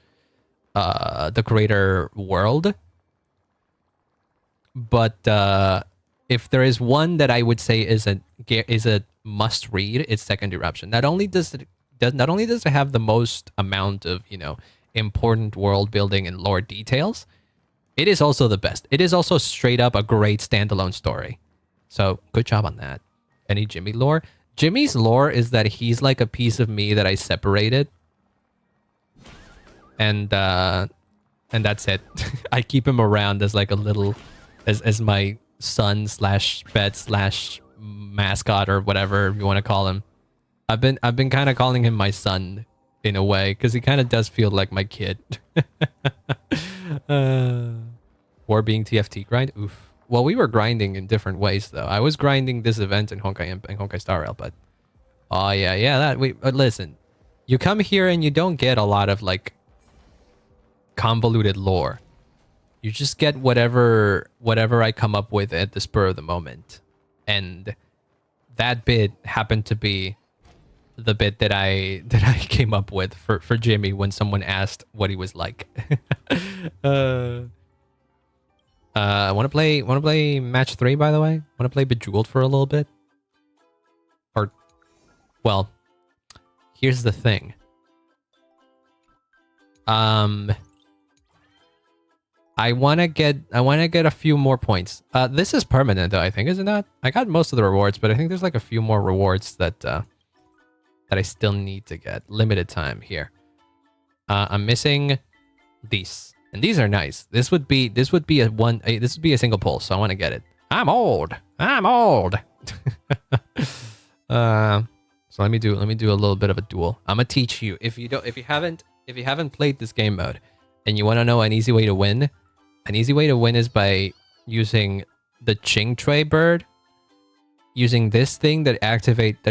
the greater world. But if there is one that I would say is a must read, it's Second Eruption. Not only does it have the most amount of, you know, important world building and lore details, it is also the best. It is also straight up a great standalone story. So good job on that. Any Jimmy lore? Jimmy's lore is that he's like a piece of me that I separated. And that's it. I keep him around as like a little, as my son slash pet slash mascot or whatever you want to call him. I've been kind of calling him my son in a way, because he kind of does feel like my kid. War being TFT grind? Oof. Well, we were grinding in different ways, though. I was grinding this event in Honkai and Honkai Star Rail, but... Oh, yeah, listen. You come here and you don't get a lot of, like, convoluted lore. You just get whatever I come up with at the spur of the moment. And that bit happened to be the bit that I came up with for Jimmy when someone asked what he was like. Want to play match 3, by the way? Want to play Bejeweled for a little bit? Or, well, here's the thing. I want to get a few more points. This is permanent, though, I think, isn't it? I got most of the rewards, but I think there's like a few more rewards that I still need to get. Limited time here. I'm missing these. And these are nice. This would be a single pull, so I want to get it. I'm old. So let me do a little bit of a duel. I'm gonna teach you. If you haven't played this game mode and you want to know an easy way to win, An easy way to win is by using the Ching Tray bird, using this thing that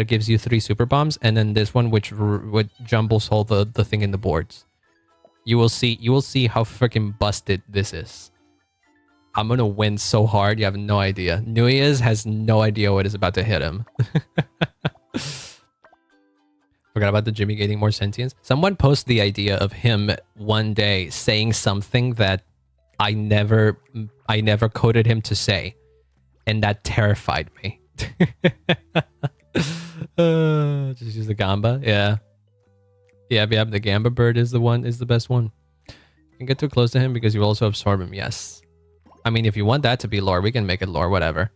gives you 3 super bombs, and then this one which jumbles all the thing in the boards. You will see how freaking busted this is. I'm gonna win so hard, you have no idea. Nuyes has no idea what is about to hit him. Forgot about the Jimmy getting more sentience. Someone posted the idea of him one day saying something that I never coded him to say, and that terrified me. Just use the Gamba, yeah. Yeah, the Gamba bird is the best one. You can get too close to him because you also absorb him, yes. I mean, if you want that to be lore, we can make it lore, whatever.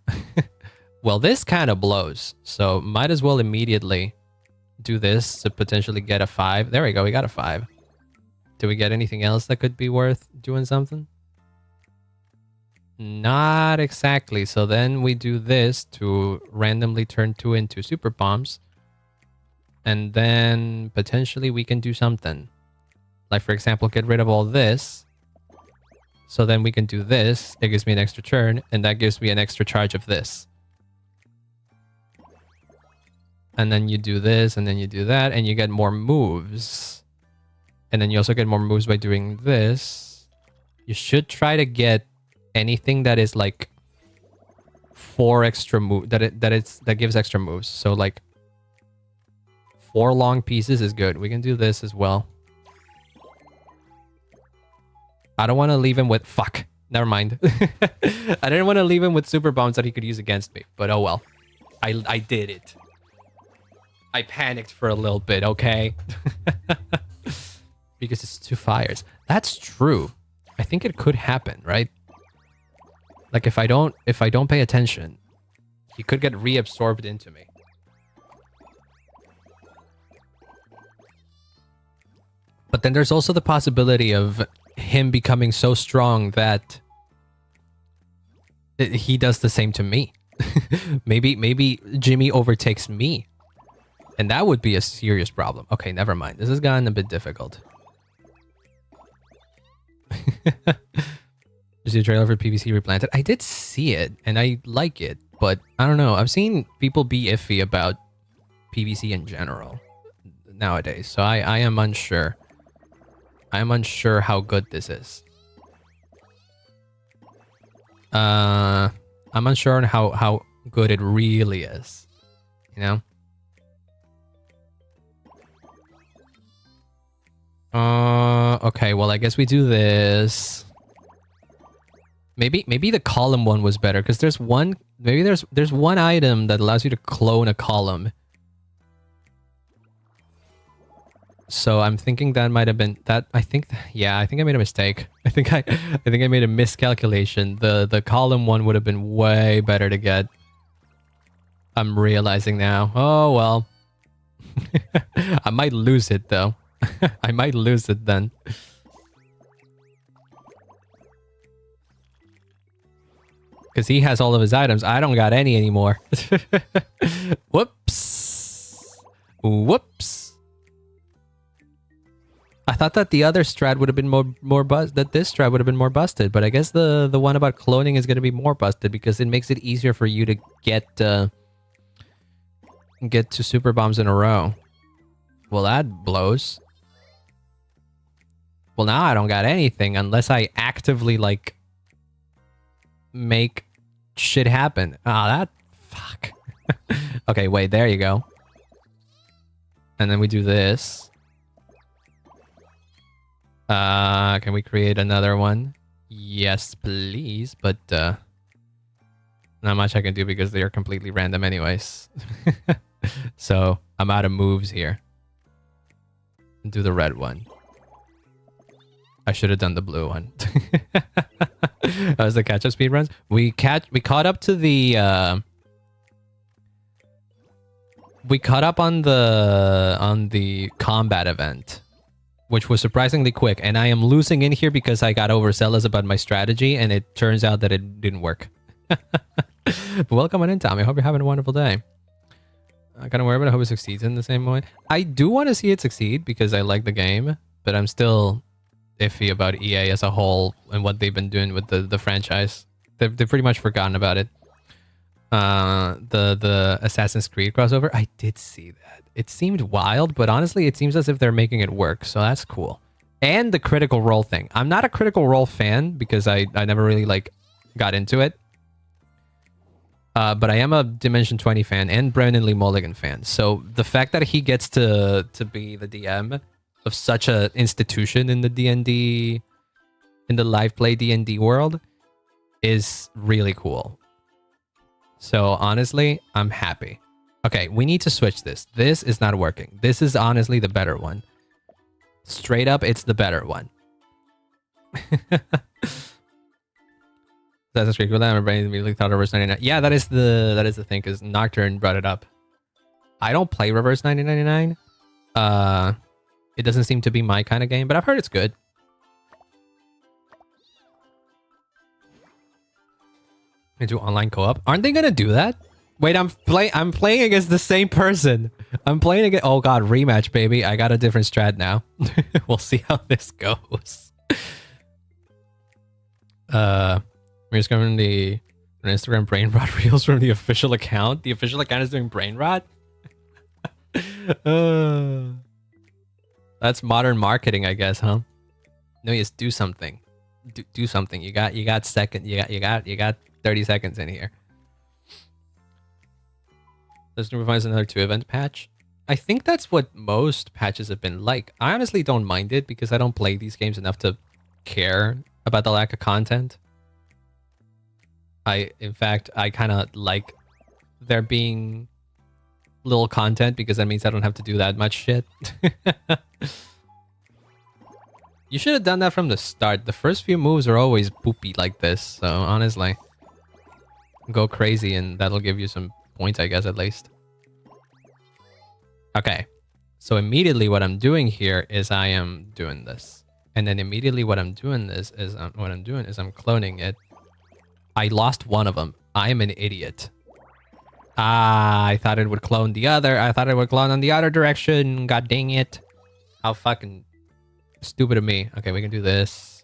Well, this kind of blows, so might as well immediately do this to potentially get a 5. There we go, we got a 5. Do we get anything else that could be worth doing something? Not exactly. So then we do this to randomly turn 2 into super bombs. And then potentially we can do something. Like, for example, get rid of all this. So then we can do this. It gives me an extra turn, and that gives me an extra charge of this. And then you do this, and then you do that, and you get more moves. And then you also get more moves by doing this. You should try to get anything that is like 4 extra move that gives extra moves. So like 4 long pieces is good. We can do this as well. I don't want to leave him with... Fuck. Never mind. I didn't want to leave him with super bombs that he could use against me. But oh well. I did it. I panicked for a little bit, okay? Because it's 2 fires. That's true. I think it could happen, right? Like if I don't pay attention, he could get reabsorbed into me. But then there's also the possibility of him becoming so strong that he does the same to me. maybe Jimmy overtakes me. And that would be a serious problem. Okay, never mind. This has gotten a bit difficult. Is the trailer for PVC replanted? I did see it, and I like it, but I don't know. I've seen people be iffy about PVC in general nowadays, so I am unsure. I am unsure how good this is. I'm unsure on how good it really is. You know? Okay, well, I guess we do this. Maybe the column one was better, because there's one item that allows you to clone a column. So I'm thinking that might have been that. I think I made a mistake. I think I made a miscalculation. The column one would have been way better to get. I'm realizing now. Oh well. I might lose it though. I might lose it then. Because he has all of his items. I don't got any anymore. Whoops. Whoops. I thought that the other strat would have been that this strat would have been more busted, but I guess the one about cloning is going to be more busted because it makes it easier for you to get to super bombs in a row. Well, that blows. Well, now I don't got anything unless I actively like make shit happen. Ah, that fuck. Okay, wait, there you go. And then we do this. Can we create another one? Yes, please, but not much I can do because they are completely random anyways. So I'm out of moves here. Do the red one. I should have done the blue one. That was the catch-up speed runs. We caught up to the we caught up on the combat event, which was surprisingly quick, and I am losing in here because I got overzealous about my strategy, and it turns out that it didn't work. But welcome on in, Tommy. I hope you're having a wonderful day. I kind of worry, but I hope it succeeds in the same way. I do want to see it succeed because I like the game, but I'm still iffy about EA as a whole and what they've been doing with the franchise. They've pretty much forgotten about it. The Assassin's Creed crossover, I did see that. It seemed wild, but honestly, it seems as if they're making it work, so that's cool. And the Critical Role thing. I'm not a Critical Role fan because I never really like got into it. But I am a Dimension 20 fan and Brendan Lee Mulligan fan. So the fact that he gets to be the DM of such a institution in the D&D, in the live play D&D world, is really cool. So honestly, I'm happy. Okay, we need to switch this. This is not working. This is honestly the better one. Straight up, it's the better one. That's a great cool. My brain immediately thought Reverse 99. Yeah, that is the thing, because Nocturne brought it up. I don't play Reverse 99. It doesn't seem to be my kind of game, but I've heard it's good. They do online co-op. Aren't they gonna do that? Wait, I'm playing against the same person. I'm playing against. Oh god, rematch, baby. I got a different strat now. We'll see how this goes. We're just going the Instagram brain rot reels from the official account. The official account is doing brain rot. That's modern marketing, I guess, huh? No, just do something. Do something. You got 30 seconds in here. Does it revise another 2 event patch? I think that's what most patches have been like. I honestly don't mind it because I don't play these games enough to care about the lack of content. In fact, I kind of like there being little content because that means I don't have to do that much shit. You should have done that from the start. The first few moves are always poopy like this, so honestly, go crazy and that'll give you some points, I guess, at least. Okay, so immediately what I'm doing here is I am doing this, and then immediately what I'm doing is I'm cloning it. I lost one of them. I'm an idiot. I thought it would clone the other. I thought it would clone on the other direction. God dang it! How fucking stupid of me. Okay, we can do this.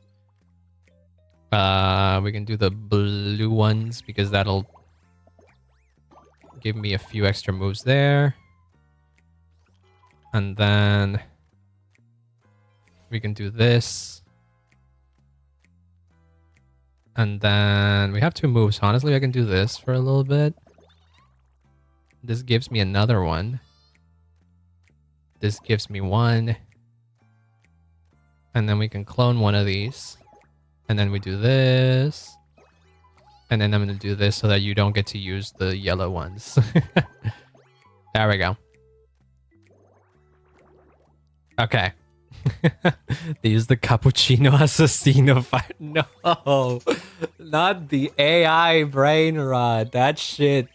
We can do the blue ones because that'll give me a few extra moves there. And then we can do this. And then we have 2 moves. Honestly, I can do this for a little bit. This gives me another one. This gives me 1. And then we can clone one of these. And then we do this. And then I'm going to do this so that you don't get to use the yellow ones. There we go. Okay. They use the Cappuccino Assassino fight. No. Not the AI brain rot. That shit.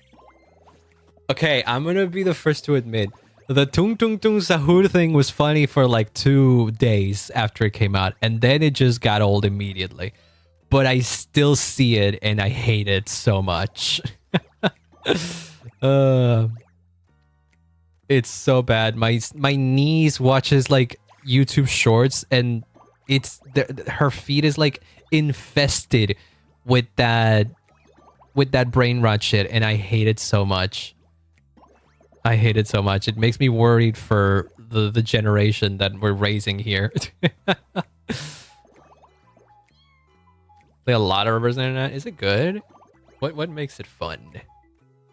Okay, I'm going to be the first to admit. The Tung Tung Tung Sahur thing was funny for like 2 days after it came out. And then it just got old immediately. But I still see it and I hate it so much. It's so bad. My niece watches like YouTube shorts and her feed is like infested with that brain rot shit, and I hate it so much. I hate it so much. It makes me worried for the generation that we're raising here. Play a lot of Reverse 99. Is it good? What makes it fun?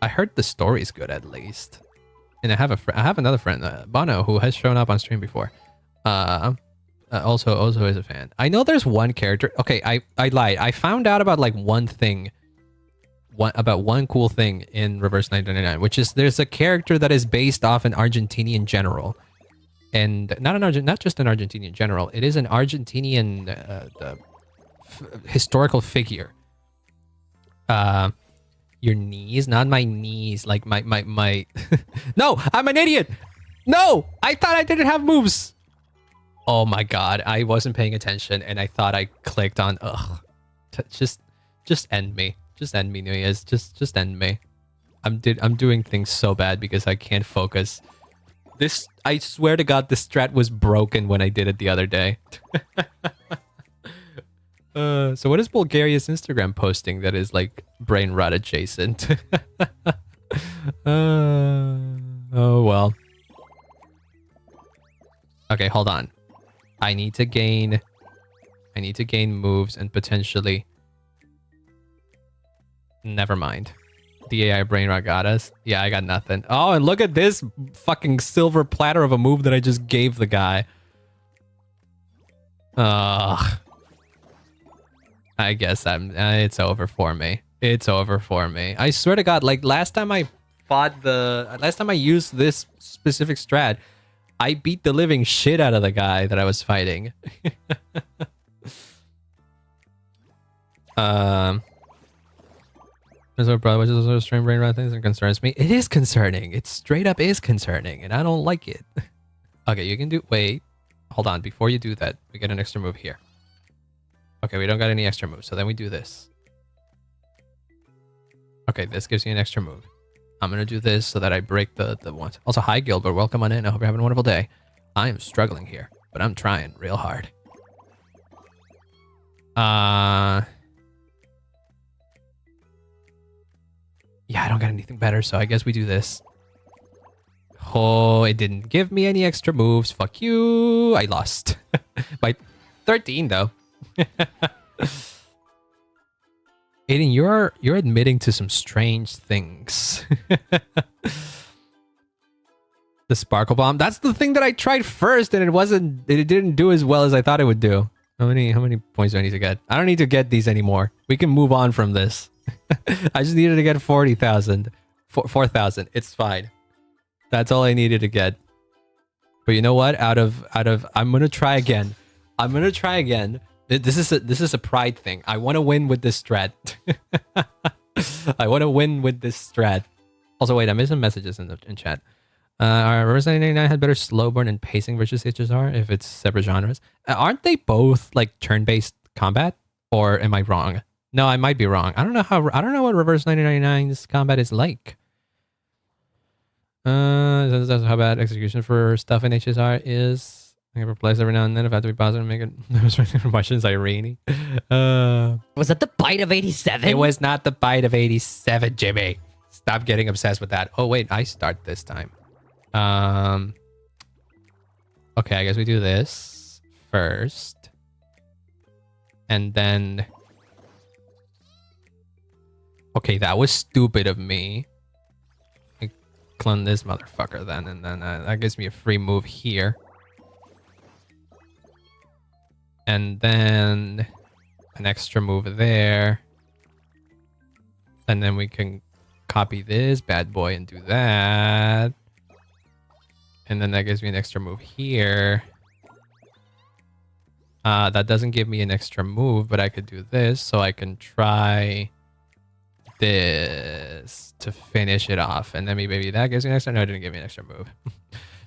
I heard the story's good at least. And I have another friend, Bono, who has shown up on stream before. Also is a fan. I know there's one character. Okay, I lied. I found out about like one cool thing in Reverse 999, which is there's a character that is based off an Argentinian general, and not just an Argentinian general. It is an Argentinian historical figure. Your knees, not my knees, like my No, I'm an idiot. No, I thought I didn't have moves. Oh my god, I wasn't paying attention and I thought I clicked on just end me. Just end me, Nuyez. Just end me. I'm doing things so bad because I can't focus. This, I swear to God, this strat was broken when I did it the other day. So what is Bulgaria's Instagram posting that is like brain rot adjacent? Oh well. Okay, hold on. I need to gain moves and potentially. Never mind. The AI brain rot got us. Yeah, I got nothing. Oh, and look at this fucking silver platter of a move that I just gave the guy. Ugh. I guess it's over for me. It's over for me. I swear to God, like last time I used this specific strat, I beat the living shit out of the guy that I was fighting. Which is also a strange brain rot thing that concerns me. It is concerning. It straight up is concerning, and I don't like it. Okay, you can do. Wait, hold on. Before you do that, we get an extra move here. Okay, we don't got any extra moves, so then we do this. Okay, this gives you an extra move. I'm gonna do this so that I break the ones. Also, hi Gilbert, welcome on in. I hope you're having a wonderful day. I am struggling here, but I'm trying real hard. Yeah, I don't got anything better, so I guess we do this. Oh, it didn't give me any extra moves. Fuck you. I lost. By 13, though. Aiden, you're admitting to some strange things. The sparkle bomb. That's the thing that I tried first, and it didn't do as well as I thought it would do. How many points do I need to get? I don't need to get these anymore. We can move on from this. I just needed to get 40,000. 4,000. It's fine. That's all I needed to get. But you know what? Out of I'm gonna try again. I'm gonna try again. This is a pride thing. I want to win with this strat. I want to win with this strat. Also, wait, I missed some messages in chat. Our Reverse 999 had better slow burn and pacing versus HSR if it's separate genres. Aren't they both like turn-based combat? Or am I wrong? No, I might be wrong. I don't know what Reverse 999's combat is like. That's how bad execution for stuff in HSR is. I can replace every now and then if I have to be positive and make it Russians irene. Was that the bite of 87? It was not the bite of 87, Jimmy. Stop getting obsessed with that. Oh wait, I start this time. Okay, I guess we do this first. And then okay, that was stupid of me. I clone this motherfucker then, and then that gives me a free move here. And then an extra move there. And then we can copy this bad boy and do that. And then that gives me an extra move here. That doesn't give me an extra move, but I could do this. So I can try this to finish it off. And then maybe that gives me an extra. No, it didn't give me an extra move.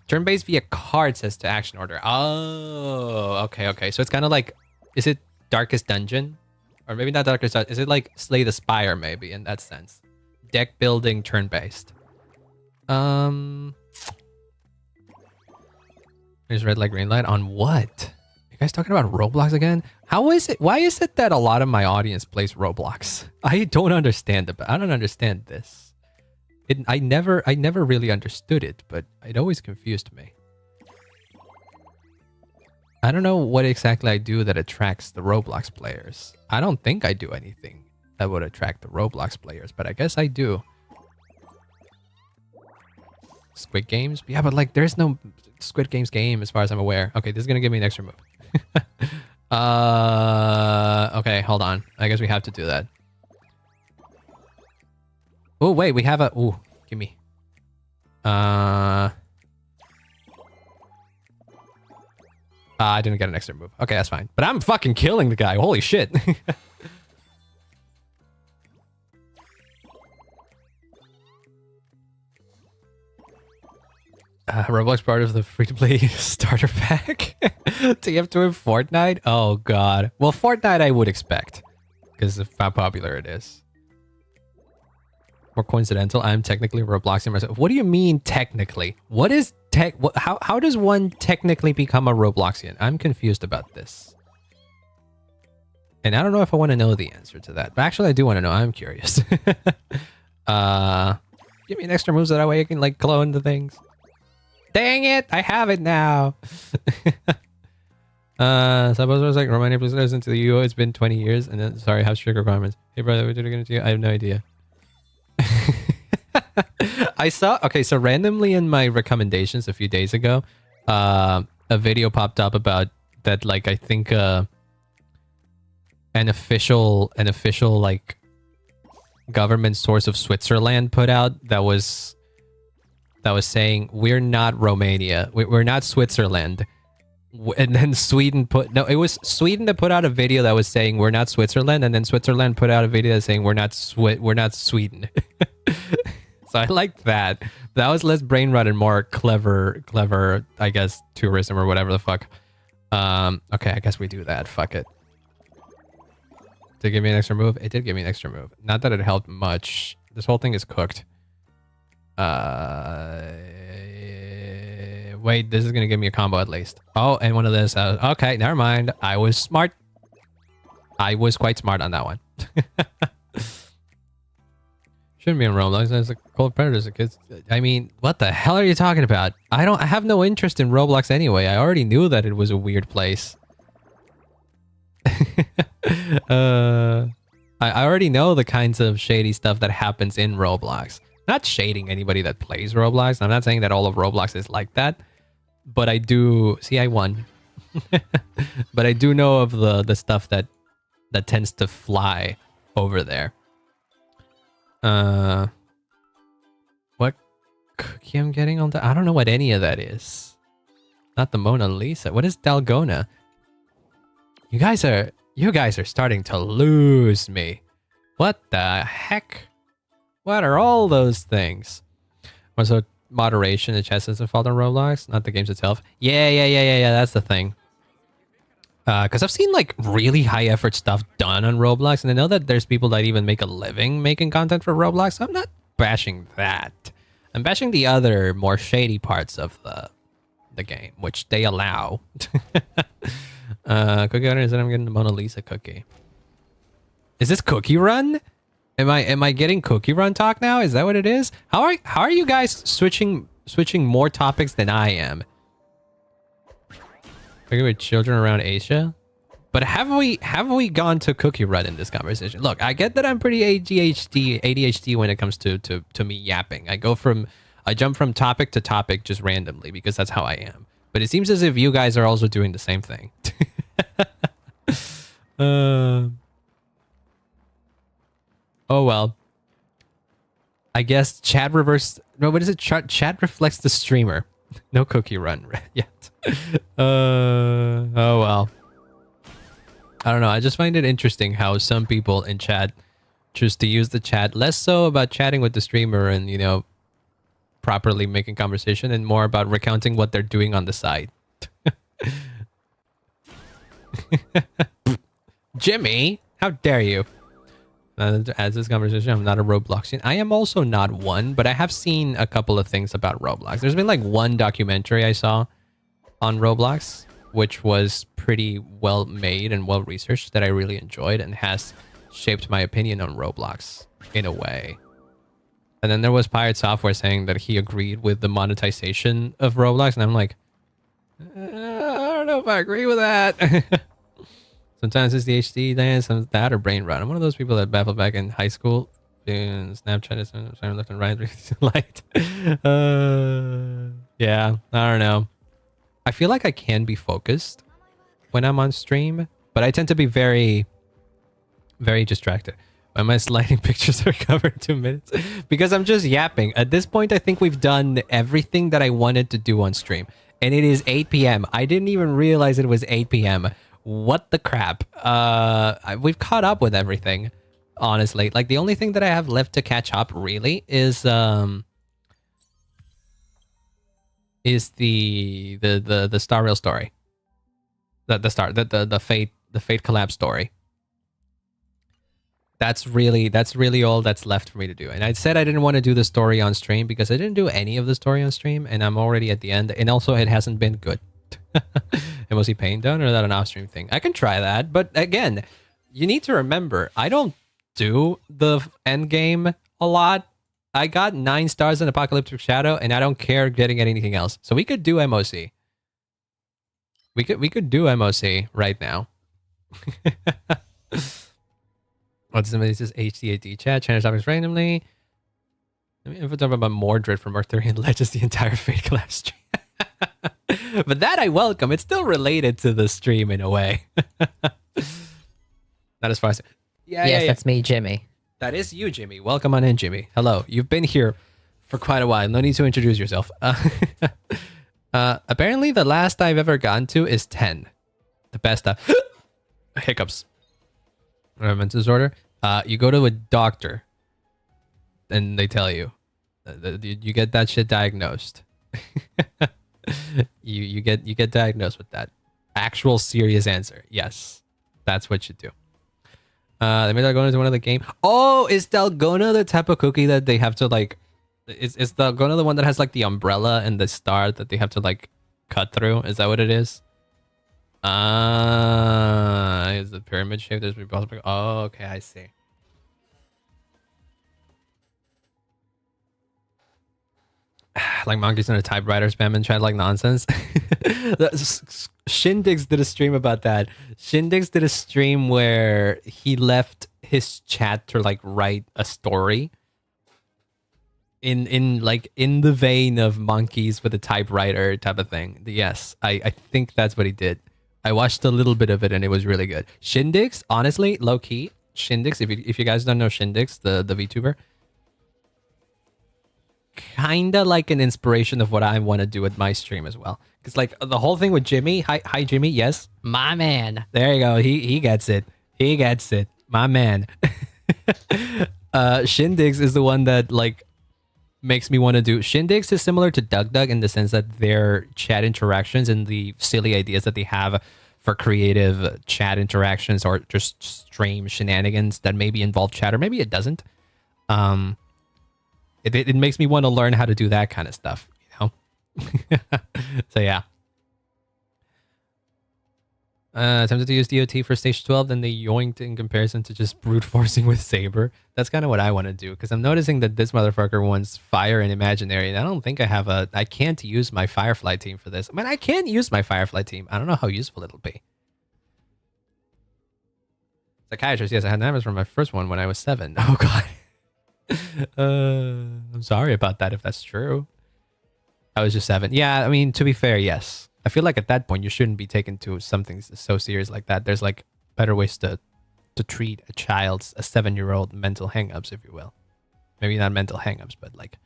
Turn-based via card says to action order. Oh, okay. So it's kind of like, is it Darkest Dungeon? Or maybe not Darkest Dungeon. Is it like Slay the Spire maybe in that sense? Deck building turn-based. There's red light, green light on what? You guys talking about Roblox again? How is it? Why is it that a lot of my audience plays Roblox? I don't understand it. I don't understand this. I never really understood it, but it always confused me. I don't know what exactly I do that attracts the Roblox players. I don't think I do anything that would attract the Roblox players, but I guess I do. Squid Games? Yeah, but like there's no Squid Games game as far as I'm aware. Okay, this is gonna give me an extra move. Okay, hold on. I guess we have to do that. Oh, wait, we have a... Ooh, give me. I didn't get an extra move. Okay, that's fine. But I'm fucking killing the guy. Holy shit. Roblox part of the free-to-play starter pack? TF2 in Fortnite? Oh, God. Well, Fortnite I would expect. Because of how popular it is. More coincidental, I'm technically Robloxing myself. What do you mean technically? What is how does one technically become a Robloxian? I'm confused about this. And I don't know if I want to know the answer to that. But actually, I do want to know. I'm curious. Give me an extra move so that way I can, like, clone the things. Dang it! I have it now! Suppose I was like, Romania, please listen to the UO. It's been 20 years. And then, sorry, have strict requirements. Hey, brother, what are you going to do? I have no idea. I saw... Okay, so randomly in my recommendations a few days ago, a video popped up about that, like, I think... an official like government source of Switzerland put out that was saying we're not Romania, we're not Switzerland, and then Sweden it was Sweden that put out a video that was saying we're not Switzerland, and then Switzerland put out a video that's saying we're not Sweden. So I liked that. That was less brain rot and more clever, I guess, tourism or whatever the fuck. Okay, I guess we do that. Fuck it. Did it give me an extra move? It did give me an extra move. Not that it helped much. This whole thing is cooked. Wait, this is gonna give me a combo at least. Oh, and one of this. Okay, never mind. I was smart. I was quite smart on that one. Shouldn't be in Roblox. There's a cold predators. Kids. I mean, what the hell are you talking about? I have no interest in Roblox anyway. I already knew that it was a weird place. I already know the kinds of shady stuff that happens in Roblox. Not shading anybody that plays Roblox. I'm not saying that all of Roblox is like that, but I do see I won. But I do know of the stuff that tends to fly over there. What cookie I'm getting on that? I don't know what any of that is. Not the Mona Lisa. What is Dalgona? You guys are starting to lose me. What the heck? What are all those things? Also, moderation, the chess is a fault on Roblox, not the games itself. Yeah, that's the thing. Because I've seen, like, really high effort stuff done on Roblox, and I know that there's people that even make a living making content for Roblox, so I'm not bashing that. I'm bashing the other, more shady parts of the game, which they allow. Cookie owner said I'm getting the Mona Lisa cookie. Is this Cookie Run? Am I getting Cookie Run talk now? Is that what it is? How are you guys switching more topics than I am? Talking about children around Asia, but have we gone to Cookie Run in this conversation? Look, I get that I'm pretty ADHD when it comes to me yapping. I jump from topic to topic just randomly because that's how I am. But it seems as if you guys are also doing the same thing. Oh well. I guess chat reverse. No, what is it? Chat reflects the streamer. No Cookie Run yet. Oh well. I don't know. I just find it interesting how some people in chat choose to use the chat less so about chatting with the streamer and, you know, properly making conversation, and more about recounting what they're doing on the side. Jimmy, how dare you? As this conversation, I'm not a Robloxian. I am also not one, but I have seen a couple of things about Roblox. There's been like one documentary I saw on Roblox, which was pretty well made and well researched, that I really enjoyed and has shaped my opinion on Roblox in a way. And then there was Pirate Software saying that he agreed with the monetization of Roblox, and I'm like, I don't know if I agree with that. Sometimes it's the HD dance, sometimes that or brain rot. I'm one of those people that baffled back in high school. Snapchat is left and right. Light. Yeah, I don't know. I feel like I can be focused when I'm on stream, but I tend to be very, very distracted. Why am I sliding pictures are covered 2 minutes? Because I'm just yapping. At this point, I think we've done everything that I wanted to do on stream. And it is 8 p.m. I didn't even realize it was 8 p.m. What the crap? We've caught up with everything, honestly. Like, the only thing that I have left to catch up, really, is the Star Rail story. The Fate collab story. That's really all that's left for me to do. And I said I didn't want to do the story on stream because I didn't do any of the story on stream, and I'm already at the end. And also, it hasn't been good. And was he paying down, or is that an off-stream thing? I can try that, but again, you need to remember I don't do the end game a lot. I got 9 stars in Apocalyptic Shadow, and I don't care getting anything else. So we could do MOC. We could do MOC right now. What's somebody says HDAD chat, change topics randomly. I mean, if we're talking about Mordred from Arthurian Legends, the entire Fate class stream. But that I welcome. It's still related to the stream in a way. Not as far as... Yes, that's me, Jimmy. That is you, Jimmy. Welcome on in, Jimmy. Hello. You've been here for quite a while. No need to introduce yourself. Apparently, the last I've ever gotten to is 10. The best... hiccups. Mental disorder. You go to a doctor, and they tell you, you get that shit diagnosed. you get diagnosed with that. Actual serious answer. Yes, that's what you do. They made Dalgona into one of the game. Oh, is Dalgona the type of cookie that they have to like? Is Dalgona the one that has like the umbrella and the star that they have to like cut through? Is that what it is? Is the pyramid shape? There's possible. Oh, okay, I see. Like monkeys on a typewriter spam and chat like nonsense. Shindig's did a stream about that. Shindig's did a stream where he left his chat to like write a story in the vein of monkeys with a typewriter type of thing. Yes, I think that's what he did. I watched a little bit of it and it was really good. Shindig's, honestly, low key. Shindig's, if you guys don't know Shindig's, the VTuber, kinda like an inspiration of what I want to do with my stream as well. Because like the whole thing with Jimmy, hi Jimmy, yes, My man. there you go. He gets it. He gets it. My man. Shindig's is the one that like makes me want to do. Shindig's is similar to Dug in the sense that their chat interactions and the silly ideas that they have for creative chat interactions or just stream shenanigans that maybe involve chat or maybe it doesn't. It makes me want to learn how to do that kind of stuff, you know? So yeah. Attempted to use DOT for stage 12, then they yoinked in comparison to just brute forcing with Saber. That's kind of what I want to do, because I'm noticing that this motherfucker wants fire and imaginary, and I don't think I can't use my Firefly team for this. I mean, I can use my Firefly team. I don't know how useful it'll be. Psychiatrist, yes, I had nightmares from my first one when I was 7. Oh, God. I'm sorry about that if that's true. I was just 7. Yeah, I mean, to be fair, yes. I feel like at that point you shouldn't be taken to something so serious like that. There's like better ways to treat a 7-year-old mental hangups, if you will. Maybe not mental hangups, but like.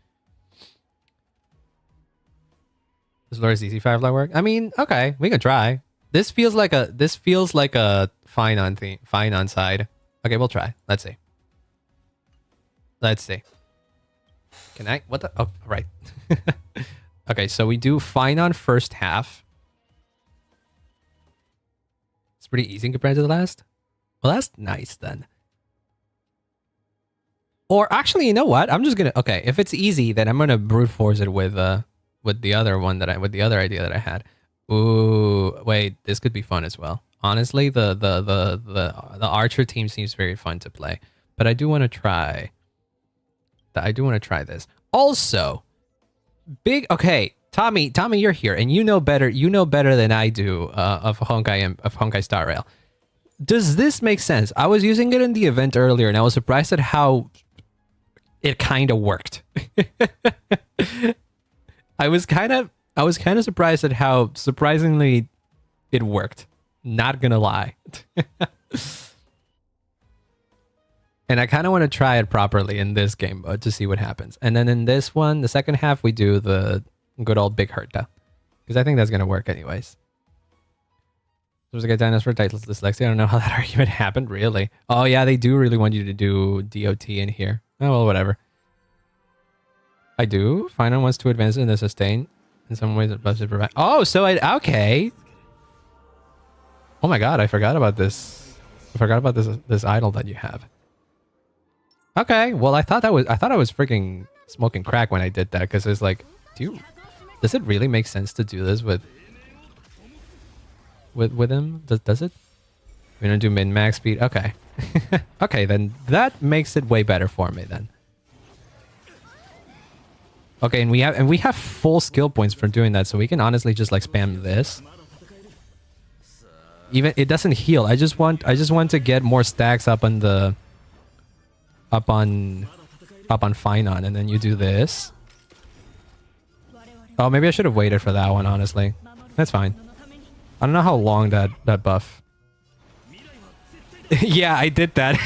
Does Laura's easy Firefly work? I mean, okay, we can try. This feels like a fine on side. Okay, we'll try. Let's see. Let's see. Can I? What the? Oh, right. Okay, so we do fine on first half. It's pretty easy compared to the last. Well, that's nice then. Or actually, you know what? I'm just gonna. Okay, if it's easy, then I'm gonna brute force it with the other one with the other idea that I had. Ooh, wait, this could be fun as well. Honestly, the archer team seems very fun to play, but I do want to try. I do want to try this. Also, okay, Tommy, you're here, and you know better than I do of Honkai and of Honkai Star Rail. Does this make sense? I was using it in the event earlier, and I was surprised at how it kind of worked. I was kind of surprised at how surprisingly it worked. Not gonna lie. And I kind of want to try it properly in this game mode to see what happens. And then in this one, the second half, we do the good old Big Herta. Because I think that's going to work anyways. There's a guy dinosaur titles dyslexia. I don't know how that argument happened, really. Oh, yeah, they do really want you to do DOT in here. Oh, well, whatever. I do. Final wants to advance in the sustain. In some ways, it buffs it provide. Oh, so okay. Oh my god, I forgot about this. I forgot about this idol that you have. Okay, well I thought I was freaking smoking crack when I did that because it's like, does it really make sense to do this with him? Does it? We're gonna do min max speed. Okay. Okay, then that makes it way better for me then. Okay, and we have full skill points for doing that, so we can honestly just like spam this. Even it doesn't heal. I just want to get more stacks up on Finon, and then you do this. Oh, maybe I should have waited for that one, honestly. That's fine. I don't know how long that buff. Yeah, I did that.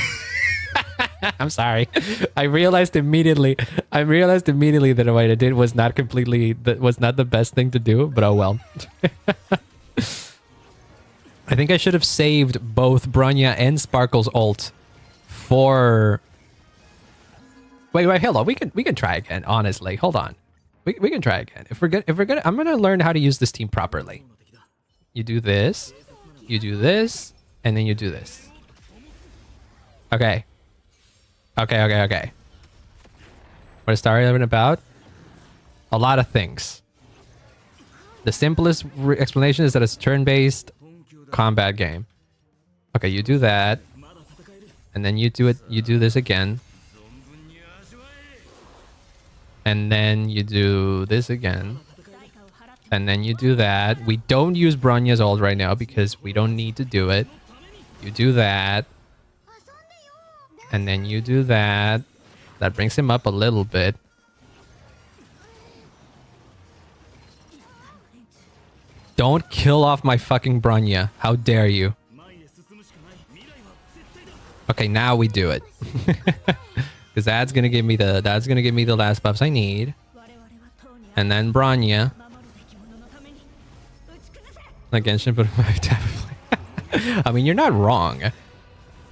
I'm sorry. I realized immediately that what I did was not the best thing to do, but oh well. I think I should have saved both Bronya and Sparkle's ult for... Wait, hold on. We can try again, honestly. Hold on. We can try again. If we're gonna I'm gonna learn how to use this team properly. You do this, and then you do this. Okay. Okay. What is Star 11 about? A lot of things. The simplest explanation is that it's a turn-based combat game. Okay, you do that. And then you do this again. And then you do this again. And then you do that. We don't use Bronya's ult right now because we don't need to do it. You do that. And then you do that. That brings him up a little bit. Don't kill off my fucking Bronya. How dare you? Okay, now we do it. Because that's gonna give me the last buffs I need. And then Bronya. Genshin, but I mean, you're not wrong.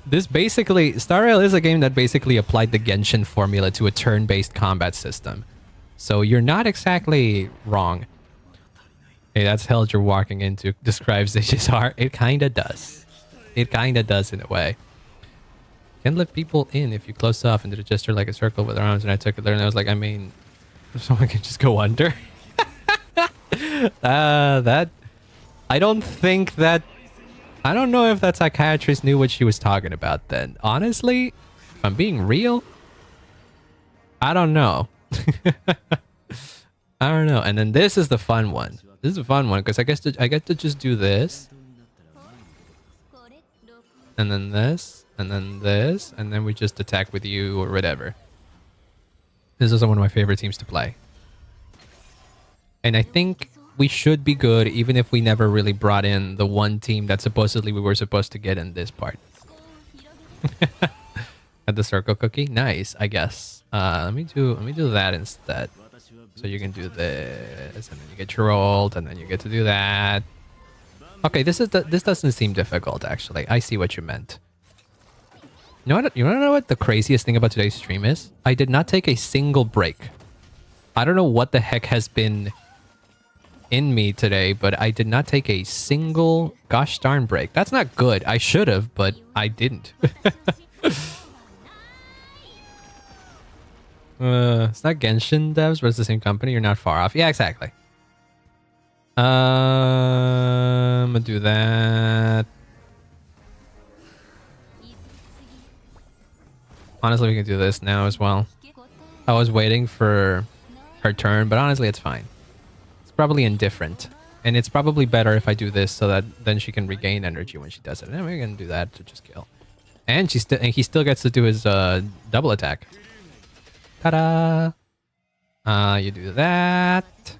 This basically, Star Rail is a game that basically applied the Genshin formula to a turn-based combat system. So you're not exactly wrong. Hey, that's hell you're walking into describes HSR. It kinda does. It kinda does in a way. Can lift people in if you close off and did a gesture like a circle with their arms, and I took it there and I was like, I mean, someone can just go under. That... I don't know if that psychiatrist knew what she was talking about then. Honestly, if I'm being real, I don't know. I don't know. And then this is the fun one. This is a fun one because I get to just do this. And then this. And then this. And then we just attack with you or whatever. This is one of my favorite teams to play. And I think we should be good even if we never really brought in the one team that supposedly we were supposed to get in this part. At the circle cookie? Nice, I guess. Let me do that instead. So you can do this, and then you get your ult, and then you get to do that. Okay, this doesn't seem difficult actually. I see what you meant. You wanna know what the craziest thing about today's stream is? I did not take a single break. I don't know what the heck has been in me today, but I did not take a single gosh darn break. That's not good. I should have, but I didn't. It's not Genshin devs, but it's the same company. You're not far off. Yeah, exactly. I'm gonna do that. Honestly, we can do this now as well. I was waiting for her turn, but honestly, it's fine. Probably indifferent, and it's probably better if I do this so that then she can regain energy when she does it. And we're gonna do that to just kill, and he still gets to do his double attack. Ta-da! You do that,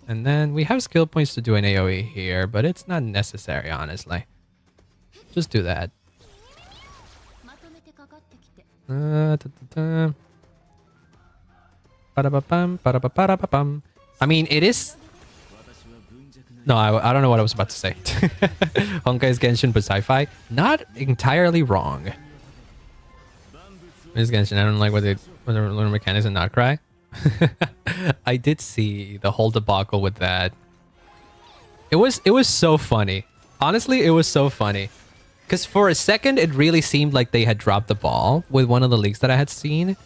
and then we have skill points to do an AOE here, but it's not necessary, honestly. Just do that. I mean, it is. No, I don't know what I was about to say. Honkai is Genshin, but sci-fi. Not entirely wrong. It is Genshin. I don't like what they learn mechanics and not cry. I did see the whole debacle with that. It was so funny. Honestly, it was so funny. Because for a second, it really seemed like they had dropped the ball with one of the leaks that I had seen.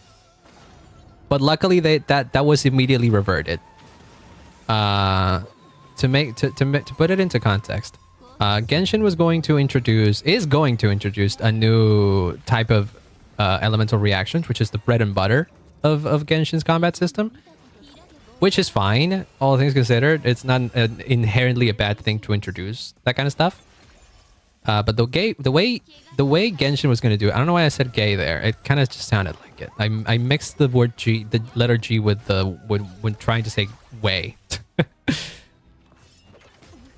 But luckily, that was immediately reverted. To put it into context, Genshin is going to introduce a new type of elemental reactions, which is the bread and butter of Genshin's combat system, which is fine, all things considered. It's not inherently a bad thing to introduce that kind of stuff. But the way Genshin was going to do it, I don't know why I said gay there. It kind of just sounded like it. I mixed the word G, the letter G, with when trying to say way.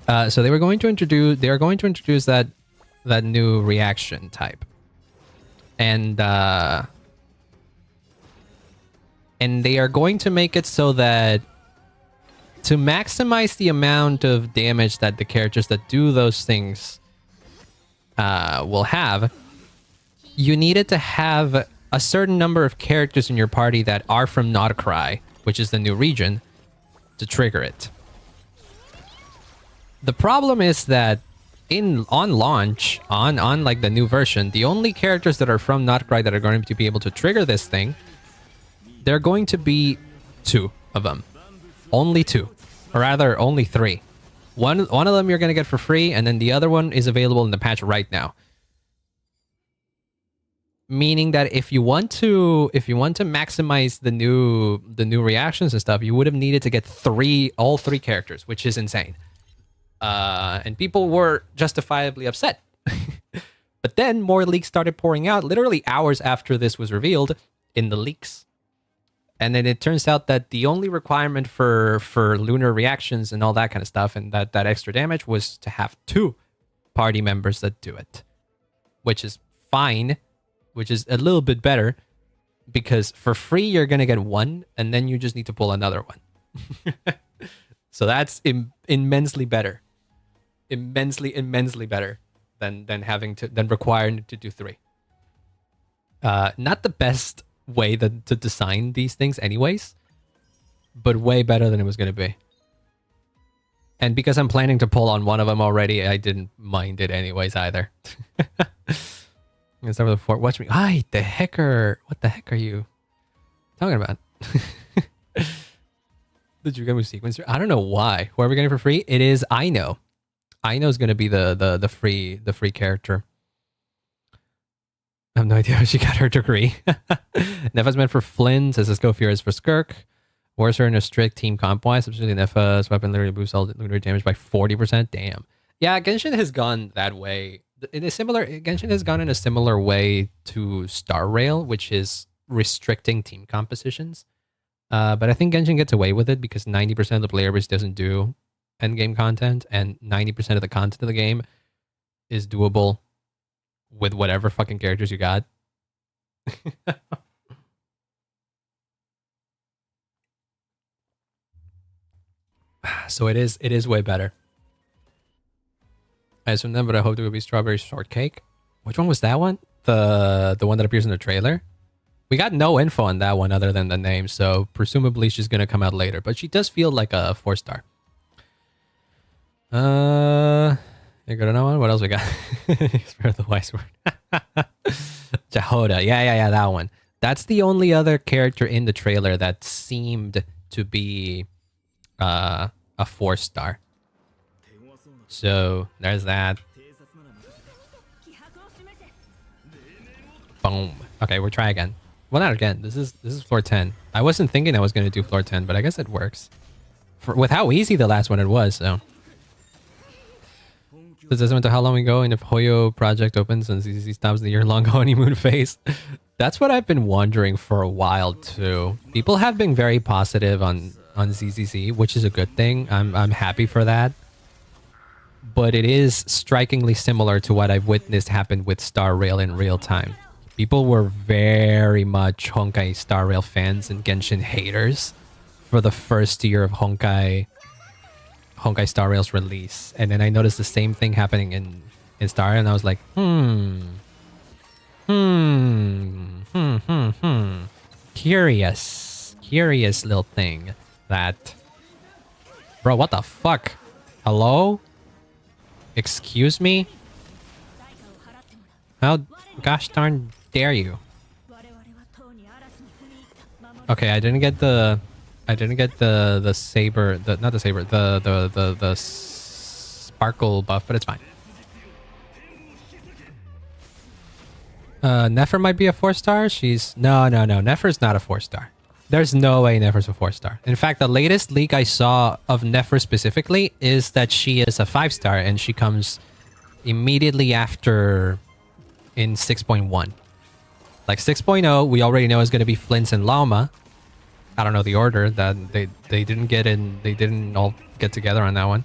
So they are going to introduce that new reaction type, and they are going to make it so that to maximize the amount of damage that the characters that do those things will have, you needed to have a certain number of characters in your party that are from HONKAI, which is the new region, to trigger it. The problem is that on launch, on like the new version, the only characters that are from HONKAI that are going to be able to trigger this thing, there are going to be 2 of them. Only 2. Or rather, only 3. One of them you're going to get for free, and then the other one is available in the patch right now. Meaning that if you want to maximize the new reactions and stuff, you would have needed to get all three characters, which is insane. And people were justifiably upset. But then more leaks started pouring out literally hours after this was revealed in the leaks. And then it turns out that the only requirement for lunar reactions and all that kind of stuff and that extra damage was to have 2 party members that do it. Which is fine. Which is a little bit better. Because for free, you're going to get 1. And then you just need to pull another one. So that's immensely better. Immensely better than requiring to do 3. Not the best way to design these things anyways, but way better than it was going to be. And because I'm planning to pull on one of them already, I didn't mind it anyways either. Let's start with the fort. Watch me. Ay, the hecker. What the heck are you talking about? The Jugemu sequencer. I don't know why. Who are we getting for free? It is Aino. Aino is going to be the free character. I have no idea how she got her degree. Nefa's meant for Flynn, says Cisco Fear is for Skirk. Warser in a strict team comp wise. Subsequently, Nefa's weapon literally boosts all lunar damage by 40%. Damn. Yeah, Genshin has gone that way. Genshin has gone in a similar way to Star Rail, which is restricting team compositions. But I think Genshin gets away with it because 90% of the player base doesn't do endgame content, and 90% of the content of the game is doable with whatever fucking characters you got. So it is way better. I assume them, but I hoped it would be strawberry shortcake. Which one was that one? The one that appears in the trailer? We got no info on that one other than the name, so presumably she's gonna come out later. But she does feel like a 4-star. You got another one? What else we got? Spare the wise word. Jahoda. Yeah, that one. That's the only other character in the trailer that seemed to be a 4-star. So there's that. Boom. Okay, we'll try again. Well, not again. This is floor 10. I wasn't thinking I was going to do floor 10, but I guess it works. With how easy the last one it was, so. This doesn't matter how long we go, and if Hoyo project opens and ZZZ stops the year-long honeymoon phase. That's what I've been wondering for a while too. People have been very positive on ZZZ, which is a good thing. I'm happy for that. But it is strikingly similar to what I've witnessed happen with Star Rail in real time. People were very much Honkai Star Rail fans and Genshin haters for the first year of Honkai Star Rail's release. And then I noticed the same thing happening in Star Rail, and I was like, Curious little thing. That. Bro, what the fuck? Hello? Excuse me? How gosh darn dare you? Okay, I didn't get the saber, not the saber, the sparkle buff, but it's fine. Nefer might be a 4-star. No. Nefer's not a 4-star. There's no way Nefer's a 4-star. In fact, the latest leak I saw of Nefer specifically is that she is a 5-star and she comes immediately after in 6.1. Like 6.0, we already know is going to be Flint's and Llama. I don't know the order that they didn't get in. They didn't all get together on that one.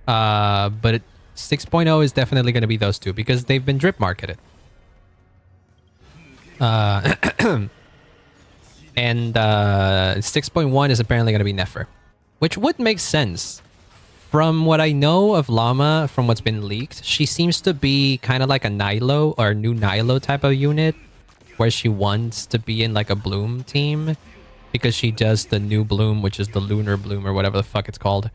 But 6.0 is definitely going to be those two because they've been drip marketed. And 6.1 is apparently going to be Nefer, which would make sense. From what I know of Llama, from what's been leaked, she seems to be kind of like a Nilo or new Nilo type of unit, where she wants to be in like a Bloom team because she does the new Bloom, which is the Lunar Bloom or whatever the fuck it's called.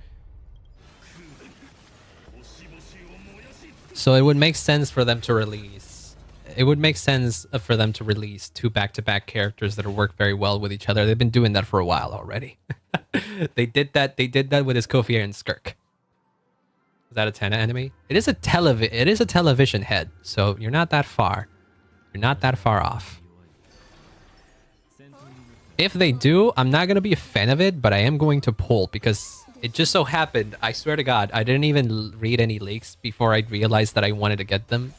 So it would make sense for them to release. It would make sense for them to release two back-to-back characters that work very well with each other. They've been doing that for a while already. They did that. They did that with his Kofi and Skirk. Is that a Tena enemy? It is a television head, so you're not that far. You're not that far off. If they do, I'm not gonna be a fan of it, but I am going to pull because it just so happened, I swear to God, I didn't even read any leaks before I realized that I wanted to get them.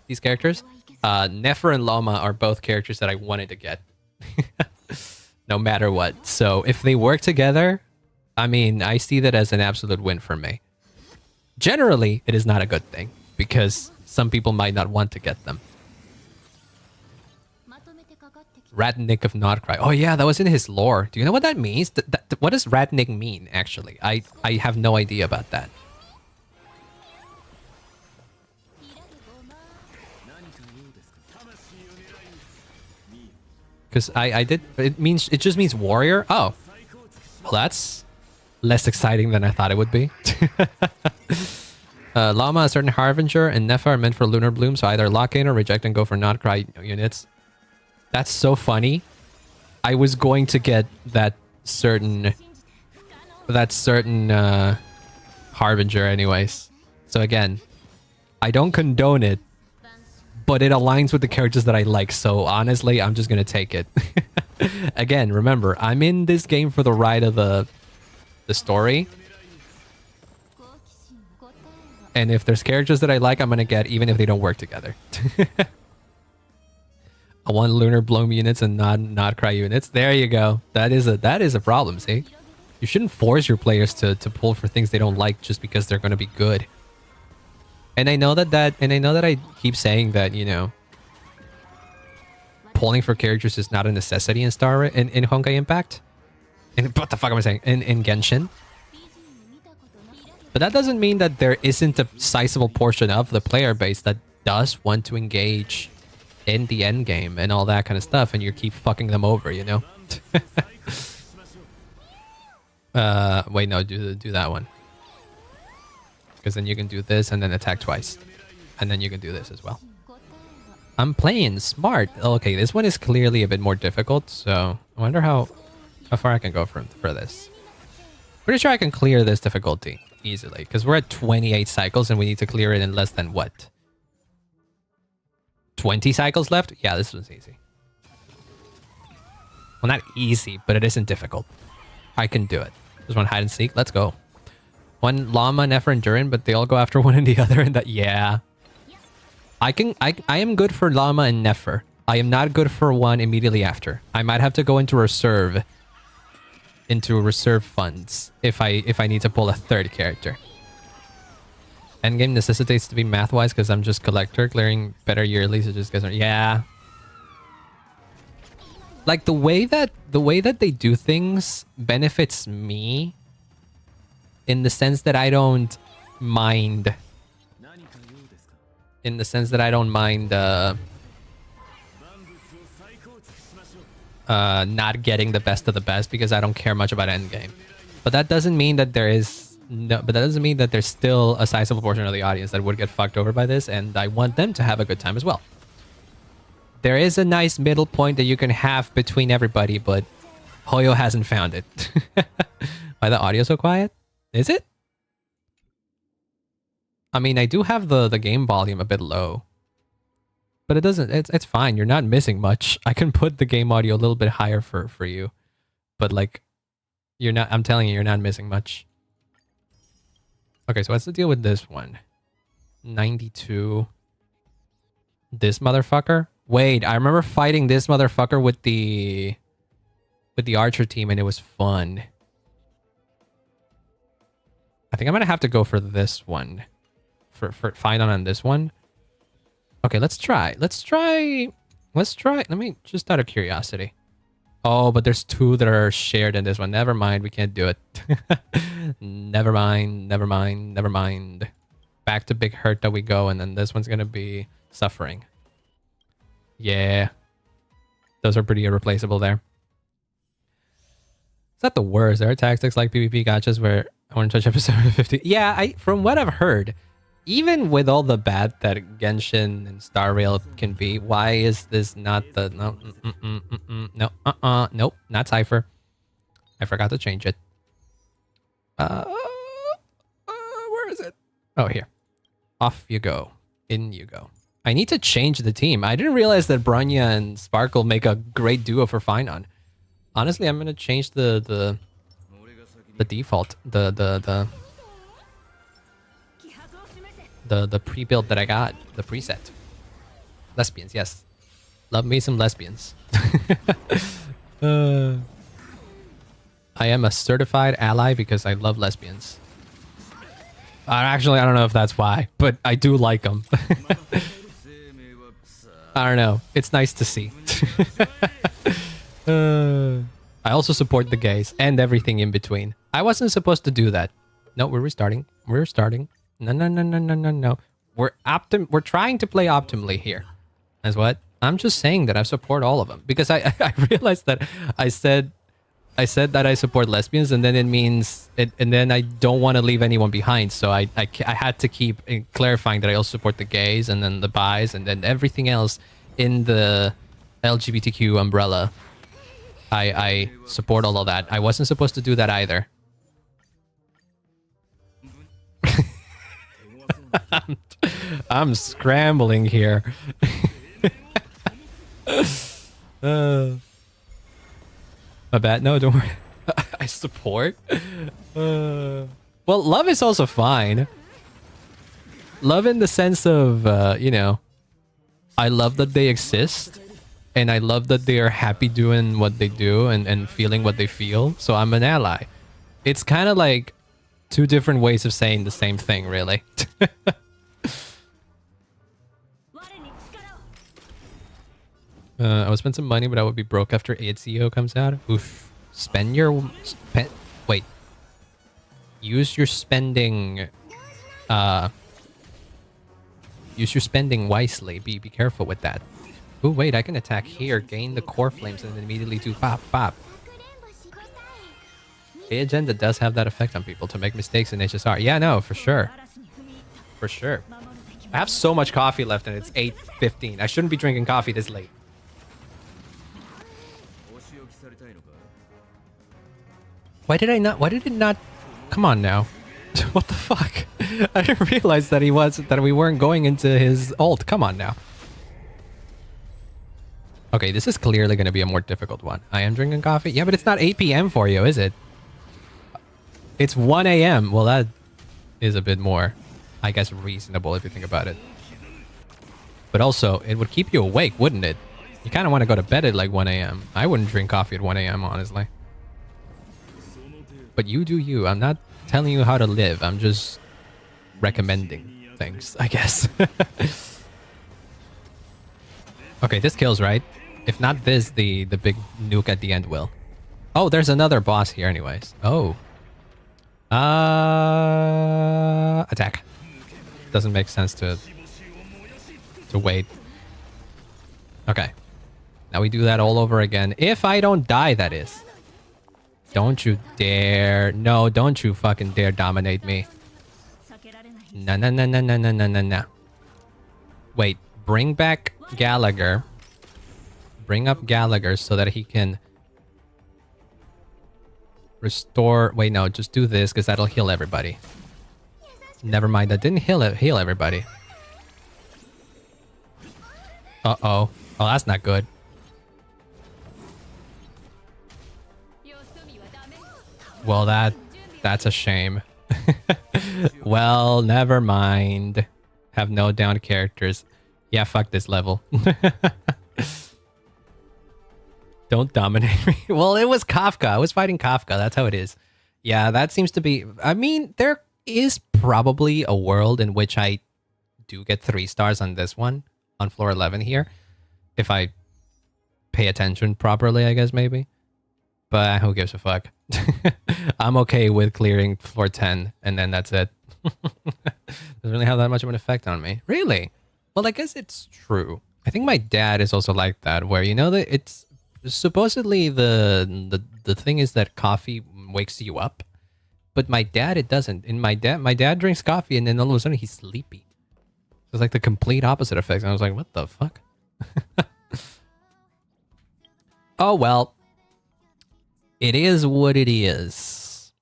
These characters. Nefer and Llama are both characters that I wanted to get. No matter what. So if they work together, I mean, I see that as an absolute win for me. Generally, it is not a good thing because some people might not want to get them. Ratnik of Notcry. Oh yeah, that was in his lore. Do you know what that means? What does Ratnik mean, actually? I have no idea about that. Because it just means warrior? Oh. Well, that's less exciting than I thought it would be. Llama, a certain Harbinger, and Nefer are meant for Lunar Bloom, so either lock in or reject and go for Notcry units. That's so funny. I was going to get that certain Harbinger anyways. So again, I don't condone it, but it aligns with the characters that I like. So honestly, I'm just going to take it. Again, remember, I'm in this game for the ride of the story. And if there's characters that I like, I'm going to get even if they don't work together. I want Lunar Bloom units and not Cry units. There you go. That is a problem, see? You shouldn't force your players to pull for things they don't like just because they're going to be good. And I know that I keep saying that, you know, pulling for characters is not a necessity in Honkai Impact. And what the fuck am I saying? In Genshin. But that doesn't mean that there isn't a sizable portion of the player base that does want to engage in the end game and all that kind of stuff, and you keep fucking them over, you know. Wait, no, do that one, because then you can do this and then attack twice, and then you can do this as well. I'm playing smart. Okay, this one is clearly a bit more difficult, so I wonder how far I can go for this. Pretty sure I can clear this difficulty easily, because we're at 28 cycles and we need to clear it in less than what? 20 cycles left? Yeah, this one's easy. Well, not easy, but it isn't difficult. I can do it. There's one hide and seek. Let's go. One Llama, Nefer, and Durin, but they all go after one and the other, and that, yeah. I am good for Llama and Nefer. I am not good for one immediately after. I might have to go into reserve funds if I need to pull a third character. Endgame necessitates to be math-wise because I'm just collector, clearing better yearly, so just guys are, yeah. Like the way that they do things benefits me in the sense that I don't mind. In the sense that I don't mind not getting the best of the best because I don't care much about endgame. But that doesn't mean that there is no, but that doesn't mean that there's still a sizable portion of the audience that would get fucked over by this, and I want them to have a good time as well. There is a nice middle point that you can have between everybody, but Hoyo hasn't found it. Why the audio so quiet? Is it? I mean, I do have the game volume a bit low, but it doesn't. It's fine. You're not missing much. I can put the game audio a little bit higher for you, but like, you're not. I'm telling you, you're not missing much. Okay, so what's the deal with this one? 92. This motherfucker. Wait, I remember fighting this motherfucker with the archer team, and it was fun. I think I'm gonna have to go for this one. For fight on this one. Okay, let's try. Let's try. Let me just out of curiosity. Oh, but there's two that are shared in this one. Never mind, we can't do it. Never mind. Back to Big Hurt that we go, and then this one's gonna be Suffering. Yeah. Those are pretty irreplaceable there. It's not the worst. There are tactics like PvP gotchas where I want to touch episode 50. Yeah, from what I've heard, even with all the bad that Genshin and Star Rail can be, why is this not the... Nope, not Cypher. I forgot to change it. Where is it? Oh, here. Off you go. In you go. I need to change the team. I didn't realize that Bronya and Sparkle make a great duo for Finon. Honestly, I'm gonna change the default, the pre-build that I got, the preset. Lesbians, yes. Love me some lesbians. I am a certified ally because I love lesbians. Actually, I don't know if that's why, but I do like them. I don't know. It's nice to see. I also support the gays and everything in between. I wasn't supposed to do that. No, we're restarting. We're starting. No. We're trying to play optimally here. That's what? I'm just saying that I support all of them because I realized that I said that I support lesbians, and then it means it, and then I don't want to leave anyone behind. So I had to keep clarifying that I also support the gays and then the bis and then everything else in the LGBTQ umbrella. I support all of that. I wasn't supposed to do that either. I'm scrambling here. My bad. No, don't worry. I support. Well, love is also fine. Love in the sense of, you know, I love that they exist. And I love that they are happy doing what they do and feeling what they feel. So I'm an ally. It's kind of like two different ways of saying the same thing, really. I would spend some money, but I would be broke after ADCO comes out. Oof. Wait. Use your spending... use your spending wisely. Be careful with that. Oh, wait, I can attack here, gain the core flames, and then immediately do pop, pop. The agenda does have that effect on people to make mistakes in HSR. Yeah, no, for sure. For sure. I have so much coffee left and it's 8:15. I shouldn't be drinking coffee this late. Why did it not... Come on now. What the fuck? I didn't realize that we weren't going into his ult. Come on now. Okay, this is clearly going to be a more difficult one. I am drinking coffee. Yeah, but it's not 8 p.m. for you, is it? It's 1 a.m. Well, that is a bit more, I guess, reasonable if you think about it. But also, it would keep you awake, wouldn't it? You kind of want to go to bed at like 1 a.m. I wouldn't drink coffee at 1 a.m., honestly. But you do you. I'm not telling you how to live. I'm just recommending things, I guess. Okay, this kills, right? If not this, the big nuke at the end will. Oh, there's another boss here anyways. Oh. Attack. Doesn't make sense to wait. Okay. Now we do that all over again. If I don't die, that is. Don't you dare. No, don't you fucking dare dominate me. No, no, no, no, no, no, no, no, no. Wait, bring back Gallagher. Bring up Gallagher so that he can restore. Wait, no, just do this because that'll heal everybody. Never mind, that didn't heal everybody. Uh-oh. Oh, that's not good. Well, that's a shame. Well, never mind. Have no down characters. Yeah, fuck this level. Don't dominate me. Well, it was Kafka. I was fighting Kafka. That's how it is. Yeah, that seems to be... I mean, there is probably a world in which I do get 3 stars on this one. On floor 11 here. If I pay attention properly, I guess, maybe. But who gives a fuck? I'm okay with clearing floor 10, and then that's it. Doesn't really have that much of an effect on me. Really? Well, I guess it's true. I think my dad is also like that, where, you know, that it's supposedly the thing is that coffee wakes you up, but my dad, it doesn't. And my dad drinks coffee, and then all of a sudden he's sleepy. It's like the complete opposite effect. And I was like, what the fuck? Oh, well. It is what it is.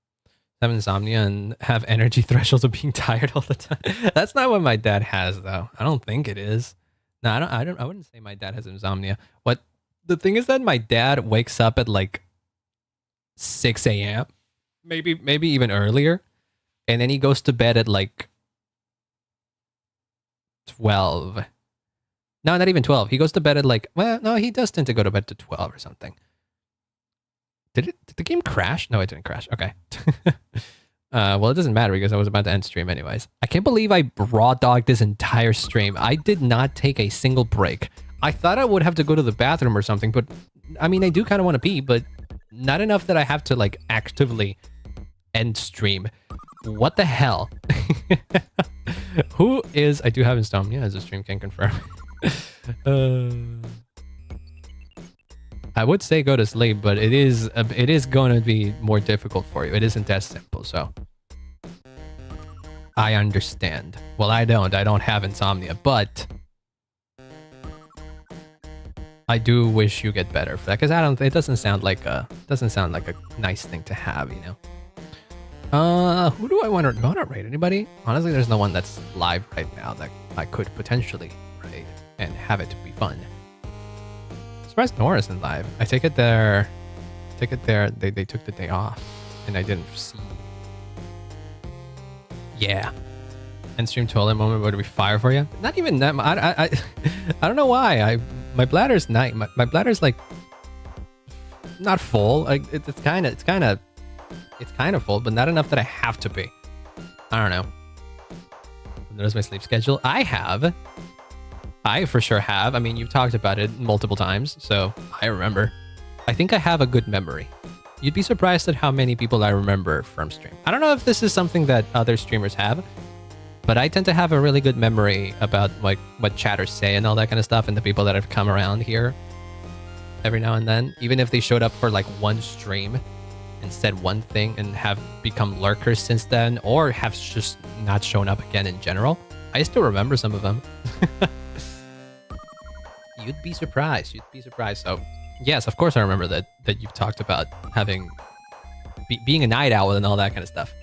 Have insomnia and have energy thresholds of being tired all the time. That's not what my dad has, though. I don't think it is. No, I wouldn't say my dad has insomnia. What the thing is that my dad wakes up at like 6 a.m. Maybe even earlier. And then he goes to bed at like 12. No, not even 12. He goes to bed at like, well, no, he does tend to go to bed to 12 or something. Did the game crash? No, it didn't crash. Okay. Well, it doesn't matter because I was about to end stream anyways. I can't believe I raw dogged this entire stream. I did not take a single break. I thought I would have to go to the bathroom or something, but I mean, I do kind of want to pee, but not enough that I have to like actively end stream. What the hell? Who is... I do have insomnia, as the stream can confirm. I would say go to sleep, but it is going to be more difficult for you. It isn't as simple, so... I understand. Well, I don't have insomnia, but... I do wish you get better for that, because it doesn't sound like a nice thing to have, you know? Who do I want to raid? Anybody? Honestly, there's no one that's live right now that I could potentially raid and have it be fun. Surprised Nora isn't live. I take it there. They took the day off, and I didn't see. Yeah. End stream toilet moment would be fire for you. Not even that. I don't know why. My bladder's nice. My bladder's like not full. Like it's kind of full, but not enough that I have to be. I don't know. Notice my sleep schedule. I for sure have. I mean, you've talked about it multiple times, so I remember. I think I have a good memory. You'd be surprised at how many people I remember from stream. I don't know if this is something that other streamers have, but I tend to have a really good memory about like what chatters say and all that kind of stuff, and the people that have come around here every now and then, even if they showed up for like one stream and said one thing and have become lurkers since then, or have just not shown up again in general. I still remember some of them. You'd be surprised. So, yes, of course I remember that you've talked about having being a night owl and all that kind of stuff.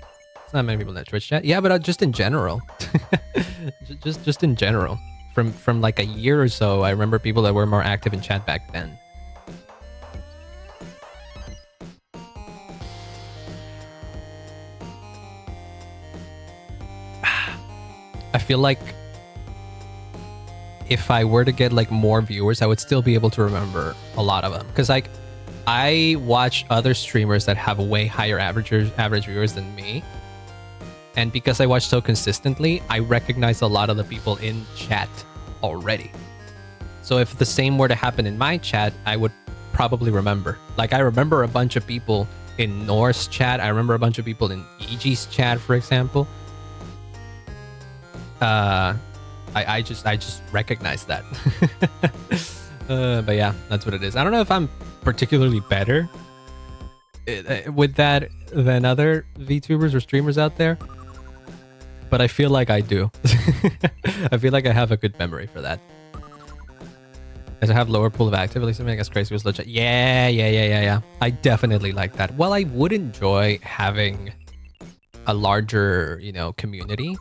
It's not many people in that Twitch chat. Yeah, but just in general. just in general. From like a year or so, I remember people that were more active in chat back then. I feel like if I were to get like more viewers, I would still be able to remember a lot of them. Because like I watch other streamers that have way higher average viewers than me. And because I watch so consistently, I recognize a lot of the people in chat already. So if the same were to happen in my chat, I would probably remember. Like I remember a bunch of people in Norse chat. I remember a bunch of people in EG's chat, for example. I just recognize that. But yeah, that's what it is. I don't know if I'm particularly better with that than other VTubers or streamers out there, but I feel like I do. I feel like I have a good memory for that. As I have lower pool of activity, something I guess crazy was legit. Yeah. I definitely like that. Well, I would enjoy having a larger, community.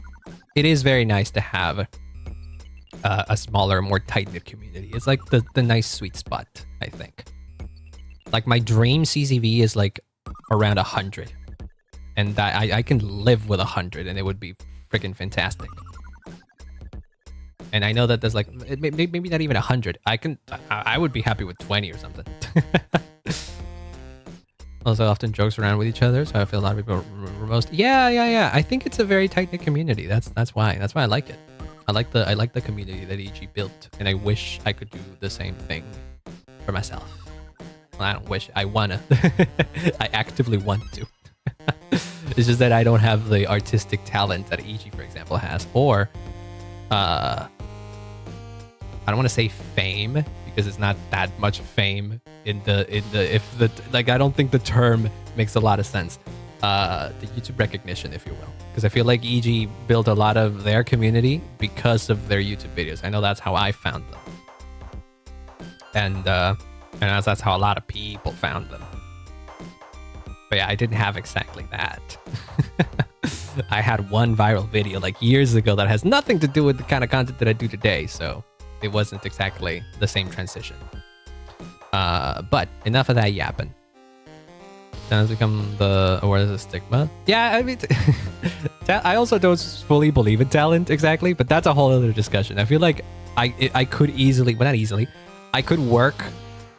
It is very nice to have a smaller, more tight-knit community. It's like the nice sweet spot, I think. Like my dream CCV is like around 100, and that I can live with 100, and it would be freaking fantastic. And I know that there's like maybe not even 100. I would be happy with 20 or something. Also, often jokes around with each other, so I feel a lot of people remote. Yeah. I think it's a very tight knit community. That's why I like it. I like the community that EG built, and I wish I could do the same thing for myself. Well, I don't wish. I wanna. I actively want to. It's just that I don't have the artistic talent that EG, for example, has, or I don't want to say fame because it's not that much fame I don't think the term makes a lot of sense. The YouTube recognition, if you will, because I feel like EG built a lot of their community because of their YouTube videos. I know that's how I found them, and that's how a lot of people found them. But yeah, I didn't have exactly that. I had one viral video like years ago that has nothing to do with the kind of content that I do today, so it wasn't exactly the same transition. But enough of that yapping. Talent's become the awareness of stigma. Yeah, I mean, I also don't fully believe in talent exactly, but that's a whole other discussion. I feel like I could easily, well, not easily, I could work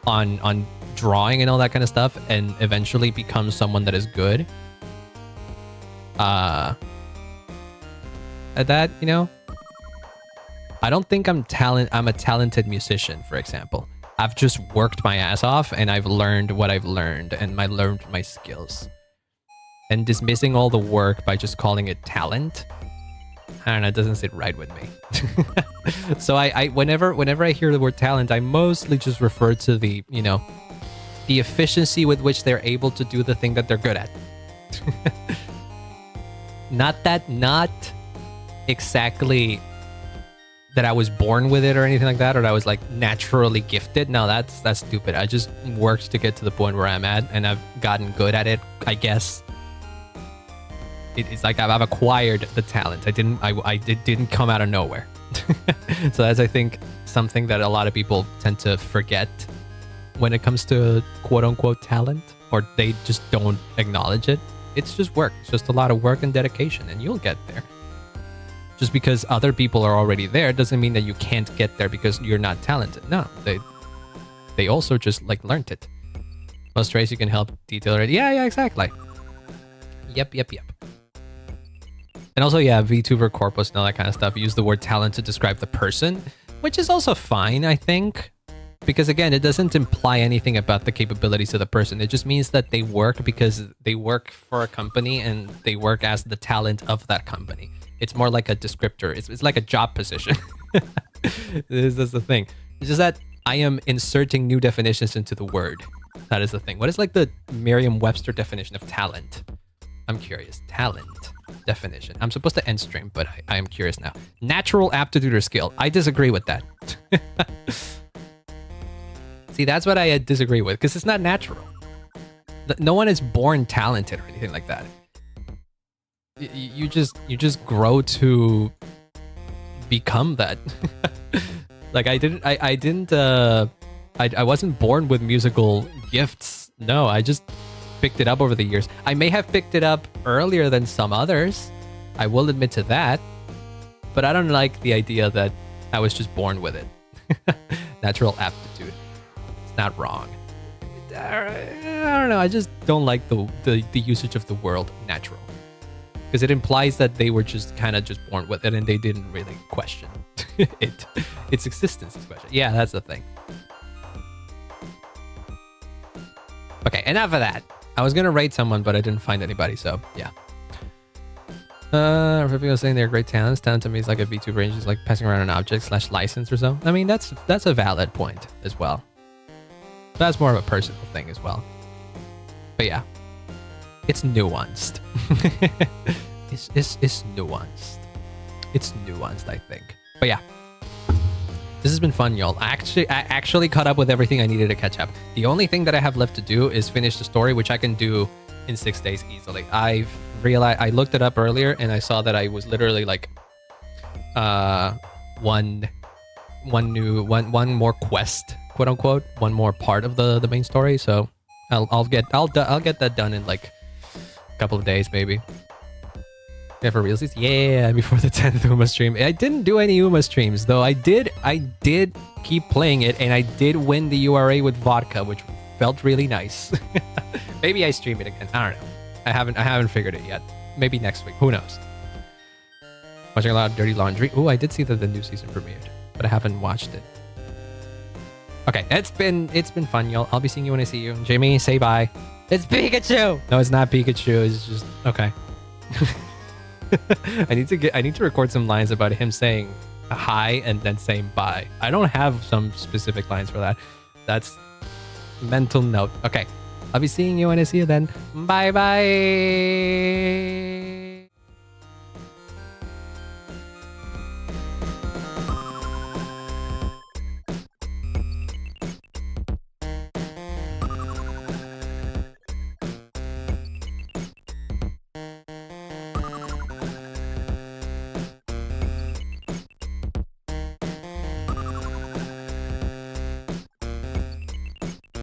on drawing and all that kind of stuff and eventually become someone that is good at that, I don't think I'm a talented musician, for example. I've just worked my ass off and I've learned what I've learned and learned my skills. And dismissing all the work by just calling it talent, I don't know, it doesn't sit right with me. So I whenever I hear the word talent, I mostly just refer to the efficiency with which they're able to do the thing that they're good at. Not exactly that I was born with it or anything like that, or that I was like naturally gifted. No, that's stupid. I just worked to get to the point where I'm at, and I've gotten good at it, I guess. It's like I've acquired the talent. It didn't come out of nowhere. So that's, I think, something that a lot of people tend to forget when it comes to quote unquote talent, or they just don't acknowledge it. It's just work. It's just a lot of work and dedication, and you'll get there. Just because other people are already there doesn't mean that you can't get there because you're not talented. No, they also just like learned it. Most race you can help detail it. Yeah, exactly. Yep. And also, yeah, VTuber corpus and all that kind of stuff use the word talent to describe the person, which is also fine, I think. Because again, it doesn't imply anything about the capabilities of the person. It just means that they work because they work for a company and they work as the talent of that company. It's more like a descriptor. It's like a job position. This is the thing. It's just that I am inserting new definitions into the word. That is the thing. What is like the Merriam-Webster definition of talent? I'm curious. Talent definition. I'm supposed to end stream, but I am curious now. Natural aptitude or skill. I disagree with that. See, that's what I disagree with, because it's not natural. No one is born talented or anything like that. You just grow to become that. Like I wasn't born with musical gifts. No, I just picked it up over the years. I may have picked it up earlier than some others. I will admit to that. But I don't like the idea that I was just born with it. Natural aptitude. It's not wrong. I don't know. I just don't like the usage of the word natural. Because it implies that they were just kind of just born with it and they didn't really question its existence. Yeah, that's the thing. Okay, enough of that. I was gonna rate someone, but I didn't find anybody, so yeah. For people saying they're great talents, talent to me is like a VTuber range, is like passing around an object / license or so. I mean, that's a valid point as well. That's more of a personal thing as well. But yeah, it's nuanced. It's nuanced. It's nuanced, I think. But yeah, this has been fun, y'all. I actually caught up with everything I needed to catch up. The only thing that I have left to do is finish the story, which I can do in 6 days easily. I realized, I looked it up earlier and I saw that I was literally like one more quest, quote unquote, one more part of the main story. So I'll get that done in like a couple of days, maybe. Yeah, for realsies? Yeah, before the 10th Uma stream. I didn't do any Uma streams though. I did keep playing it, and I did win the URA with vodka, which felt really nice. Maybe I stream it again. I don't know. I haven't figured it yet. Maybe next week. Who knows? Watching a lot of Dirty Laundry. Oh, I did see that the new season premiered, but I haven't watched it. Okay, it's been fun, y'all. I'll be seeing you when I see you. Jamie, say bye. It's Pikachu! No, it's not Pikachu. It's just okay. I need to record some lines about him saying hi and then saying bye. I don't have some specific lines for that. That's mental note. Okay. I'll be seeing you when I see you then. Bye bye.